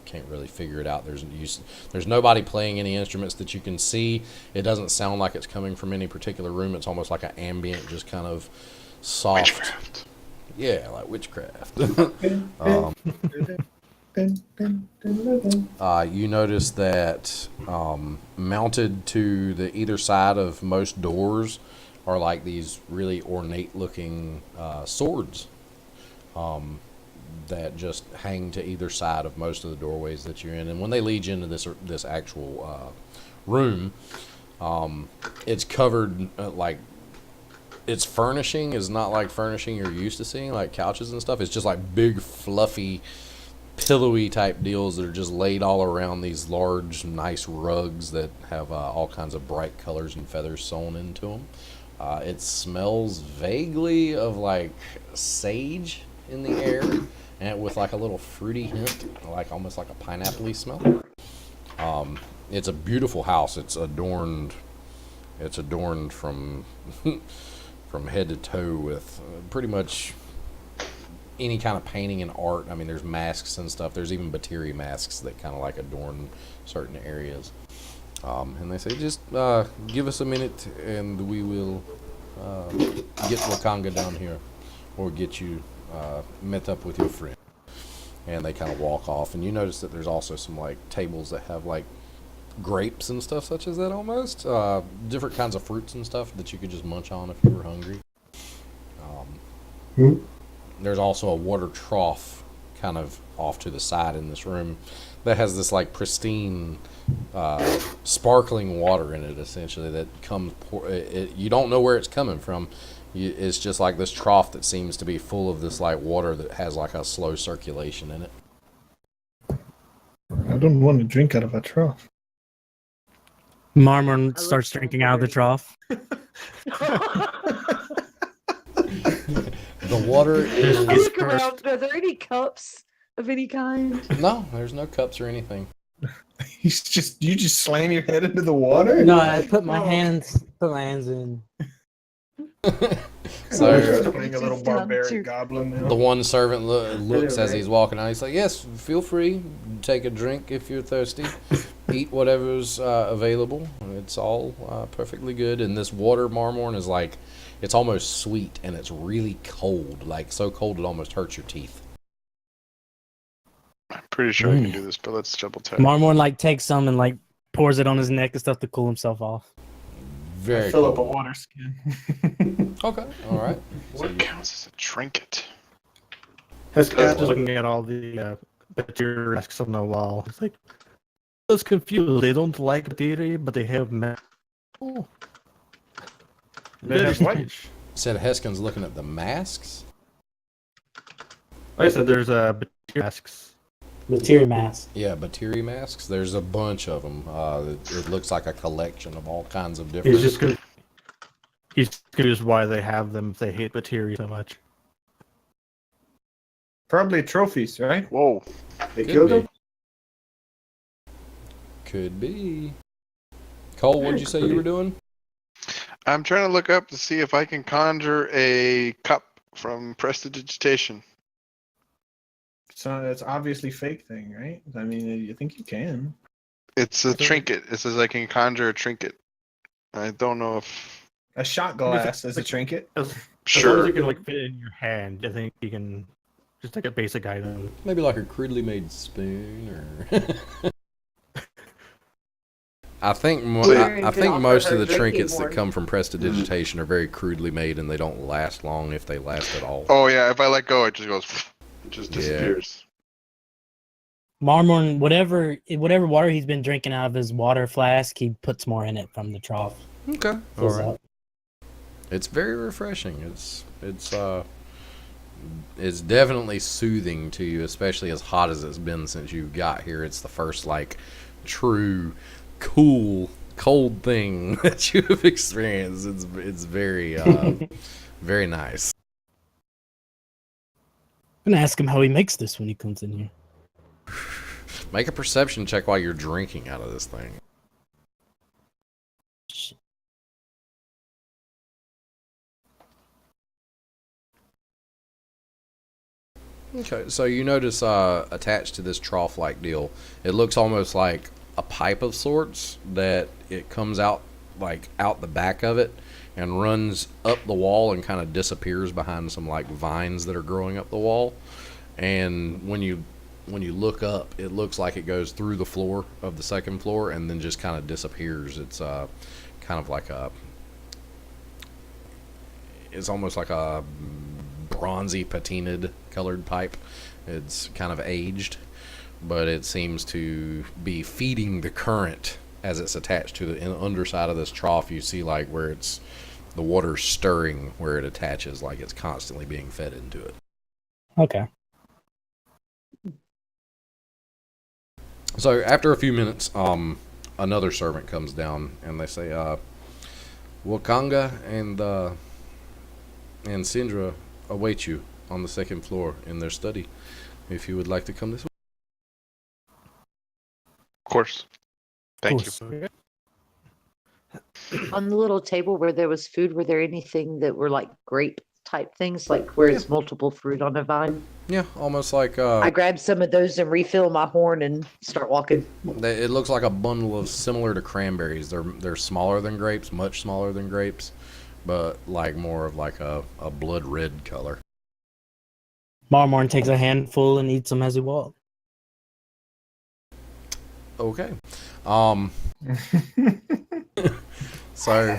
can't really figure it out. There's nobody playing any instruments that you can see. It doesn't sound like it's coming from any particular room. It's almost like an ambient, just kind of soft. Witchcraft. Yeah, like witchcraft. You notice that mounted to the either side of most doors are like these really ornate looking swords that just hang to either side of most of the doorways that you're in. And when they lead you into this actual room, it's covered like its furnishing is not like furnishing you're used to seeing, like couches and stuff. It's just like big, fluffy, pillowy type deals that are just laid all around these large, nice rugs that have all kinds of bright colors and feathers sewn into them. It smells vaguely of like sage in the air, and with like a little fruity hint, like almost like a pineapple-y smell. It's a beautiful house. It's adorned from from head to toe with pretty much any kind of painting and art. I mean, there's masks and stuff. There's even Batiri masks that kind of like adorn certain areas. And they say, just give us a minute and we will get Wakanga down here, or get you met up with your friend. And they kind of walk off, and you notice that there's also some like tables that have like grapes and stuff such as that, almost different kinds of fruits and stuff that you could just munch on if you were hungry. There's also a water trough kind of off to the side in this room that has this like pristine sparkling water in it, essentially, that comes you don't know where it's coming from. It's just like this trough that seems to be full of this like water that has like a slow circulation in it. I don't want to drink out of a trough. Marmor starts drinking out of the trough. The water is Look around. Are there any cups of any kind? no, there's no cups or anything. You just slam your head into the water? No, I put my hands in. So Playing a little barbaric goblin now. the one servant looks as he's walking out. He's like, "Yes, feel free, take a drink if you're thirsty." eat whatever's available. It's all perfectly good. And this water marmorn is like, it's almost sweet and it's really cold. Like so cold it almost hurts your teeth. I'm pretty sure I can do this, but let's double check. Marmorn like takes some and like pours it on his neck and stuff to cool himself off. Very Fill cold. up a water skin. Okay, all right. What counts as a trinket? Hesketh just looking at all the bacteria masks on the wall. It's like, I was confused. They don't like bacteria, but they have masks. Oh. They Very have what? strange. Said Heskin's looking at the masks. Like I said, there's bacteria masks. Materia mask. Yeah, Batiri masks. There's a bunch of them. It looks like a collection of all kinds of different. He's confused why they have them if they hate bacteria so much. Probably trophies, right? Whoa. They Could killed be. him. Could be. Cole, what'd you say you were doing? I'm trying to look up to see if I can conjure a cup from prestidigitation. So it's obviously fake thing, right? I mean, you think you can. It's a trinket. It says I can conjure a trinket. I don't know if. A shot glass is a trinket. As long as Sure. you can like fit it in your hand, I think you can just take a basic item. Maybe like a crudely made spoon, or. I think Or I think offer most her of the drinking trinkets that horn. come from prestidigitation are very crudely made, and they don't last long if they last at all. Oh yeah, if I let go, it just goes. It just Yeah. disappears. Marmorn, whatever water he's been drinking out of his water flask, he puts more in it from the trough. Okay, all Fills right. up. It's very refreshing. It's definitely soothing to you, especially as hot as it's been since you got here. It's the first like true cold thing that you have experienced. It's very very nice. I'm gonna ask him how he makes this when he comes in here. Make a perception check while you're drinking out of this thing. Shit. Okay, so you notice attached to this trough-like deal, it looks almost like a pipe of sorts that it comes out like out the back of it and runs up the wall and kind of disappears behind some like vines that are growing up the wall. And when you look up, it looks like it goes through the floor of the second floor and then just kind of disappears. It's kind of like it's almost like a bronzy patinaed colored pipe. It's kind of aged, but it seems to be feeding the current as it's attached to the underside of this trough. You see like where the water's stirring where it attaches, like it's constantly being fed into it. Okay. So after a few minutes, another servant comes down and they say, Wakanga and Sindra await you on the second floor in their study. If you would like to come this way. Of course. Thank you. Cool. On the little table where there was food, were there anything that were like grape type things, like where it's multiple fruit on a vine? Yeah, almost like I grab some of those and refill my horn and start walking. it looks like a bundle of similar to cranberries. They're smaller than grapes, much smaller than grapes, but like more of like a blood red color. Marmorn takes a handful and eats them as he walks. Okay. So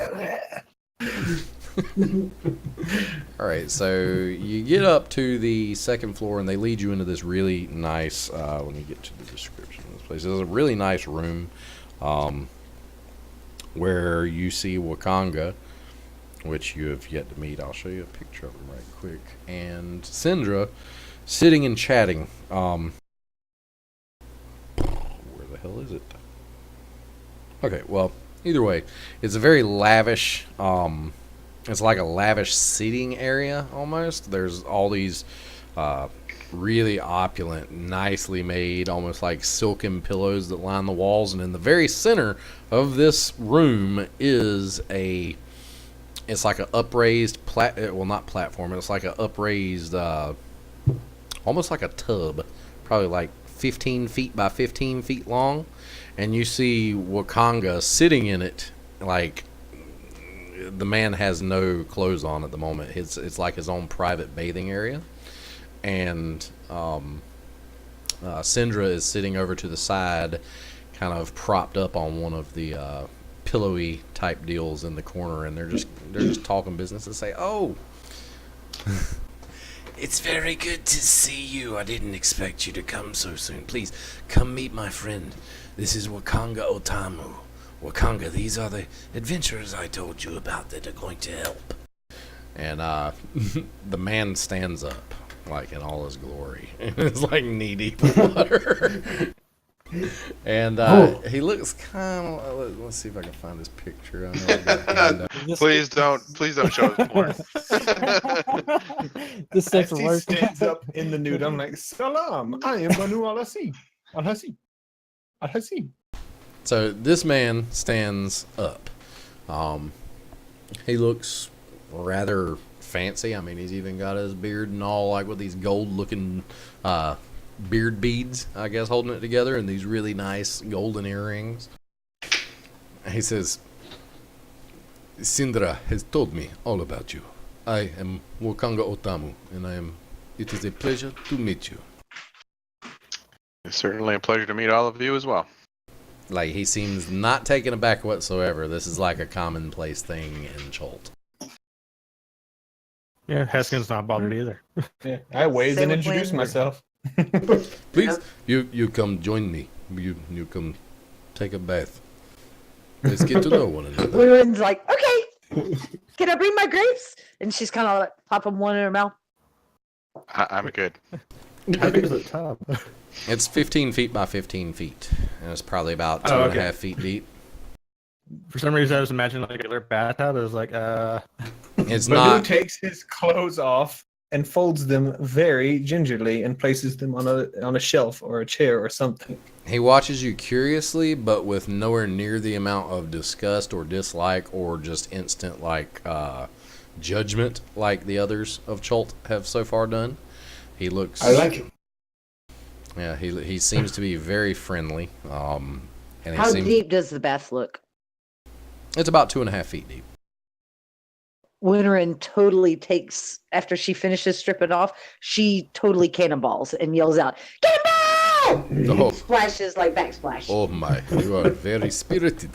all right, so you get up to the second floor and they lead you into this really nice let me get to the description of this place. It's a really nice room where you see Wakanga, which you have yet to meet. I'll show you a picture of him right quick, and Sindra sitting and chatting. Where the hell is it? Okay, well, either way, it's a very lavish, it's like a lavish seating area almost. There's all these really opulent, nicely made, almost like silken pillows that line the walls, and in the very center of this room is it's like an upraised not platform, it's like an upraised almost like a tub, probably like 15 feet by 15 feet long, and you see Wakanga sitting in it. Like, the man has no clothes on at the moment. It's like his own private bathing area, and Syndra is sitting over to the side, kind of propped up on one of the pillowy type deals in the corner, and they're just talking business and say, "Oh, it's very good to see you. I didn't expect you to come so soon. Please come meet my friend. This is Wakanga Otamu. Wakanga, these are the adventurers I told you about that are going to help." And the man stands up, like in all his glory. It's like knee deep in water. And he looks kind of. Let's see if I can find this picture. I know I got a handout. Please don't show us porn. This safe As for he work. stands up in the nude, I'm like, "Salam, I am Banu al-Hasi. Al-Hasi." So this man stands up. He looks rather fancy. I mean, he's even got his beard and all, like with these gold-looking beard beads, I guess, holding it together, and these really nice golden earrings. He says, "Syndra has told me all about you. I am Wakanga Otamu, and it is a pleasure to meet you." It's certainly a pleasure to meet all of you as well. Like, he seems not taken aback whatsoever. This is like a commonplace thing in Cholt. Yeah, Heskin's not bothered either. Yeah, I waved Same and with introduced Landry. myself. Please, you come join me. You come take a bath. Let's get to know one another. Winter's like, okay, can I bring my grapes? And she's kind of like popping one in her mouth. I'm good. How big is the tub? It's 15 feet by 15 feet, and it's probably about two Oh, and a okay. half feet deep. For some reason, I was imagining like a regular bathtub. It was like, It's Banu not. takes his clothes off and folds them very gingerly and places them on a shelf or a chair or something. He watches you curiously, but with nowhere near the amount of disgust or dislike or just instant like judgment like the others of Cholt have so far done. He looks. I like him. Yeah, he seems to be very friendly. And he How seems. deep does the bath look? It's about 2.5 feet deep. Winterin totally takes, after she finishes stripping off, she totally cannonballs and yells out, "Cannonball!" Oh. Splashes like backsplash. Oh my, you are very spirited.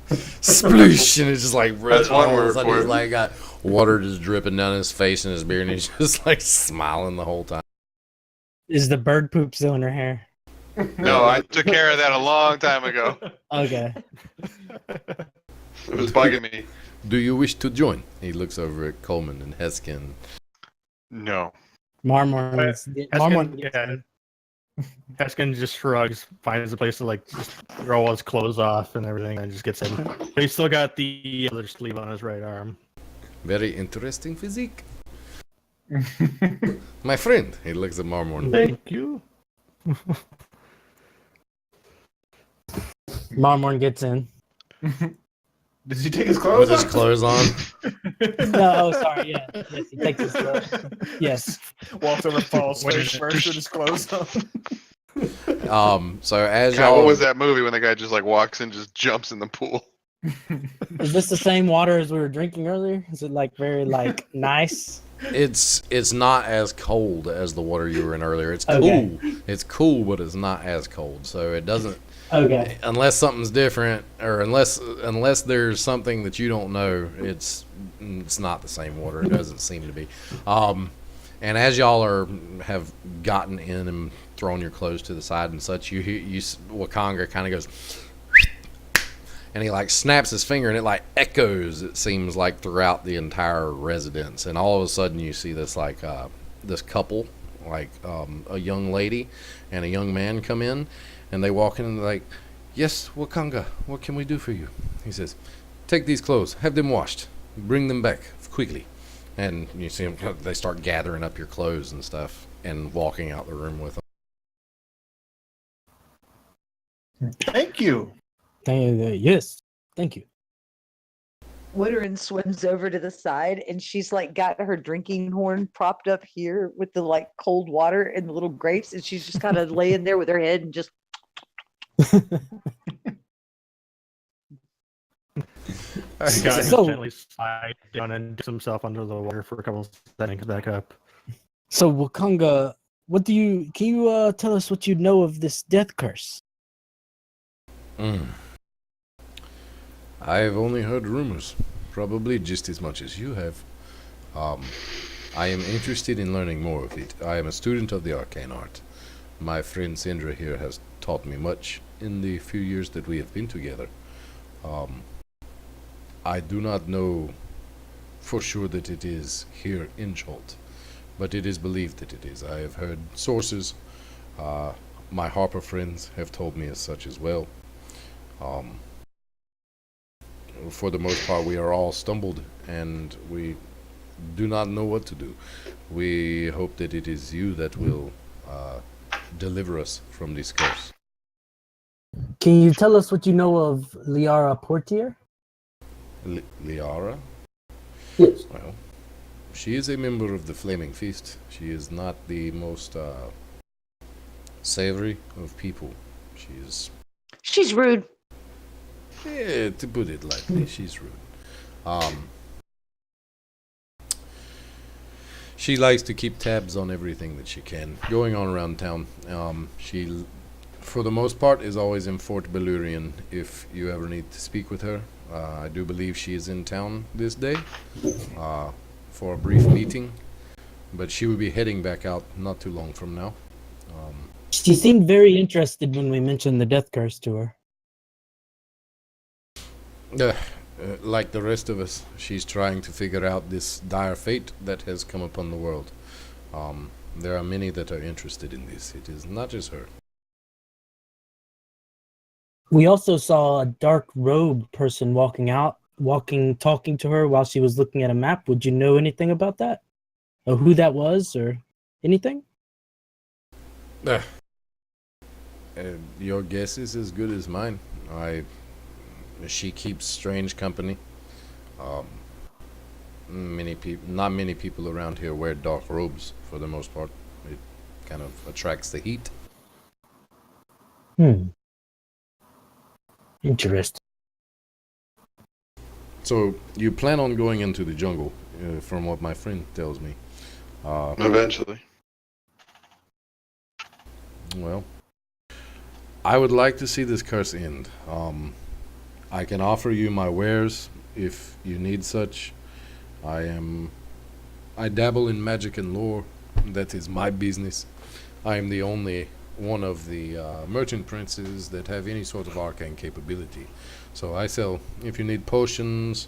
Sploosh, and it's just like That's one all of a word sudden for he's it. like got water just dripping down his face and his beard, and he's just like smiling the whole time. Is the bird poop still in her hair? No, I took care of that a long time ago. Okay. It was bugging me. Do you wish to join? He looks over at Coleman and Heskin. No. Marmor. yeah. Heskin just shrugs, finds a place to like just throw all his clothes off and everything, and just gets in. But he's still got the other sleeve on his right arm. Very interesting physique. My friend. He looks at Marmorn. Thank you. Marmor gets in. Does he take his With clothes his off? clothes on. No, oh, sorry. Yeah. Yes, he takes his Yes. Walks over, falls face first with his clothes on. So as God, y'all. what was that movie when the guy just like walks in, just jumps in the pool? Is this the same water as we were drinking earlier? Is it like very like nice? It's not as cold as the water you were in earlier. It's cool. Okay. It's cool, but it's not as cold. So it doesn't. Okay. Unless something's different, or unless there's something that you don't know, it's not the same water. It doesn't seem to be. And as y'all have gotten in and thrown your clothes to the side and such, you Wakanga kind of goes, and he like snaps his finger, and it like echoes. It seems like throughout the entire residence, and all of a sudden you see this like this couple, like a young lady and a young man come in. And they walk in and they're like, "Yes, Wakanga, what can we do for you?" He says, "Take these clothes, have them washed, bring them back quickly." And you see them, they start gathering up your clothes and stuff and walking out the room with them. Thank you. Yes. Thank you. Wooderin swims over to the side and she's like got her drinking horn propped up here with the like cold water and the little grapes, and she's just kind of laying there with her head and just Scott So- gently slide down and dips himself under the water for a couple seconds back up. So Wakanga, can you tell us what you know of this death curse? I've only heard rumors, probably just as much as you have. I am interested in learning more of it. I am a student of the arcane art. My friend Sindra here has taught me much in the few years that we have been together. I do not know for sure that it is here in Cholt, but it is believed that it is. I have heard sources. My Harper friends have told me as such as well. For the most part, we are all stumbled, and we do not know what to do. We hope that it is you that will deliver us from this curse. Can you tell us what you know of Liara Portier? Liara? Yes. Well, she is a member of the Flaming Feast. She is not the most savory of people. She's rude. To put it lightly, she's rude. She likes to keep tabs on everything that she can going on around town. She, for the most part, is always in Fort Belurian if you ever need to speak with her. I do believe she is in town this day for a brief meeting, but she will be heading back out not too long from now. She seemed very interested when we mentioned the death curse to her. Like the rest of us, she's trying to figure out this dire fate that has come upon the world. There are many that are interested in this. It is not just her. We also saw a dark robe person talking to her while she was looking at a map. Would you know anything about that? Or who that was or anything? Your guess is as good as mine. She keeps strange company. Not many people around here wear dark robes for the most part. It kind of attracts the heat. Interesting. So you plan on going into the jungle, from what my friend tells me. Eventually. Well, I would like to see this curse end. I can offer you my wares if you need such. I dabble in magic and lore. That is my business. I am the only one of the merchant princes that have any sort of arcane capability. So I sell, if you need potions,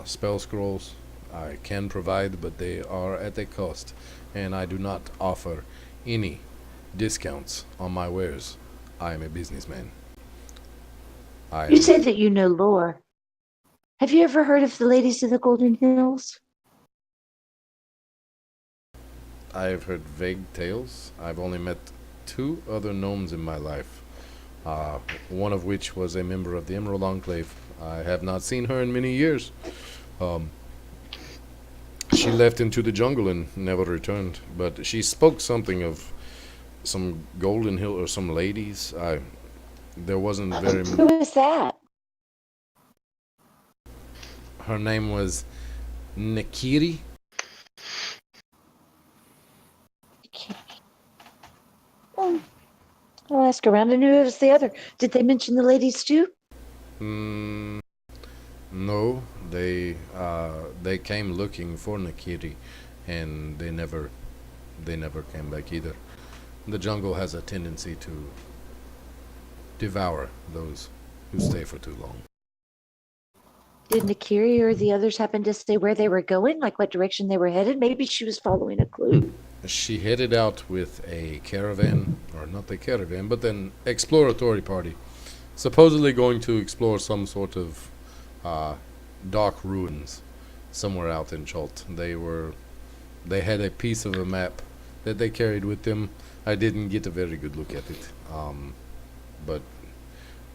spell scrolls, I can provide, but they are at a cost. And I do not offer any discounts on my wares. I am a businessman. You said that you know lore. Have you ever heard of the Ladies of the Golden Hills? I've heard vague tales. I've only met 2 other gnomes in my life, one of which was a member of the Emerald Enclave. I have not seen her in many years. She left into the jungle and never returned, but she spoke something of some Golden Hill or some ladies. There wasn't very Who was that? Her name was Nakiri. Well, I'll ask around. And who was the other? Did they mention the ladies too? No, they came looking for Nakiri, and they never came back either. The jungle has a tendency to devour those who stay for too long. Did Nakiri or the others happen to say where they were going, like what direction they were headed? Maybe she was following a clue. She headed out with a caravan, or not a caravan, but an exploratory party, supposedly going to explore some sort of dark ruins somewhere out in Cholt. They had a piece of a map that they carried with them. I didn't get a very good look at it, but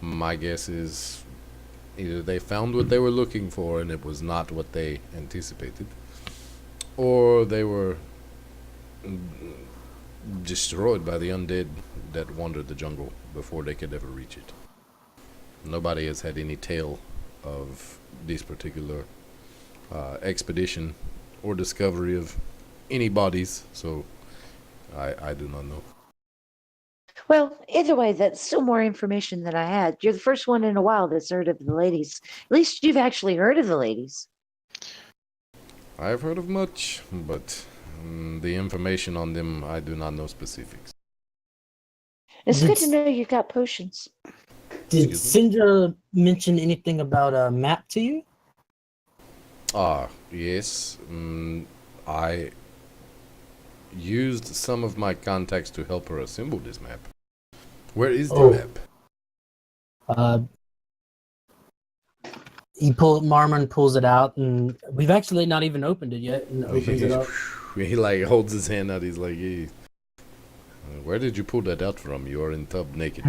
my guess is Either they found what they were looking for and it was not what they anticipated, or they were destroyed by the undead that wandered the jungle before they could ever reach it. Nobody has had any tale of this particular expedition or discovery of any bodies, so I do not know. Well, either way, that's still more information than I had. You're the first one in a while that's heard of the ladies. At least you've actually heard of the ladies. I've heard of much, but the information on them, I do not know specifics. It's good to Did- know you got potions. Did Excuse me? Syndra mention anything about a map to you? Yes. I used some of my contacts to help her assemble this map. Where is the Oh. map? Marmon pulls it out, and we've actually not even opened it yet, and opens it up. He like holds his hand out. He's like, hey, where did you pull that out from? You are in tub naked.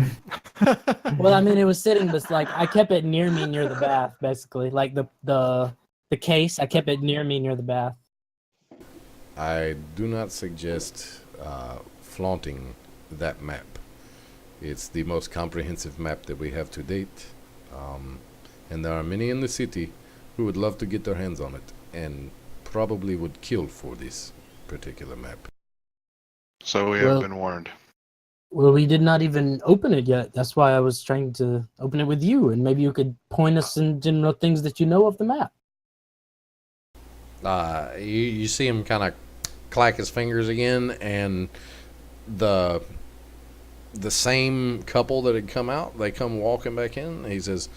Well, I mean, it was sitting, but like I kept it near me, near the bath, basically. Like the case, I kept it near me, near the bath. I do not suggest flaunting that map. It's the most comprehensive map that we have to date. And there are many in the city who would love to get their hands on it and probably would kill for this particular map. So we Well- have been warned. Well, we did not even open it yet. That's why I was trying to open it with you, and maybe you could point us in general things that you know of the map. You see him kind of clack his fingers again, and the same couple that had come out, they come walking back in. He says,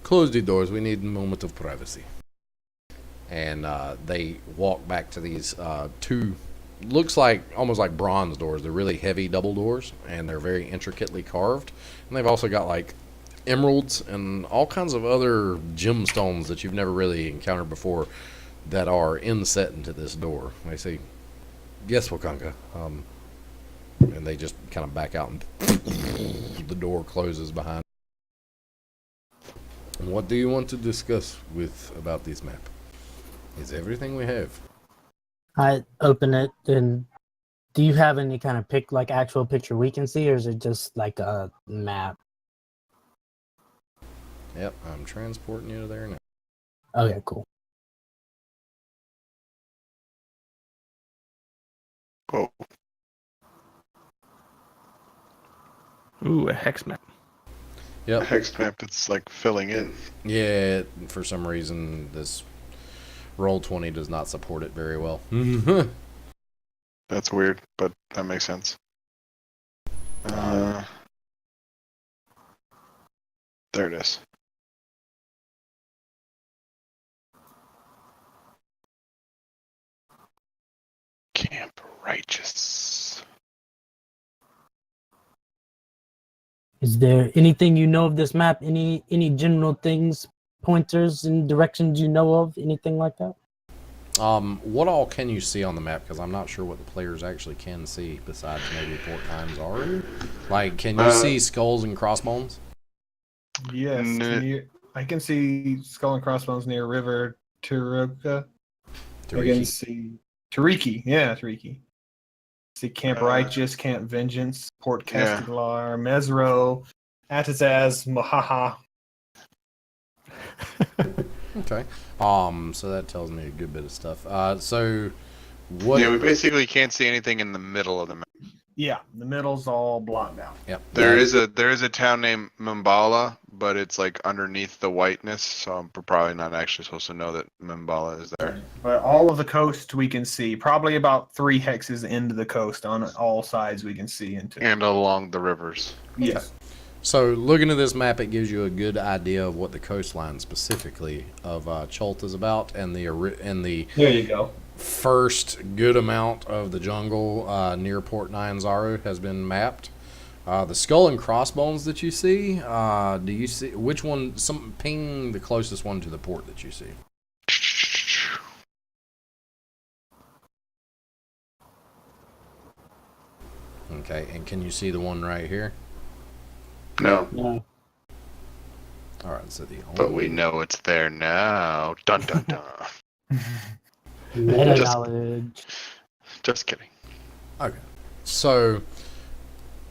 "Close the doors. We need a moment of privacy." And they walk back to these two, looks like almost like bronze doors. They're really heavy double doors, and they're very intricately carved. And they've also got like emeralds and all kinds of other gemstones that you've never really encountered before that are inset into this door. They say, "Yes, Wakanka." And they just kind of back out, and the door closes behind. What do you want to discuss about this map? It's everything we have. I open it, and do you have any kind of actual picture we can see, or is it just like a map? Yep, I'm transporting you to there now. Okay, cool. Whoa. Ooh, a hex map. A Yep. hex map that's like filling in. Yeah, for some reason, this Roll20 does not support it very well. That's weird, but that makes sense. There it is. Camp Righteous. Is there anything you know of this map? Any general things, pointers and directions you know of? Anything like that? What all can you see on the map? Because I'm not sure what the players actually can see besides maybe Port Times are. Like, can you see skulls and crossbones? Yes. I can see Skull and Crossbones near River Taruka. I can Tariki. see Tariki. Yeah, Tariki. See Camp Righteous, Camp Vengeance, Port Yeah. Castellar, Mesro, Atazaz, Mahaha. Okay. So that tells me a good bit of stuff. So what? Yeah, we basically can't see anything in the middle of the map. Yeah, the middle's all blocked out. Yep. There is a town named Mumbala, but it's like underneath the whiteness, so I'm probably not actually supposed to know that Mumbala is there. But all of the coast we can see. Probably about 3 hexes into the coast on all sides we can see into. And along the rivers. Yes. So looking at this map, it gives you a good idea of what the coastline specifically of Cholt is about, and the There you go. first good amount of the jungle near Port Nyanzaru has been mapped. The skull and crossbones that you see, do you see which one? Ping the closest one to the port that you see. Okay, and can you see the one right here? No. No. All right, so the But we only know it's there now. Dun dun dun. Meta Just- knowledge. Just kidding. so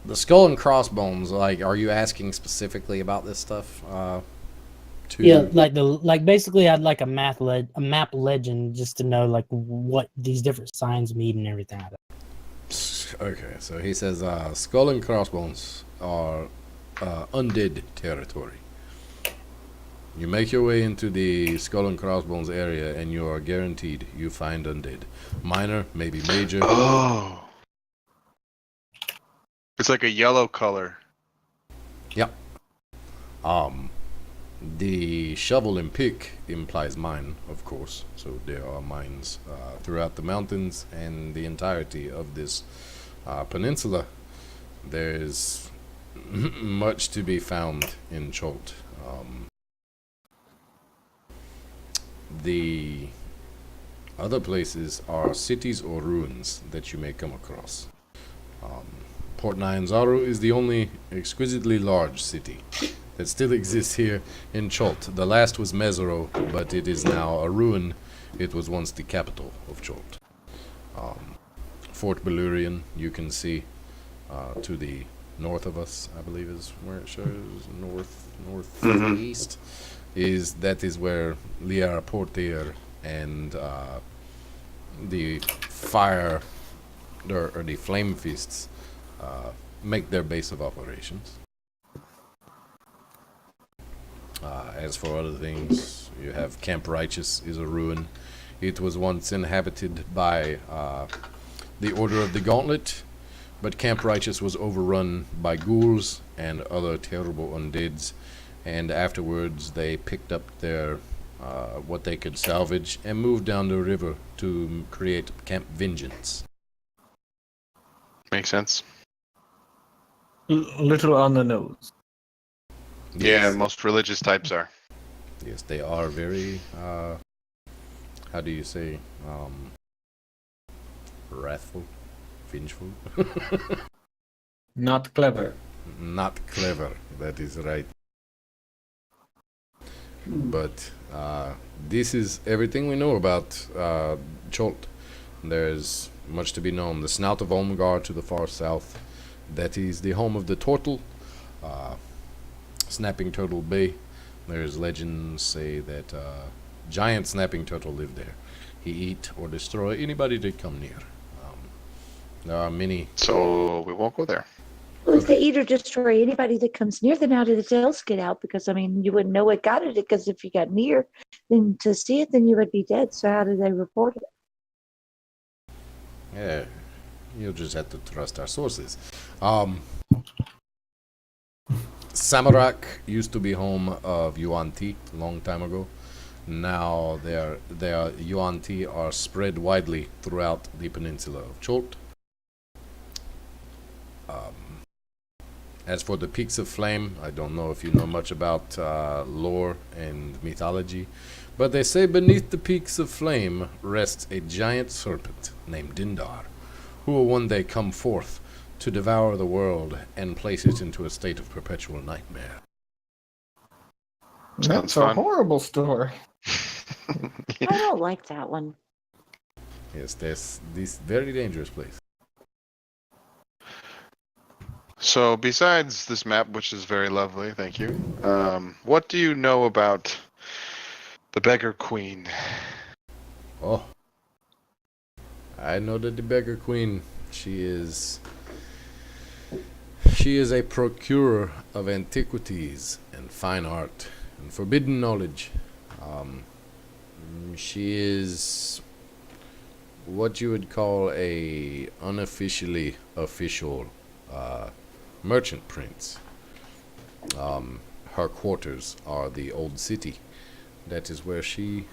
the skull and crossbones. Like, are you asking specifically about this stuff? To Yeah, like basically, I'd like a map legend just to know like what these different signs mean and everything like that. Okay, so he says skull and crossbones are undead territory. You make your way into the skull and crossbones area, and you are guaranteed you find undead. Minor, maybe major. Oh. It's like a yellow color. The shovel and pick implies mine, of course. So there are mines throughout the mountains and the entirety of this peninsula. There's much to be found in Cholt. The other places are cities or ruins that you may come across. Port Nyanzaru is the only exquisitely large city that still exists here in Cholt. The last was Mezero, but it is now a ruin. It was once the capital of Cholt. Fort Belurian, you can see to the north of us, I believe is where it shows, northeast. That is where Liara Portier and the fire, or the flame fists, make their base of operations. As for other things, you have Camp Righteous is a ruin. It was once inhabited by the Order of the Gauntlet, but Camp Righteous was overrun by ghouls and other terrible undeads, and afterwards they picked up their what they could salvage and moved down the river to create Camp Vengeance. Makes sense. Little on the nose. Yeah, Yes. most religious types are. Yes, they are very, how do you say, wrathful, vengeful, Not clever. not clever. That is right. But this is everything we know about Cholt. There's much to be known. The Snout of Olmgar to the far south. That is the home of the turtle. Snapping Turtle Bay. There's legends say that giant snapping turtle lived there. He eat or destroy anybody that come near. There are many. So we won't go there. Well, if they eat or destroy anybody that comes near, then how do the tails get out? Because I mean, you wouldn't know what got it. Because if you got near, then to see it, then you would be dead. So how do they report it? Yeah, you'll just have to trust our sources. Samarak used to be home of Yuan-Ti a long time ago. Now their Yuan-Ti are spread widely throughout the peninsula of Cholt. As for the Peaks of Flame, I don't know if you know much about lore and mythology, but they say beneath the Peaks of Flame rests a giant serpent named Dindar, who will one day come forth to devour the world and place it into a state of perpetual nightmare. Sounds That's a fun. horrible story. I don't like that one. Yes, there's this very dangerous place. So besides this map, which is very lovely, thank you. What do you know about the Beggar Queen? Oh, I know that the Beggar Queen, she is a procurer of antiquities and fine art and forbidden knowledge. She is what you would call a unofficially official merchant prince. Her quarters are the old city. That is where she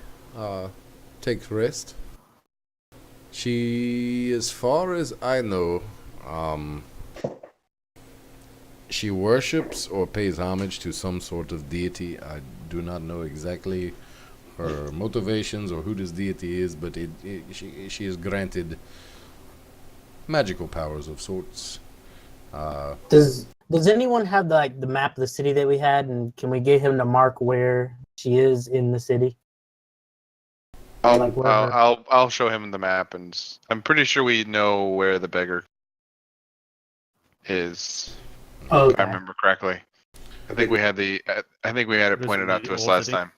takes rest. She, as far as I know, she worships or pays homage to some sort of deity. I do not know exactly her motivations or who this deity is, but she is granted magical powers of sorts. Does Does anyone have the map of the city that we had, and can we get him to mark where she is in the city? Like where her- I'll show him the map, and I'm pretty sure we know where the beggar is. If I Okay. remember correctly. I think we had it This pointed is out the to us old last city? time.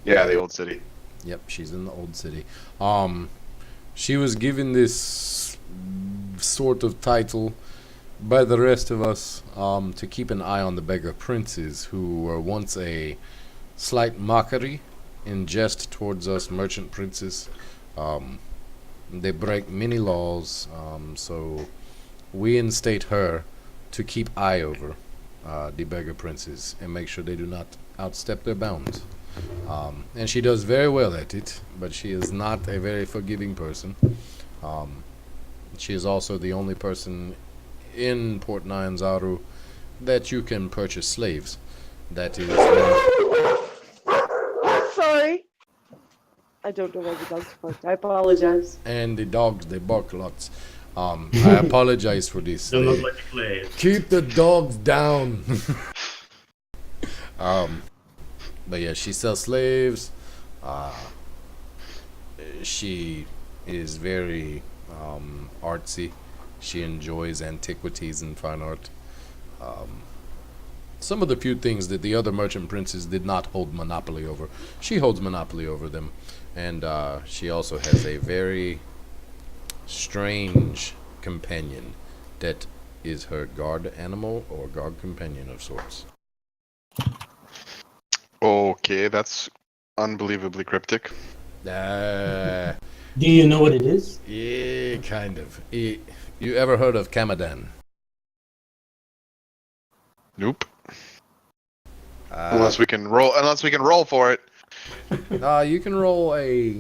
Yeah, the old city. Yep, she's in the old city. She was given this sort of title by the rest of us to keep an eye on the beggar princes, who were once a slight mockery in jest towards us merchant princes. They break many laws, so we instate her to keep eye over the beggar princes and make sure they do not outstep their bounds. And she does very well at it, but she is not a very forgiving person. She is also the only person in Port Nyanzaru that you can purchase slaves. That is Sorry. I don't know why the dogs barked. I apologize. and the dogs, they bark lots. I apologize for this. Don't look They- like a slave. Keep the dogs down. But yeah, she sells slaves. She is very artsy. She enjoys antiquities and fine art. Some of the few things that the other merchant princes did not hold monopoly over, she holds monopoly over them. And she also has a very strange companion that is her guard animal or guard companion of sorts. Okay, that's unbelievably cryptic. Uh, Do you know what it is? yeah, kind of. You ever heard of Kamadan? Nope. Unless we can roll for it. You can roll a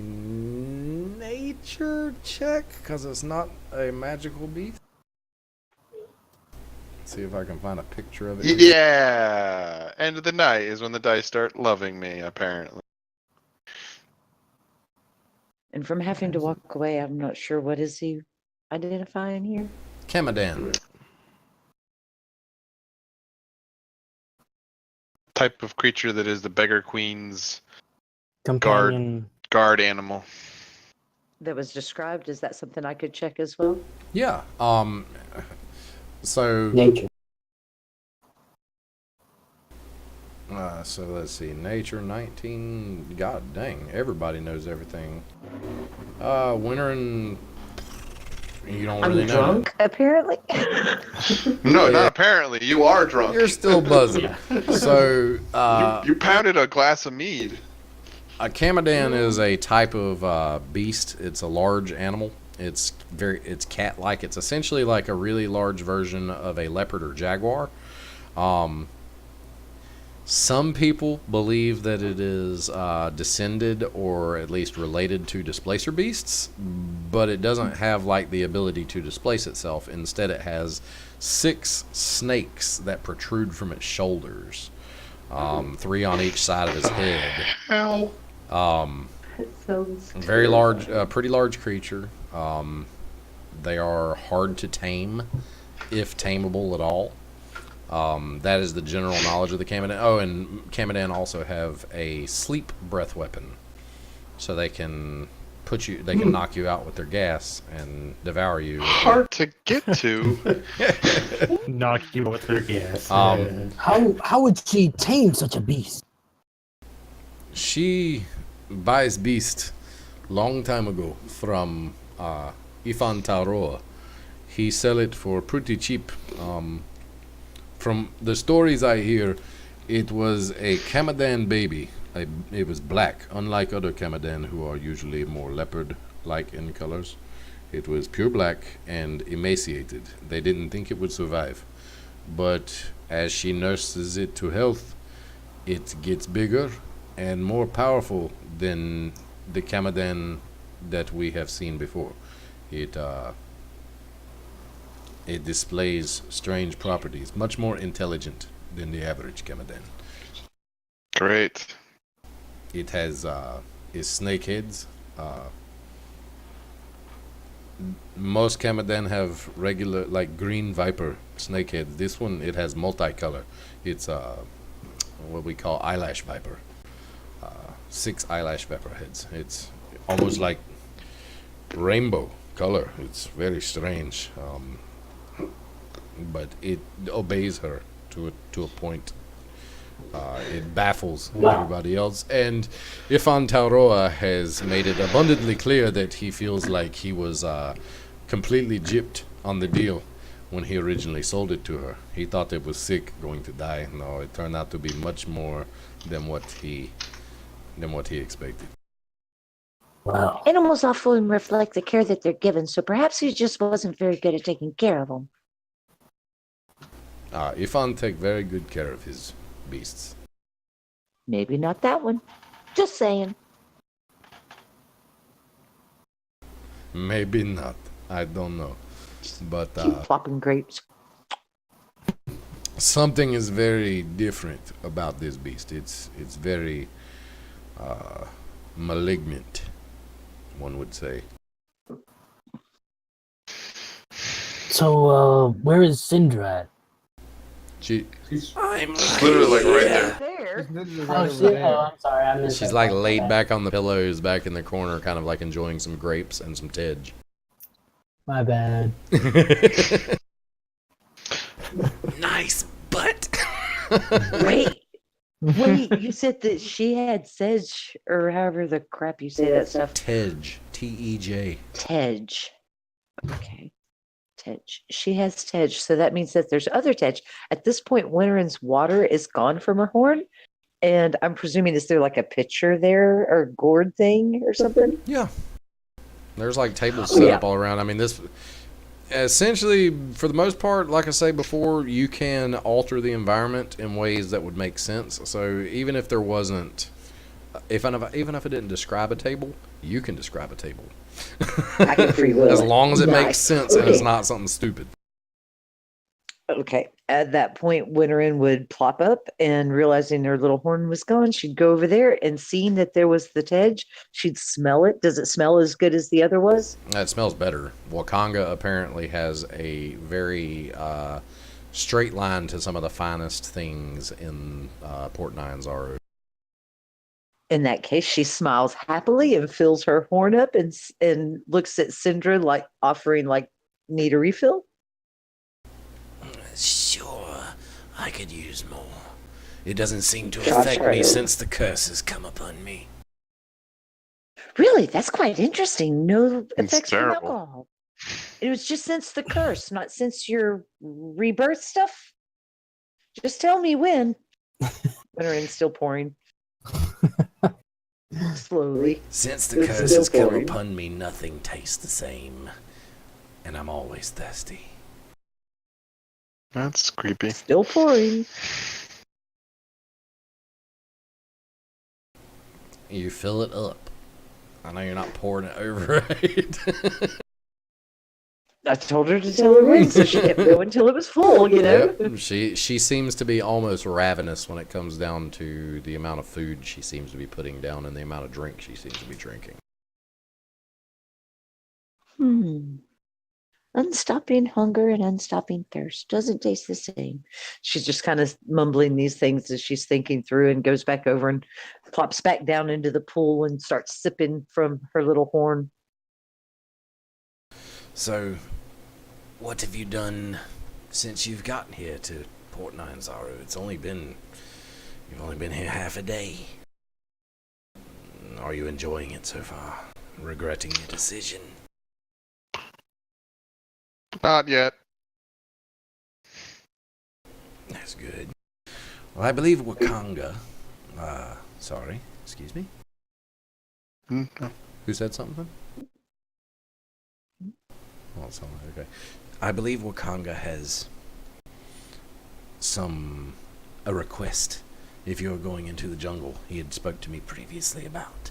nature check because it's not a magical beast. See if I can find a picture of it. Yeah. End of the night is when the dice start loving me, apparently. And from having to walk away, I'm not sure what is he identifying here. Kamadan. Type of creature that is the beggar queen's Companion. guard animal. That was described. Is that something I could check as well? Yeah. So Nature. so let's see. Nature 19. God dang, everybody knows everything. Winter and you don't I'm really know. drunk, apparently. No, Yeah. not apparently. You are drunk. You're still buzzing. So You pounded a glass of mead. a Kamadan is a type of beast. It's a large animal. It's cat-like. It's essentially like a really large version of a leopard or jaguar. Some people believe that it is descended or at least related to displacer beasts, but it doesn't have like the ability to displace itself. Instead, it has 6 snakes that protrude from its shoulders, 3 on each side of its head. Hell. It sounds Very large, pretty large creature. They are hard to tame, if tameable at all. That is the general knowledge of the Kamadan. Oh, and Kamadan also have a sleep breath weapon, so they can knock you out with their gas and devour you. Hard to get to. Knock you with their gas. How would she tame such a beast? She buys beast long time ago from Ifan Taroa. He sell it for pretty cheap. From the stories I hear, it was a Kamadan baby. It was black, unlike other Kamadan who are usually more leopard-like in colors. It was pure black and emaciated. They didn't think it would survive. But as she nurses it to health, it gets bigger and more powerful than the Kamadan that we have seen before. It displays strange properties, much more intelligent than the average Kamadan. Great. It has its snake heads, most Kamadan have regular, like green viper snakeheads. This one, it has multicolor. It's what we call eyelash viper. 6 eyelash viper heads. It's almost like rainbow color. It's very strange, but it obeys her to a point. It baffles everybody else. And Ifan Tauroa has made it abundantly clear that he feels like he was completely gypped on the deal when he originally sold it to her. He thought it was sick, going to die. No, it turned out to be much more than what he expected. Wow. Animals often reflect the care that they're given, so perhaps he just wasn't very good at taking care of them. Ifan take very good care of his beasts. Maybe not that one. Just saying. Maybe not. I don't know. But Keep plopping grapes. something is very different about this beast. It's very malignant, one would say. So, where is Syndra at? I'm Literally like right there. There. Oh, shit. Oh, I'm sorry. I missed She's that like part. laid back on the pillows back in the corner, kind of like enjoying some grapes and some tej. My bad. Nice butt. Wait. Wait, you said that she had sedge, or however the crap you say that stuff. Tej. Tej. Tej. Okay. Tej. She has tej, so that means that there's other tej. At this point, Winterin's water is gone from her horn, and I'm presuming is there like a pitcher there or gourd thing or something? Yeah. There's like tables set up all around. I mean, this essentially, for the most part, like I say before, you can alter the environment in ways that would make sense. So even if there wasn't, even if I didn't describe a table, you can describe a table. I can free will As it. long as it makes Nice. sense and it's Okay. not something stupid. Okay. At that point, Winterin would plop up and realizing her little horn was gone, she'd go over there and seeing that there was the tej, she'd smell it. Does it smell as good as the other was? It smells better. Wakanga apparently has a very straight line to some of the finest things in Port Nyanzaru. In that case, she smiles happily and fills her horn up and looks at Syndra like offering like need a refill. Sure, I could use more. It doesn't seem to Gosh, affect me right. since the curse has come upon me. Really, that's quite interesting. No It's effects from terrible. alcohol. It was just since the curse, not since your rebirth stuff. Just tell me when. Winterin still pouring. Slowly. Since the It's curse still has come pouring. upon me, nothing tastes the same. And I'm always thirsty. That's creepy. Still pouring. You fill it up. I know you're not pouring it over it. I told her to tell her when, so she kept going until it was full, you know? Yep. She seems to be almost ravenous when it comes down to the amount of food she seems to be putting down and the amount of drink she seems to be drinking. Unstopping hunger and unstopping thirst doesn't taste the same. She's just kind of mumbling these things as she's thinking through and goes back over and plops back down into the pool and starts sipping from her little horn. So, what have you done since you've gotten here to Port Nyanzaru? You've only been here half a day. Are you enjoying it so far? Regretting your decision? Not yet. That's good. Well, I believe Wakanga. Sorry, excuse me. Mm, Who said something? Oh, someone, okay. I believe Wakanga has a request. If you're going into the jungle, he had spoke to me previously about.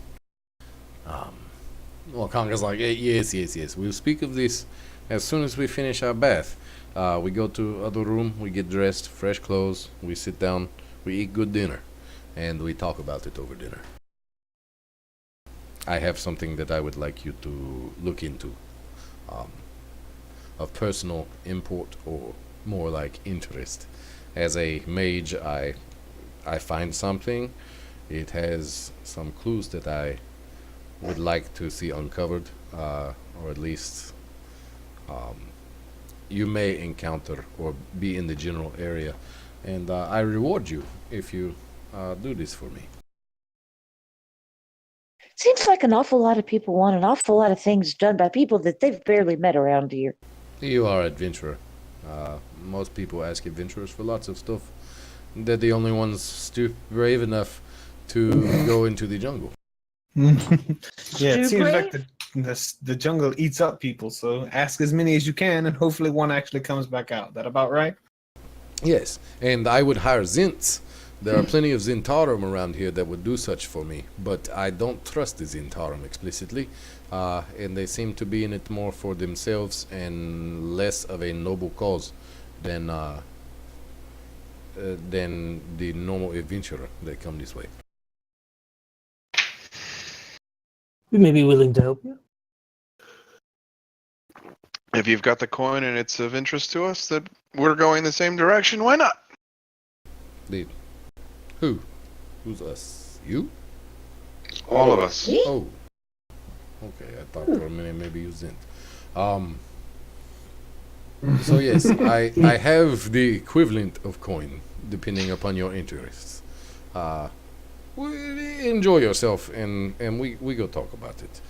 Well, Conga's like, yes. We'll speak of this as soon as we finish our bath. We go to other room, we get dressed, fresh clothes, we sit down, we eat good dinner, and we talk about it over dinner. I have something that I would like you to look into. um, of personal import or more like interest. As a mage, I find something. It has some clues that I would like to see uncovered, or at least you may encounter or be in the general area. And I reward you if you do this for me. Seems like an awful lot of people want an awful lot of things done by people that they've barely met around here. You are adventurer. Most people ask adventurers for lots of stuff. They're the only ones brave enough to go into the jungle. Yeah, it seems Stu like the jungle eats up people. So ask as many as you can, and hopefully one actually comes back out. That about right? Yes, and I would hire Zints. There are plenty of Zintarum around here that would do such for me, but I don't trust the Zintarum explicitly, and they seem to be in it more for themselves and less of a noble cause than the normal adventurer that come this way. We may be willing to help you. If you've got the coin and it's of interest to us that we're going the same direction, why not? The who? Who's us? You? All of us. Oh. Okay, I thought for a minute maybe you Zint. So yes, I have the equivalent of coin, depending upon your interests. Enjoy yourself, and we go talk about it.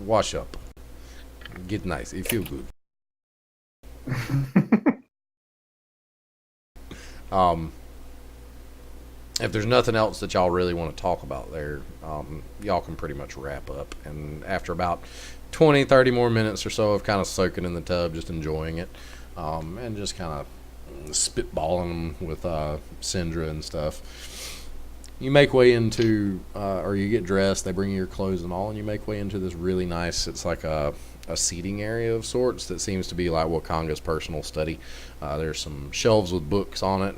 Wash up. Get nice. It feel good. If there's nothing else that y'all really want to talk about there, y'all can pretty much wrap up. And after about 20, 30 more minutes or so of kind of soaking in the tub, just enjoying it, and just kind of spitballing with Syndra and stuff, you make way into, or you get dressed, they bring you your clothes and all, and you make way into this really nice, it's like a seating area of sorts that seems to be like Wakanga's personal study. There's some shelves with books on it.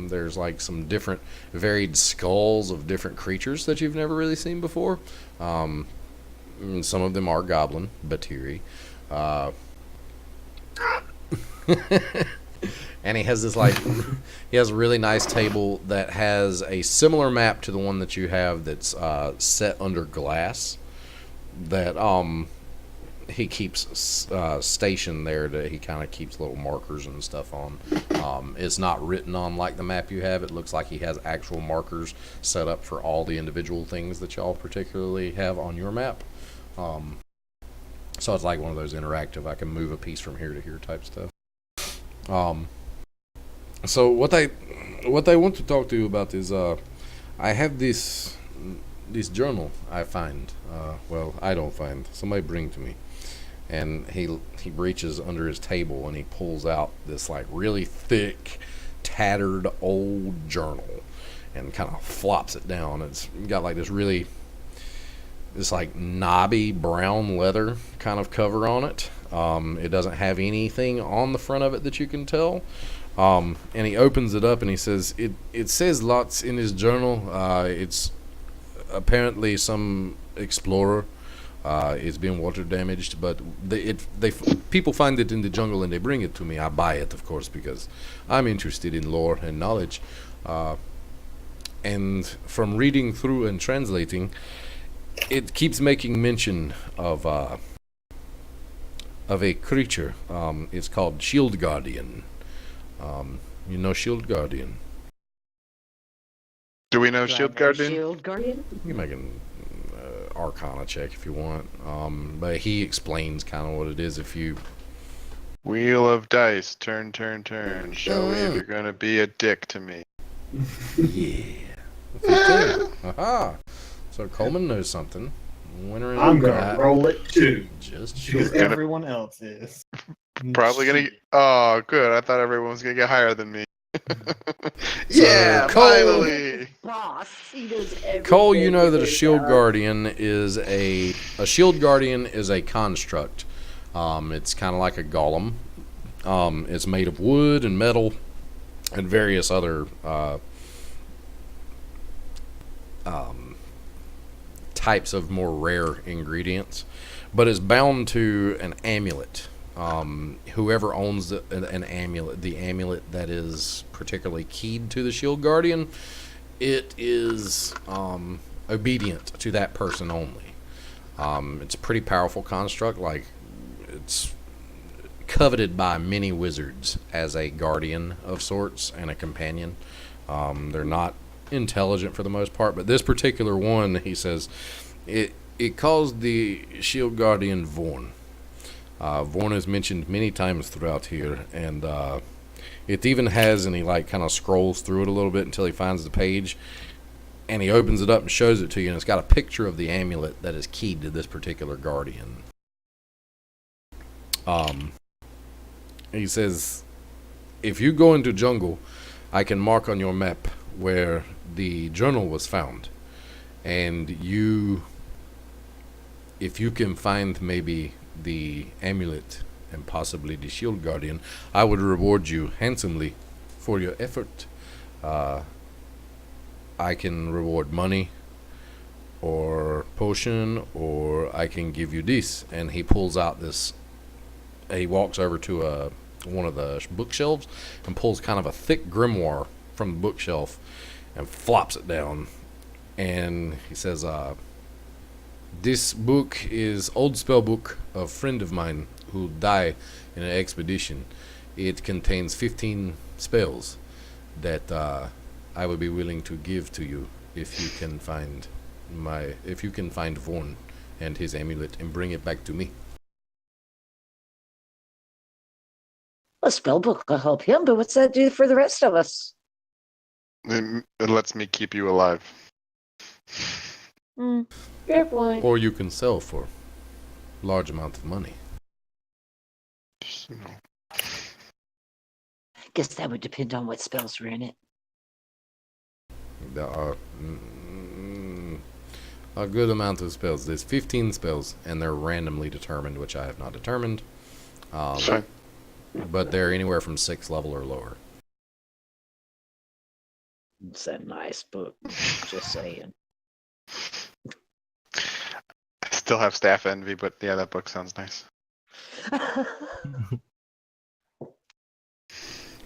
There's like some different varied skulls of different creatures that you've never really seen before. And some of them are goblin, Batiri. And he has this he has a really nice table that has a similar map to the one that you have that's set under glass that he keeps stationed there, that he kind of keeps little markers and stuff on. It's not written on like the map you have. It looks like he has actual markers set up for all the individual things that y'all particularly have on your map. So it's like one of those interactive, I can move a piece from here to here type stuff. So what I want to talk to you about is I have this journal I find. Well, I don't find. Somebody bring to me. And he reaches under his table and he pulls out this like really thick, tattered old journal and kind of flops it down. It's got like this like knobby brown leather kind of cover on it. It doesn't have anything on the front of it that you can tell. And he opens it up and he says, it says lots in his journal. It's apparently some explorer. It's been water damaged, but people find it in the jungle and they bring it to me. I buy it, of course, because I'm interested in lore and knowledge. And from reading through and translating, it keeps making mention of a creature. It's called Shield Guardian. You know Shield Guardian? Do we know Shield Guardian? Shield Guardian? You can make an Arcana check if you want. But he explains kind of what it is if you... Wheel of dice. Turn, turn, turn. Show me if you're going to be a dick to me. Yeah. 15. Aha. So Coleman knows something. Winner in I'm the gonna hat. roll it too, Just because sure. everyone else is. Probably going to... Oh, good. I thought everyone was going to get higher than me. Yeah, Cole- finally! Boss, he knows everything. Cole, you know that a shield about. guardian is a shield guardian is a construct. It's kind of like a golem. It's made of wood and metal and various other types of more rare ingredients. but it's bound to an amulet. Whoever owns an amulet, the amulet that is particularly keyed to the shield guardian, it is obedient to that person only. It's a pretty powerful construct. Like, it's coveted by many wizards as a guardian of sorts and a companion. They're not intelligent for the most part, but this particular one, he says, it calls the shield guardian Vorn. Vorn is mentioned many times throughout here, and it even has, and he like kind of scrolls through it a little bit until he finds the page, and he opens it up and shows it to you, and it's got a picture of the amulet that is keyed to this particular guardian. He says, if you go into jungle, I can mark on your map where the journal was found, and if you can find maybe the amulet and possibly the shield guardian, I would reward you handsomely for your effort. I can reward money or potion, or I can give you this. And he pulls out this, he walks over to one of the bookshelves and pulls kind of a thick grimoire from the bookshelf and flops it down. And he says, this book is old spell book of a friend of mine who died in an expedition. It contains 15 spells that I would be willing to give to you if you can find Vorn and his amulet and bring it back to me. A spell book will help him, but what's that do for the rest of us? It lets me keep you alive. Fair point. Or you can sell for large amount of money. Just, I guess that would depend on what spells were in it. There are a good amount of spells. There's 15 spells, and they're randomly determined, which I have not determined. fine. But they're anywhere from 6th level or lower. It's a nice book. Just saying. I still have staff envy, but yeah, that book sounds nice.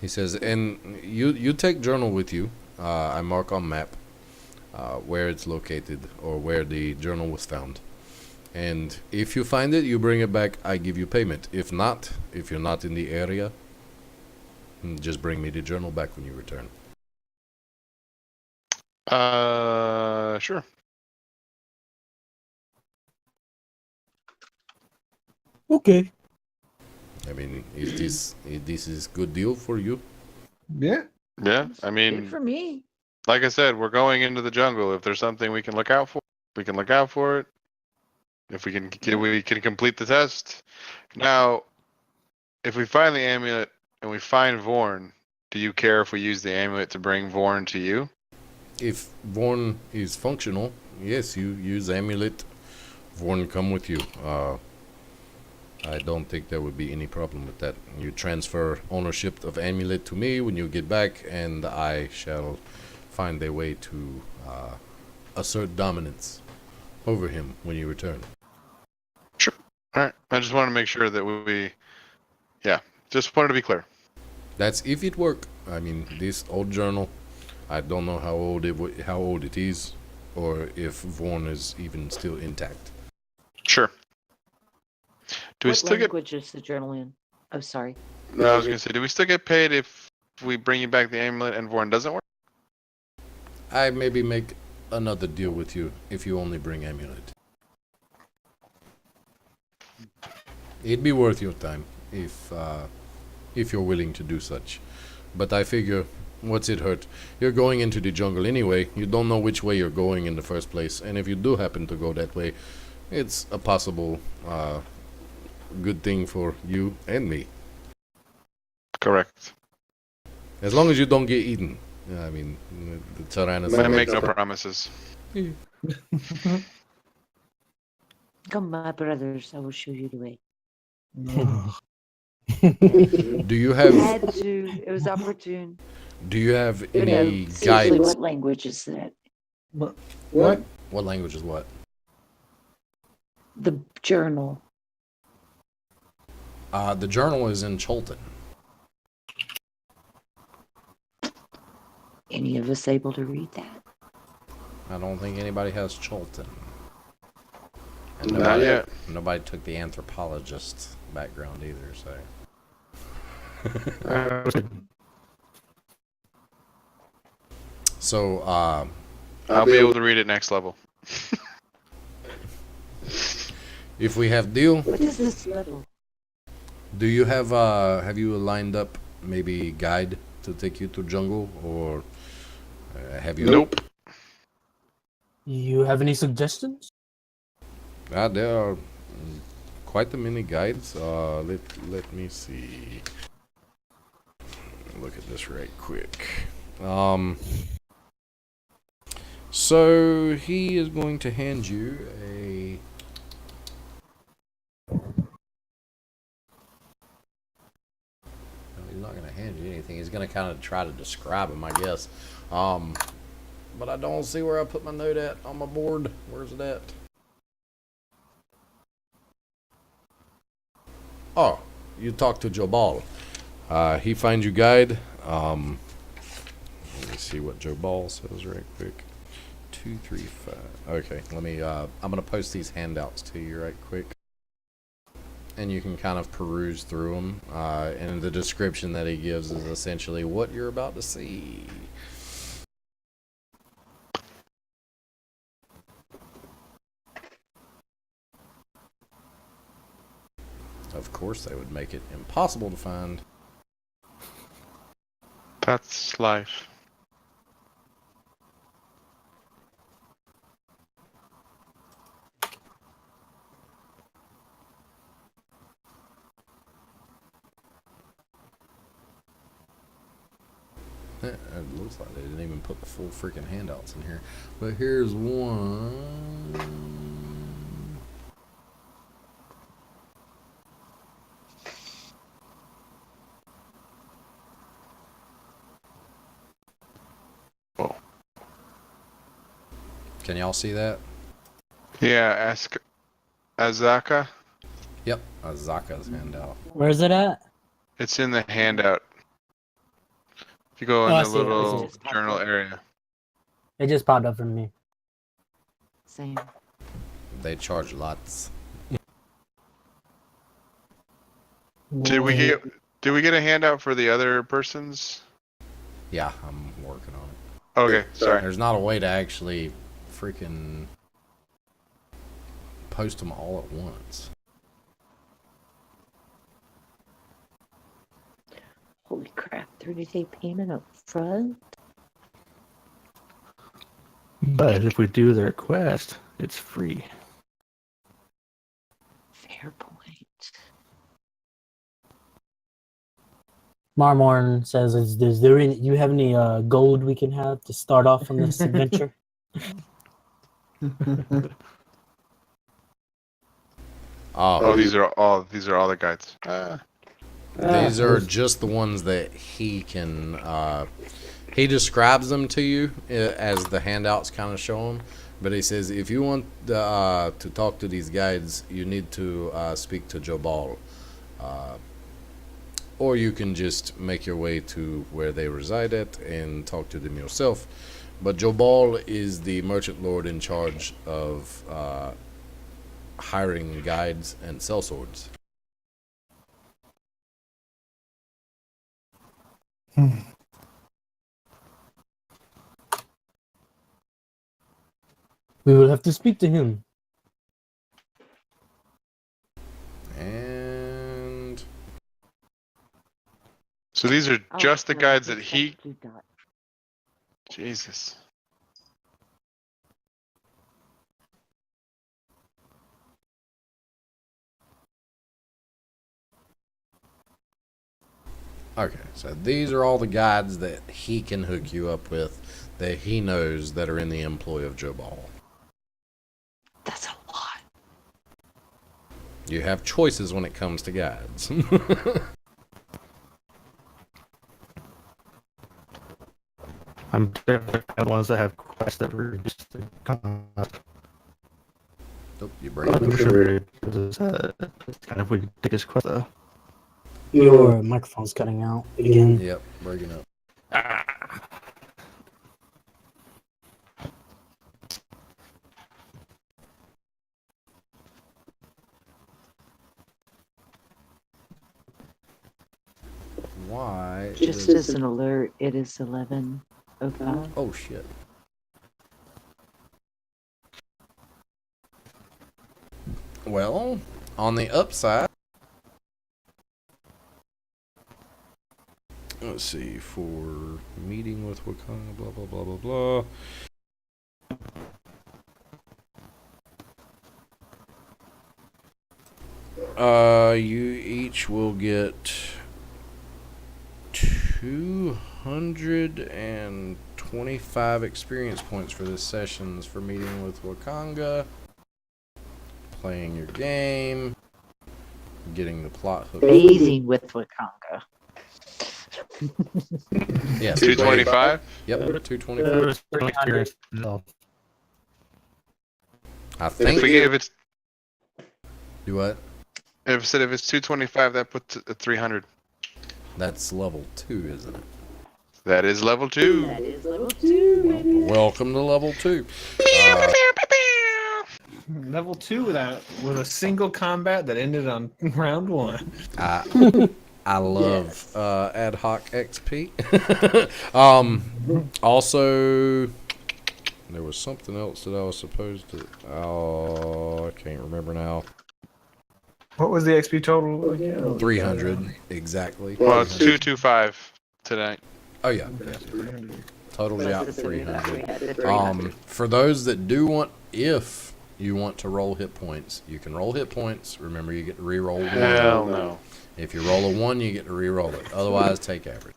He says, and you take journal with you. I mark on map where it's located or where the journal was found. And if you find it, you bring it back, I give you payment. If not, if you're not in the area, just bring me the journal back when you return. Sure. Okay. I mean, is this good deal for you? Yeah. Yeah, I Good mean, for me. like I said, we're going into the jungle. If there's something we can look out for, we can look out for it. If we can complete the test. Now, if we find the amulet and we find Vorn, do you care if we use the amulet to bring Vorn to you? If Vorn is functional, yes, you use amulet. Vorn come with you. I don't think there would be any problem with that. You transfer ownership of amulet to me when you get back, and I shall find a way to assert dominance over him when you return. Sure. All right. I just want to make sure that just wanted to be clear. That's if it work. I mean, this old journal, I don't know how old it is, or if Vorn is even still intact. Sure. Do we What still get? language is the journal in? Oh, sorry. No, I was gonna say, do we still get paid if we bring you back the amulet and Vorn doesn't work? I maybe make another deal with you if you only bring amulet. It'd be worth your time if you're willing to do such. But I figure, what's it hurt? You're going into the jungle anyway. You don't know which way you're going in the first place, and if you do happen to go that way, it's a possible good thing for you and me. Correct. As long as you don't get eaten. I mean, the I Tyrannosaurus. make no promises. Come, my brothers, I will show you the way. Do you I have had to. It was opportune. Do you have You know, any seriously, guidance? what language is that? What? What language is what? The journal. The journal is in Cholton. Any of us able to read that? I don't think anybody has Cholton. And Not yet. nobody took the anthropologist background either, so. So, I'll be able to read it next level. if we have deal, What is this level? do you have you lined up maybe guide to take you to jungle, or have you? Nope. You have any suggestions? There are quite the many guides. Let me see. Look at this right quick. So he is going to hand you a. He's not going to hand you anything. He's going to kind of try to describe him, I guess. But I don't see where I put my note at on my board. Where's it at? Oh, you talked to Jobal. He finds you guide. Let me see what Jobal says right quick. 235. Okay, let me. I'm gonna post these handouts to you right quick, and you can kind of peruse through them. And the description that he gives is essentially what you're about to see. Of course, they would make it impossible to find. That's life. It looks like they didn't even put the full freaking handouts in here. But here's one. Whoa. Can y'all see that? Yeah, ask Azaka. Yep, Azaka's handout. Where's it at? It's in the handout. If you go in Oh, I the see it, I see little it. journal area. It just popped up for me. Same. They charge lots. Did we get a handout for the other persons? Yeah, I'm working on it. Okay, sorry. There's not a way to actually freaking post them all at once. Holy crap! 30-day payment up front. But if we do the request, it's free. Fair point. Marmorn says, "Is there any? You have any gold we can have to start off on this adventure?" Oh, these are all the guides. These are just the ones that he can. He describes them to you as the handouts kind of show them. But he says if you want to talk to these guides, you need to speak to Jobal. Or you can just make your way to where they reside at and talk to them yourself. But Jobal is the merchant lord in charge of hiring guides and sellswords. We will have to speak to him. And So these are Oh, just the well, guides this that stuff he. you got. Jesus. okay, so these are all the guides that he can hook you up with, that he knows that are in the employ of Jobal. That's a lot. You have choices when it comes to guides. I'm definitely the ones that have quests that reduce the cost. Oh, you break up. I'm sure it's kind of we take his quest though. Your microphone's cutting out again. Yep, breaking up. Why? Just as an alert, it is 11:05. Oh shit. Well, on the upside, let's see, for meeting with Wakanda, blah blah blah blah blah. You each will get 225 experience points for this sessions for meeting with Wakanga, playing your game, getting the plot hook. Amazing with Wakanga. Yes, 225. Yep, 225. Experience. No. I think. If it's Do what? if it's 225, that puts it at 300. That's level 2, isn't it? That is level 2. That is level 2. Welcome to level 2. Level 2 with a single combat that ended on round 1. I love ad hoc XP. Also, there was something else that I was supposed to. Oh, I can't remember now. What was the XP total again? 300 exactly. Well, it's 225 tonight. Oh yeah, totally out 300. For those that do want, if you want to roll hit points, you can roll hit points. Remember, you get to re-roll one. Hell no. If you roll a 1, you get to re-roll it. Otherwise, take average.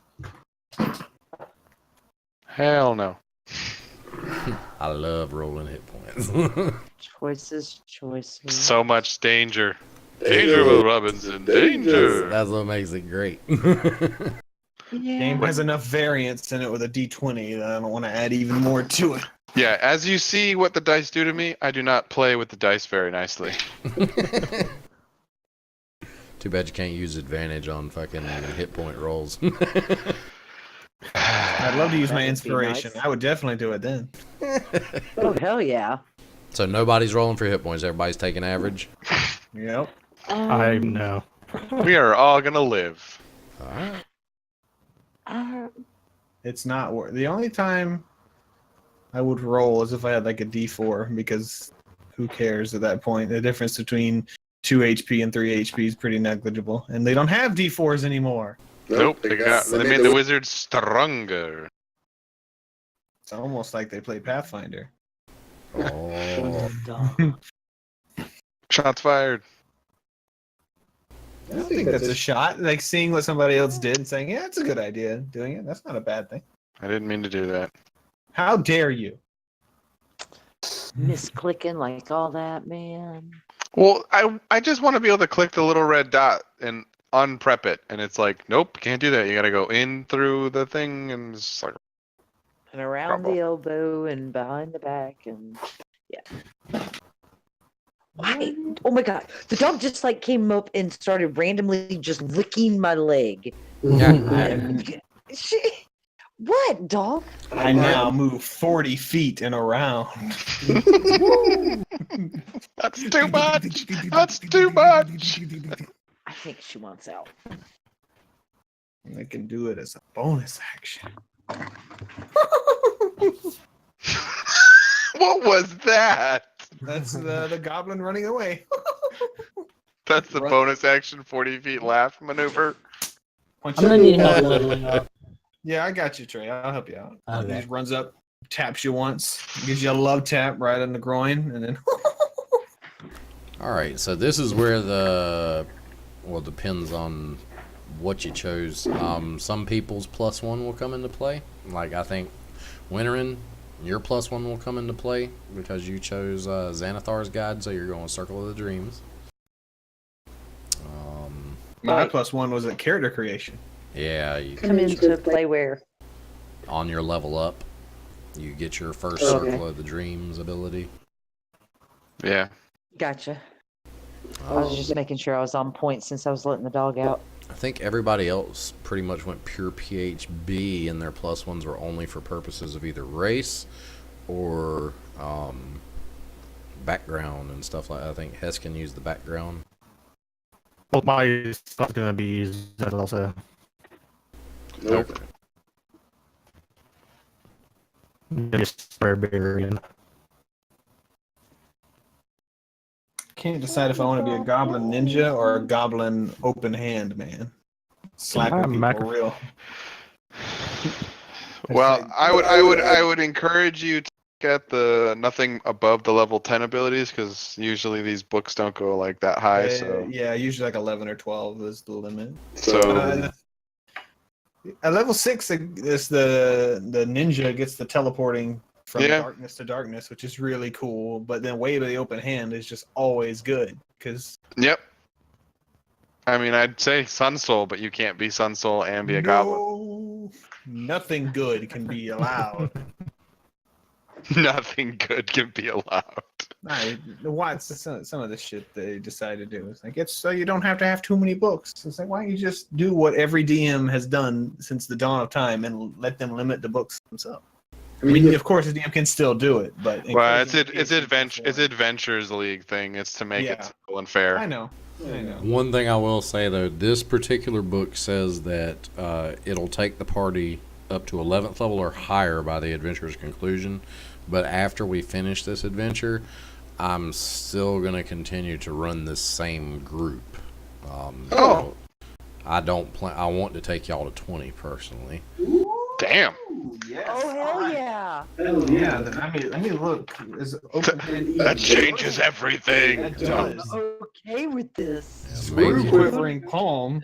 Hell no. I love rolling hit points. Choices. So much danger. Danger, Will Robinson. Danger. That's what makes it great. Game has enough variance in it with a D20 that I don't want to add even more to it. Yeah, as you see what the dice do to me, I do not play with the dice very nicely. Too bad you can't use advantage on fucking hit point rolls. I'd love to use my That would be inspiration. nice. I would definitely do it then. Oh, hell yeah. So nobody's rolling for hit points. Everybody's taking average. Yep. I know. We are all gonna live. All right. It's not worth. The only time I would roll is if I had like a D4, because who cares at that point? The difference between 2 HP and 3 HP is pretty negligible, and they don't have D4s anymore. Nope, they made the wizards stronger. It's almost like they play Pathfinder. Oh. Shots fired. I don't think that's a shot. Like seeing what somebody else did and saying, "Yeah, it's a good idea." Doing it, that's not a bad thing. I didn't mean to do that. How dare you? Misclicking like all that, man. Well, I just want to be able to click the little red dot and unprep it, and it's like, nope, can't do that. You gotta go in through the thing, and it's like, And around the elbow and behind the back and yeah. Why? Oh my god. The dog just like came up and started randomly just licking my leg. What, dog? I now move 40 feet in a round. that's too much. That's too much. I think she wants out. I can do it as a bonus action. What was that? That's the goblin running away. That's the bonus action 40 feet laugh maneuver. I'm gonna need help leveling up. Yeah, I got you, Trey. I'll help you out. Okay. He just runs up, taps you once, gives you a love tap right on the groin, and then. All right, so this is where depends on what you chose. Some people's +1 will come into play. Like I think Winterin, your +1 will come into play because you chose Xanathar's Guide, so you're going Circle of the Dreams. My Right. +1 was at character creation. Yeah, you, Come into play where? on your level up, you get your first Okay. Circle of the Dreams ability. Yeah. Gotcha. I was just making sure I was on point since I was letting the dog out. I think everybody else pretty much went pure PHB, and their plus ones were only for purposes of either race or background and stuff like that. I think Heskin used the background. Well, my stuff's gonna be that also. Nope. Okay. Just barbarian. Can't decide if I want to be a goblin ninja or a goblin open hand man. Slapping people macro- real. Well, I would encourage you to get the nothing above the level 10 abilities, because usually these books don't go like that high. So Yeah, usually like 11 or 12 is the limit. so At level 6 is the ninja gets the teleporting from Yeah. darkness to darkness, which is really cool. But then Wave of the Open Hand is just always good because yep. I mean, I'd say Sun Soul, but you can't be Sun Soul and be a goblin. nothing good can be allowed. Nothing good can be allowed. What's some of the shit they decided to do? It's like, it's so you don't have to have too many books. It's like, why don't you just do what every DM has done since the dawn of time and let them limit the books themselves? I mean, of course, the DM can still do it, but Well, it's Adventures League thing. It's to make it Yeah. simple and fair. I know. One thing I will say though, this particular book says that it'll take the party up to 11th level or higher by the adventure's conclusion. But after we finish this adventure, I'm still gonna continue to run this same group. Oh. I don't plan. I want to take y'all to 20 personally. Damn. Yes. Oh hell yeah! Yeah. Then let me look. Is open hand That easy? changes everything. That does. Okay with this. Screw quivering palm.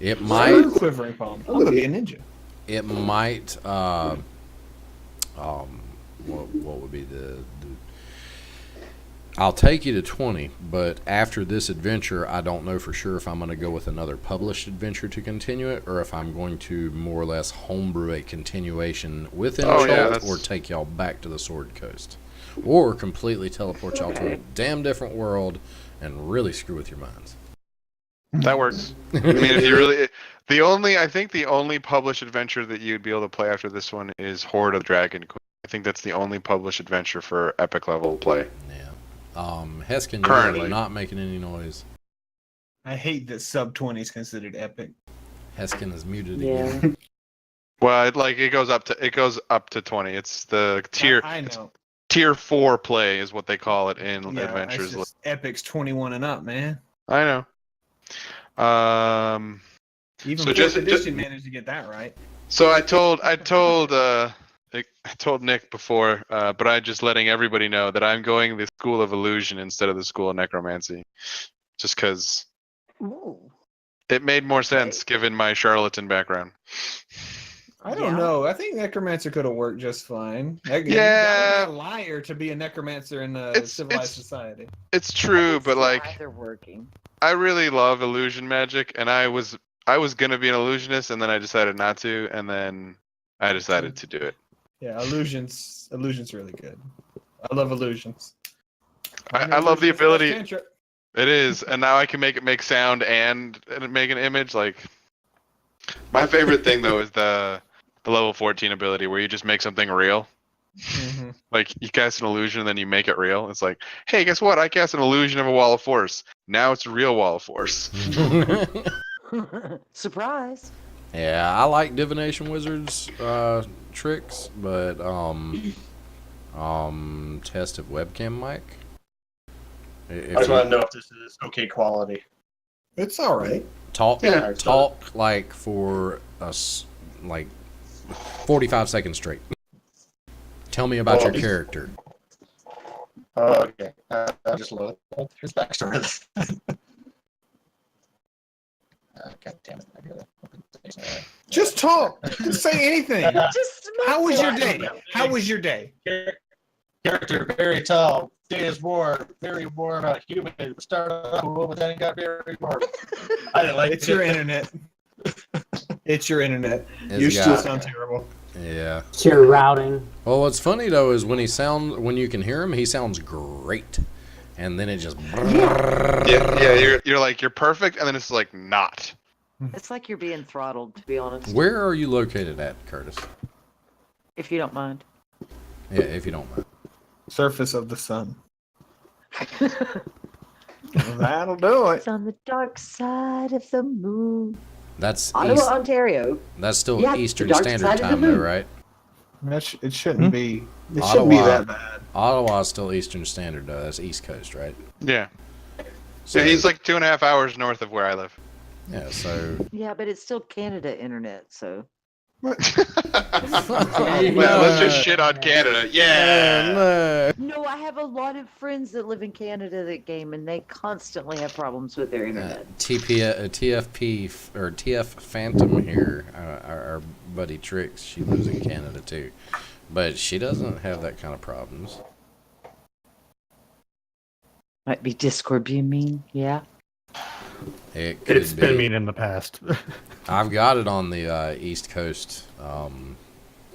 It Screw might. quivering palm. I'm gonna be a ninja. It might. What would be the I'll take you to 20, but after this adventure, I don't know for sure if I'm going to go with another published adventure to continue it, or if I'm going to more or less homebrew a continuation within Chult, or take y'all back to the Sword Coast, or completely teleport y'all to a damn different world and really screw with your minds. That works. I mean, if you really, I think the only published adventure that you'd be able to play after this one is Horde of Dragon Queen. I think that's the only published adventure for epic level play. Yeah. Heskin, Currently. you're not making any noise. I hate that sub 20 is considered epic. Heskin is muted Yeah. again. Well, it goes up to 20. It's the tier I know. tier 4 play is what they call it in Yeah, adventures. it's just epic's 21 and up, man. I know. Even So fourth just- edition managed to get that right. So I told Nick before, but I'm just letting everybody know that I'm going the School of Illusion instead of the School of Necromancy, just because Ooh. it made more sense given my charlatan background. I don't Yeah. know. I think necromancer could have worked just fine. You Yeah. gotta be a liar to be a necromancer in a It's- civilized it's- society. It's true, but like either working. I really love illusion magic, and I was gonna be an illusionist, and then I decided not to, and then I decided to do it. Yeah, illusions really good. I love illusions. I love the ability. Cantrip. It is, and now I can make it make sound and make an image. Like my favorite thing though is the level 14 ability where you just make something real. Mhm. Like you cast an illusion and then you make it real. It's like, hey, guess what? I cast an illusion of a wall of force. Now it's a real wall of force. Surprise. Yeah, I like divination wizards tricks, but test of webcam mic. I just want to know if this is okay quality. It's all right. Talk Yeah. like for us like 45 seconds straight. Tell me about your character. Oh, okay. I just look. Here's backstory. God damn it. I gotta Just talk. Just say anything. Just How was your day? How was your day? Character very tall. Days war. Very warm. Human. Started off cool, but then it got very warm. I didn't like It's your internet. It's your internet. It's You still got- sound terrible. Yeah. It's your routing. Well, what's funny though is when you can hear him, he sounds great. and then it just. You're like you're perfect, and then it's like not. It's like you're being throttled, to be honest. Where are you located at, Curtis? If you don't mind. Yeah, if you don't mind. Surface of the sun. That'll do it. It's on the dark side of the moon. That's Ottawa, Ontario. That's still Yeah, the Eastern dark Standard side of the Time, though, moon. right? It shouldn't be. It shouldn't be Ottawa. that bad. Ottawa's still Eastern Standard, though. That's East Coast, right? Yeah. So, Yeah, he's like 2.5 hours north of where I live. Yeah, so. Yeah, but it's still Canada internet, so. Well, let's just shit on Canada. Yeah. No, I have a lot of friends that live in Canada that game, and they constantly have problems with their internet. TFP or TF Phantom here, our buddy Trix, she lives in Canada too, but she doesn't have that kind of problems. Might be Discord being mean, yeah. It could It's be. been mean in the past. I've got it on the East Coast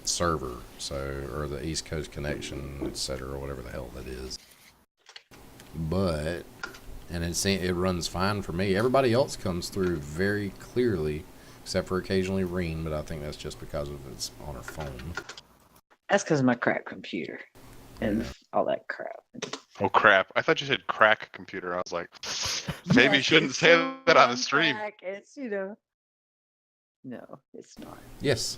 server, or the East Coast connection, etc., or whatever the hell that is. But it runs fine for me. Everybody else comes through very clearly, except for occasionally Reen, but I think that's just because of it's on her phone. That's because of my crap computer and all that crap. Oh crap! I thought you said crack computer. I was like, maybe you shouldn't say that on the stream. It's, no, it's not. Yes.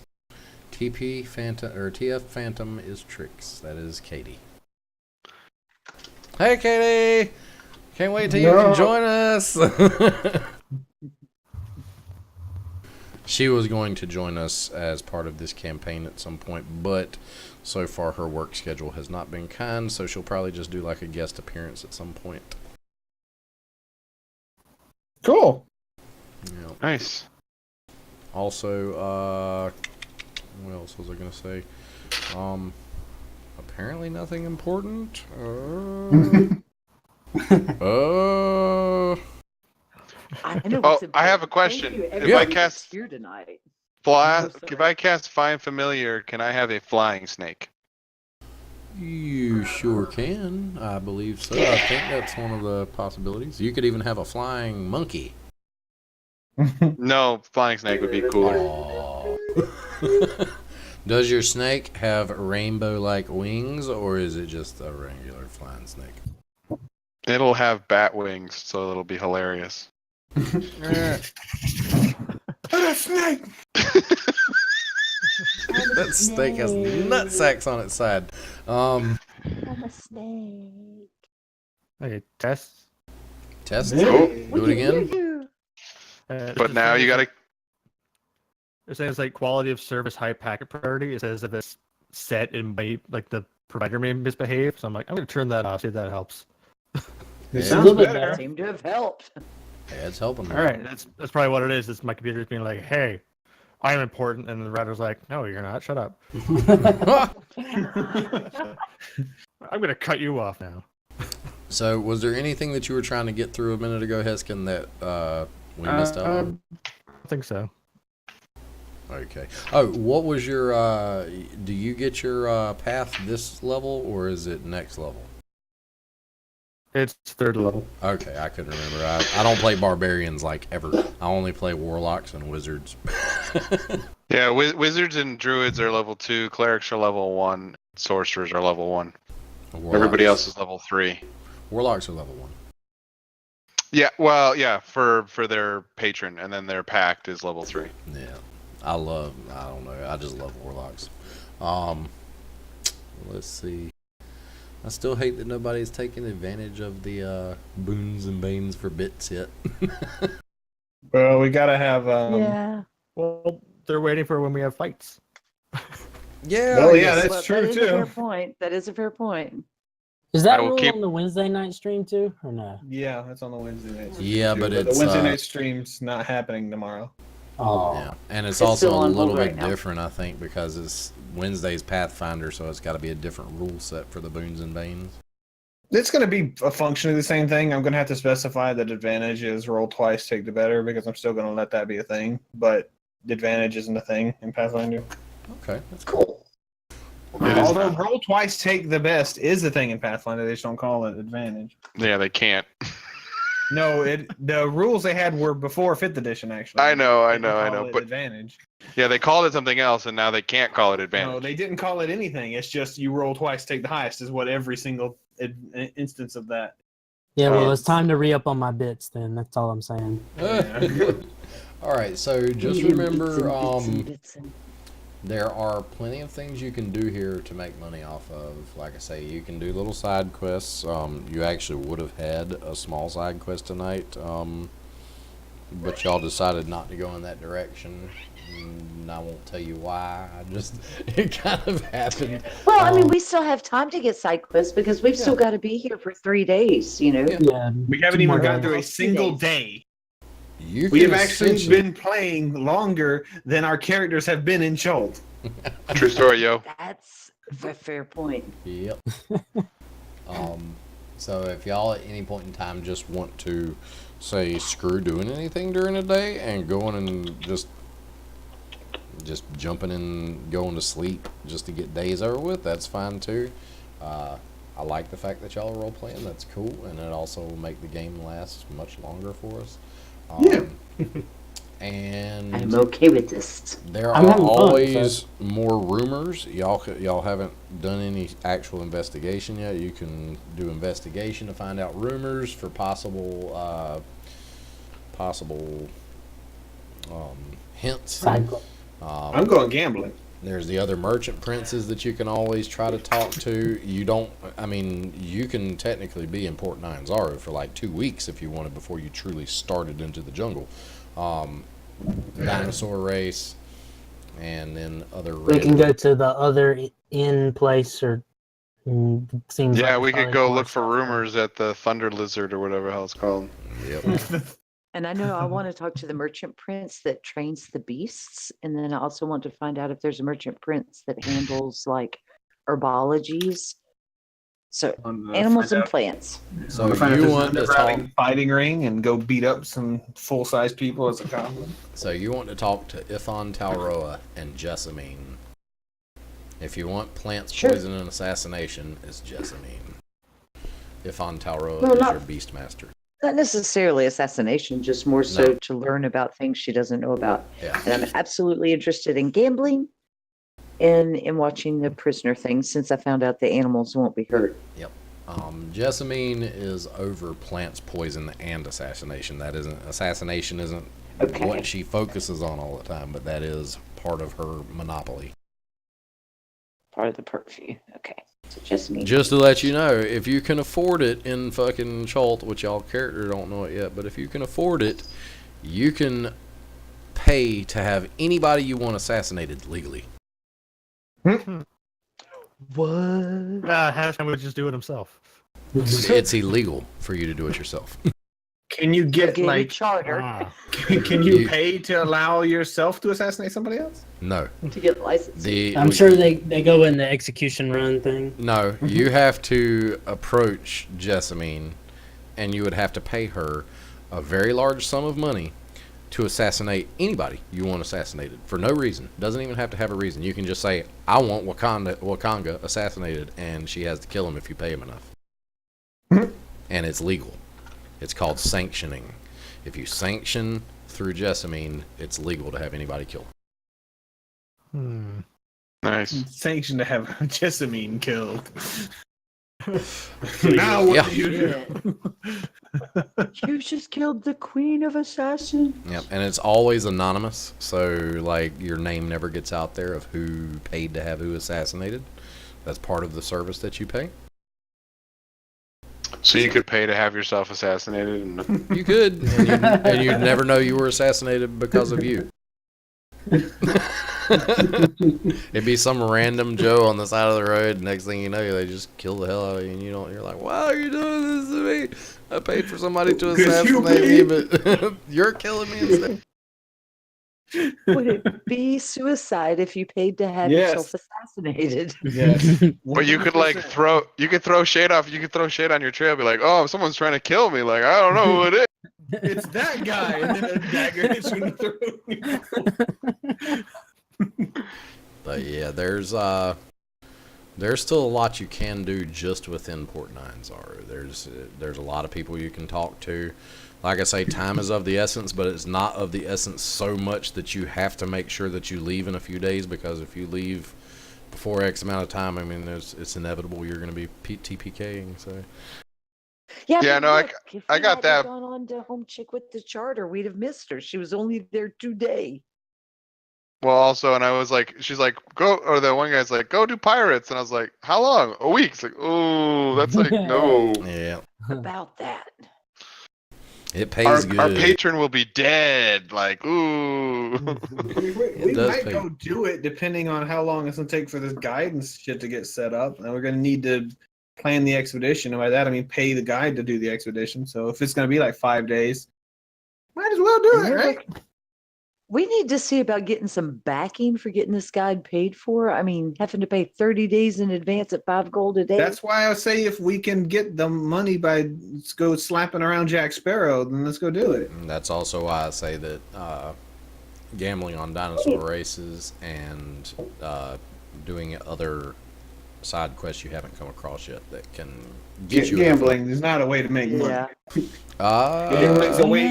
TP Phantom or TF Phantom is Trix. That is Katie. Hey Katie! Can't wait till you can join us. She was going to join us as part of this campaign at some point, but so far her work schedule has not been kind, so she'll probably just do like a guest appearance at some point. Cool. Yeah. Nice. Also, what else was I gonna say? Apparently nothing important. I know Oh, what's I have a important. question. Thank you, If everybody I that's cast here tonight. if I cast Find Familiar, can I have a flying snake? You sure can. I believe so. I think that's one of the possibilities. You could even have a flying monkey. No, flying snake would be cooler. Aw. Does your snake have rainbow-like wings, or is it just a regular flying snake? It'll have bat wings, so it'll be hilarious. A snake. That snake has nut sacks on its side. I'm a snake. Okay, test. Test. Oh, Do it again. But now you gotta. It says like quality of service, high packet priority. It says if it's set, it may like the provider may misbehave. So I'm like, I'm gonna turn that off. See if that helps. It Yeah. sounds little bit better. better. Seem to have helped. Yeah, it's helping. All right, that's probably what it is. It's my computer's being like, hey, I'm important, and the router's like, no, you're not. Shut up. I'm gonna cut you off now. So, was there anything that you were trying to get through a minute ago, Heskin, that we missed out on? I think so. Okay. Oh, what was your? Do you get your path this level, or is it next level? It's third level. Okay, I couldn't remember. I don't play barbarians like ever. I only play warlocks and wizards. Yeah, wizards and druids are level 2. Clerics are level 1. Sorcerers are level 1. Everybody else is level 3. Warlocks are level 1. Yeah, well, yeah, for their patron, and then their pact is level 3. Yeah, I don't know. I just love warlocks. Let's see. I still hate that nobody's taking advantage of the boons and banes for bits yet. Well, we gotta have. Yeah. Well, they're waiting for when we have fights. Yeah. Well, I yeah, guess. that's But true that is a fair too. point. That is a fair point. Is that I will rule keep- on the Wednesday night stream too, or no? Yeah, that's on the Wednesday night. Yeah, but the it's Wednesday night stream's not happening tomorrow. Oh, yeah, and it's It's also still a on little hold bit right now. different, I think, because it's Wednesday's Pathfinder, so it's got to be a different rule set for the boons and banes. It's going to be a function of the same thing. I'm going to have to specify that advantage is roll twice, take the better, because I'm still going to let that be a thing. But the advantage isn't a thing in Pathfinder. Okay, that's Cool. It is Although not. roll twice, take the best is the thing in Pathfinder. They just don't call it advantage. Yeah, they can't. No, the rules they had were before 5th edition, actually. I know, They didn't call it but advantage. yeah, they called it something else, and now they can't call it No, advantage. they didn't call it anything. It's just you roll twice, take the highest is what every single instance of that. Yeah, well, Oh. it's time to re up on my bits then. That's all I'm saying. All right, so just remember, there are plenty of things you can do here to make money off of. Like I say, you can do little side quests. You actually would have had a small side quest tonight, but y'all decided not to go in that direction. And I won't tell you why. It kind of happened. Well, I mean, we still have time to get side quests because we've still got to be here for 3 days, you know? Yeah. We haven't even gotten through a Almost 2 single days. day. You We can have actually essentially- been playing longer than our characters have been in Chult. True story, yo. That's a fair point. Yep. So if y'all at any point in time just want to say screw doing anything during the day and going and just jumping in, going to sleep just to get days over with, that's fine too. I like the fact that y'all are role playing. That's cool, and it also will make the game last much longer for us. And I'm okay with this. there I'm are having fun, always more rumors. Y'all haven't done any actual investigation yet. You can do investigation to find out rumors for possible hints. Side quest. I'm going gambling. There's the other merchant princes that you can always try to talk to. You can technically be in Port Nine Zaru for like 2 weeks if you wanted before you truly started into the jungle. Dinosaur race, and then other We can go to the other inn place, or seems. Yeah, like we probably could go more look for stuff. rumors at the Thunder Lizard or whatever the hell it's called. Yep. And I know I want to talk to the merchant prince that trains the beasts. And then I also want to find out if there's a merchant prince that handles like herbologies. So animals and plants. So Find out if you there's want an to talk. underground fighting ring and go beat up some full-size people as a goblin. So you want to talk to Ithon Talroa and Jessamine. If you want plants, Sure. poison, and assassination, it's Jessamine. Ithon Talroa Well, is not- your beast master. Not necessarily assassination, just more so No. to learn about things she doesn't know about. Yeah. And I'm absolutely interested in gambling and in watching the prisoner thing since I found out the animals won't be hurt. Jessamine is over plants, poison, and assassination. Assassination isn't Okay. what she focuses on all the time, but that is part of her monopoly. Part of the purview. Okay. So just me. Just to let you know, if you can afford it in fucking Chult, which y'all character don't know it yet, but if you can afford it, you can pay to have anybody you want assassinated legally. What? Hashtag would just do it himself. It's illegal for you to do it yourself. Can you get Get a like? charter Ah. Can you pay to allow yourself to assassinate somebody else? No. to get licensed. I'm sure they go in the execution run thing. No, you have to approach Jessamine, and you would have to pay her a very large sum of money to assassinate anybody you want assassinated for no reason. Doesn't even have to have a reason. You can just say, "I want Wakanga assassinated," and she has to kill him if you pay him enough. And it's legal. It's called sanctioning. If you sanction through Jessamine, it's legal to have anybody killed. Nice. Sanction to have Jessamine killed. Now what Yeah. do you do? You just killed the queen of assassins. Yep, and it's always anonymous, so like your name never gets out there of who paid to have who assassinated. That's part of the service that you pay. So you could pay to have yourself assassinated, and You could, and you'd never know you were assassinated because of you. It'd be some random Joe on the side of the road. Next thing you know, they just kill the hell out of you, and you're like, "Why are you doing this to me? I paid for somebody to 'Cause you assassinate me, but you're killing me instead." Would it be suicide if you paid to have Yes. yourself assassinated? Yes. but you could like 100%. you could throw shade off. You could throw shade on your trail. Be like, "Oh, someone's trying to kill me." Like, I don't know who it is. It's that guy, and then a dagger hits you in the throat. But yeah, there's There's still a lot you can do just within Port Nyanzaru. There's a lot of people you can talk to. Like I say, time is of the essence, but it's not of the essence so much that you have to make sure that you leave in a few days, because if you leave before X amount of time, I mean, it's inevitable you're going to be TPKing. So Yeah, Yeah, but no, look, if I we got hadn't that. gone on to Home Chick with the charter, we'd have missed her. She was only there today. Well, also, and I was like, she's like, go, or the one guy's like, go do pirates, and I was like, how long? A week. It's like, oh, that's like no. yeah, About that. it pays good. Our patron will be dead. Like, ooh. We does might pay. go do it depending on how long it's gonna take for this guidance shit to get set up, and we're gonna need to plan the expedition. And by that I mean pay the guide to do the expedition. So if it's gonna be like 5 days, might as well do And it, we're right? We need to see about getting some backing for getting this guide paid for. I mean, having to pay 30 days in advance at 5 gold a day. That's why I say if we can get the money by let's go slapping around Jack Sparrow, then let's go do it. And that's also why I say that gambling on dinosaur races and doing other side quests you haven't come across yet that can get you Gambling is not a way to make money. Yeah.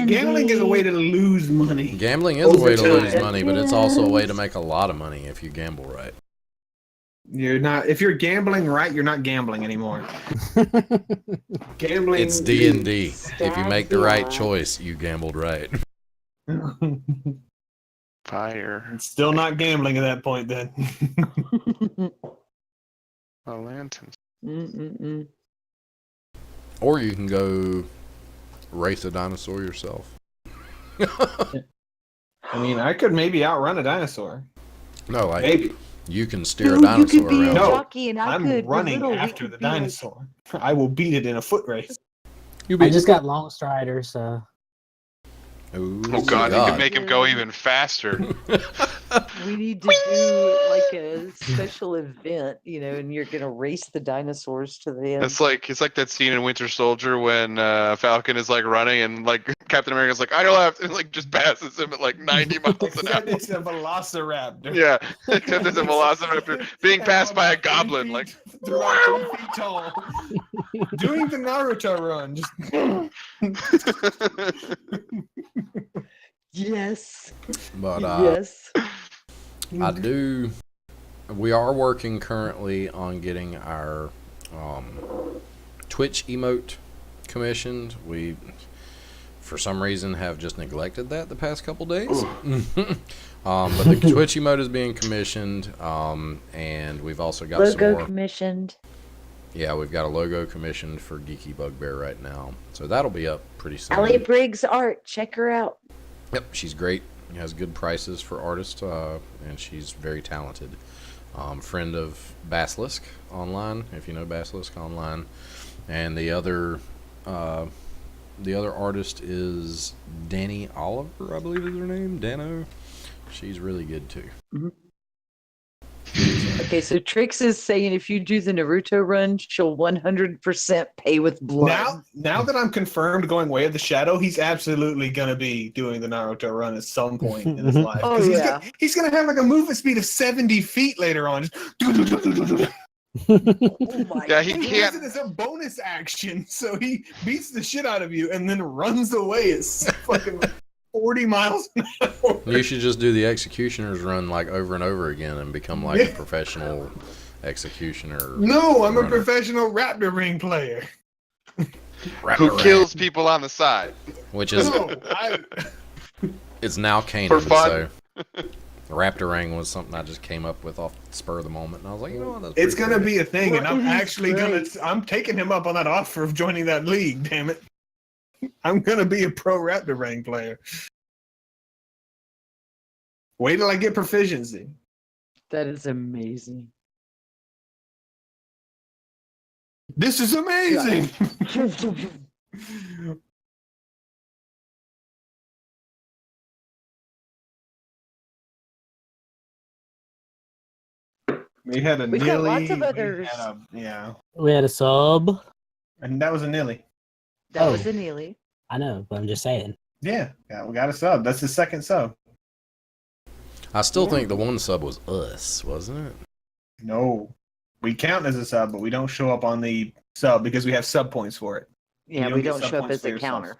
Gambling is a way to lose money. Gambling is a way to lose Overtime. money, but it's also a way to make a lot of money if you gamble right. You're not. If you're gambling right, you're not gambling anymore. Gambling. It's D&D. If you make the right choice, you gambled right. Fire. It's still not gambling at that point. Then. A lantern. Mm-mm-mm. Or you can go race a dinosaur yourself. I mean, I could maybe outrun a dinosaur. No, like Maybe. you can steer a You dinosaur could be a around. No, jockey and I I'm could running belittle. We after could the be like- dinosaur. I will beat it in a foot race. You I just got long strider, so Ooh, Oh God, you could make him go even faster. We need to do like a special event, and you're gonna race the dinosaurs to the end. It's like that scene in Winter Soldier when Falcon is like running and like Captain America's like, I left, and like just passes him at like 90 miles an Except hour. it's a velociraptor. Yeah, except it's a velociraptor being passed by a goblin. Like, they're about 3 feet tall, doing the Naruto run. Yes. But Yes. I do. We are working currently on getting our Twitch emote commissioned. We, for some reason, have just neglected that the past couple days. But the Twitch emote is being commissioned, and we've also got some Logo more. commissioned. Yeah, we've got a logo commissioned for Geeky Bugbear right now, so that'll be up pretty soon. Allie Briggs art. Check her out. Yep, she's great. Has good prices for artists, and she's very talented. Friend of Basilisk Online, if you know Basilisk Online, and the other artist is Danny Oliver, I believe is her name. Dano. She's really good too. Mm-hmm. Okay, so Trix is saying if you do the Naruto run, she'll 100% pay with blood. Now that I'm confirmed going Way of the Shadow, he's absolutely gonna be doing the Naruto run at some point in his life. Oh, 'Cause yeah. he's gonna have like a movement speed of 70 feet later on. Oh my yeah, he He can't. has it as a bonus action, so he beats the shit out of you and then runs away at fucking 40 miles an hour. You should just do the executioner's run like over and over again and become like a professional executioner. No, I'm a runner. professional Raptor Ring player. Who kills people on the side? Which is No, it's now canon. For fun. So Raptor Ring was something I just came up with off the spur of the moment, and I was like, you know what? That's it's pretty gonna cool. be a thing, and I'm Well, it is actually great. I'm taking him up on that offer of joining that league. Damn it, I'm gonna be a pro Raptor Ring player. Wait till I get proficiency. That is amazing. This is amazing. We had a We've Nilly. got lots of we others. had yeah, we had a sub. and that was a Nilly. That Oh. was a Neely. I know, but I'm just saying. Yeah, we got a sub. That's the second sub. I still think the one sub was us, wasn't it? No, we count as a sub, but we don't show up on the sub because we have sub points for it. Yeah, You we get don't sub show up points as for a yourself. counter.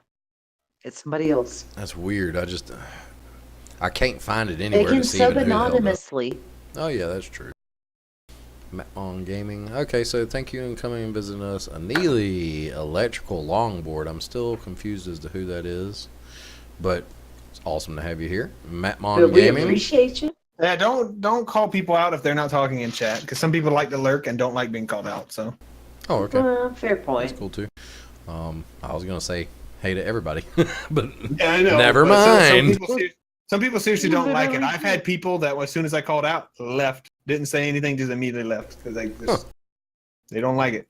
It's somebody else. That's weird. I can't find it They anywhere can to see sub even who held up. anonymously. Oh yeah, that's true. On gaming. Okay, so thank you for coming and visiting us. Anili Electrical Longboard. I'm still confused as to who that is, but it's awesome to have you here. Matmon But we Gaming. appreciate you. Yeah, don't call people out if they're not talking in chat because some people like to lurk and don't like being called out. So Oh, okay. Well, fair That's point. cool too. I was gonna say hey to everybody, but yeah, I know. Never but mind. Some people seriously don't like it. I've had people that as soon as I called out, left, didn't say anything, just immediately left because they don't like it.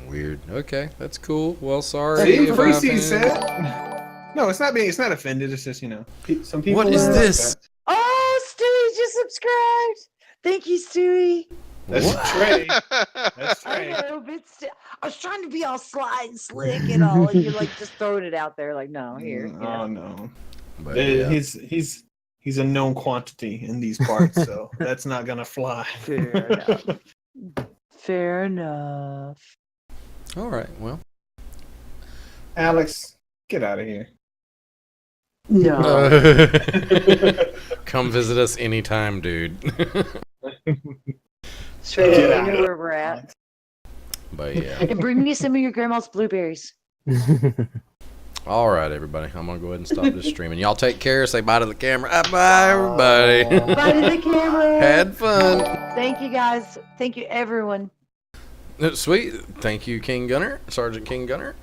weird. Okay, that's cool. Well, sorry. See, if I Fabrice offended- said. No, it's not offended. It's just some people. What is are like this? that. Oh, Stewie just subscribed. Thank you, Stewie. That's Trey. That's I Trey. know, but I was trying to be all sly and slick and all, and you're like just throwing it out there, like, no, here. You know. Oh no. But, yeah. He's a known quantity in these parts, so that's not gonna fly. Fair enough. Fair enough. All right. Well. Alex, get out of here. No. Come visit us anytime, dude. Straight Get up, out. you know where we're at. But yeah. And bring me some of your grandma's blueberries. All right, everybody. I'm gonna go ahead and stop this streaming. Y'all take care. Say bye to the camera. Bye, everybody. Bye to the camera. Had fun. Thank you, guys. Thank you, everyone. Sweet. Thank you, King Gunner, Sergeant King Gunner.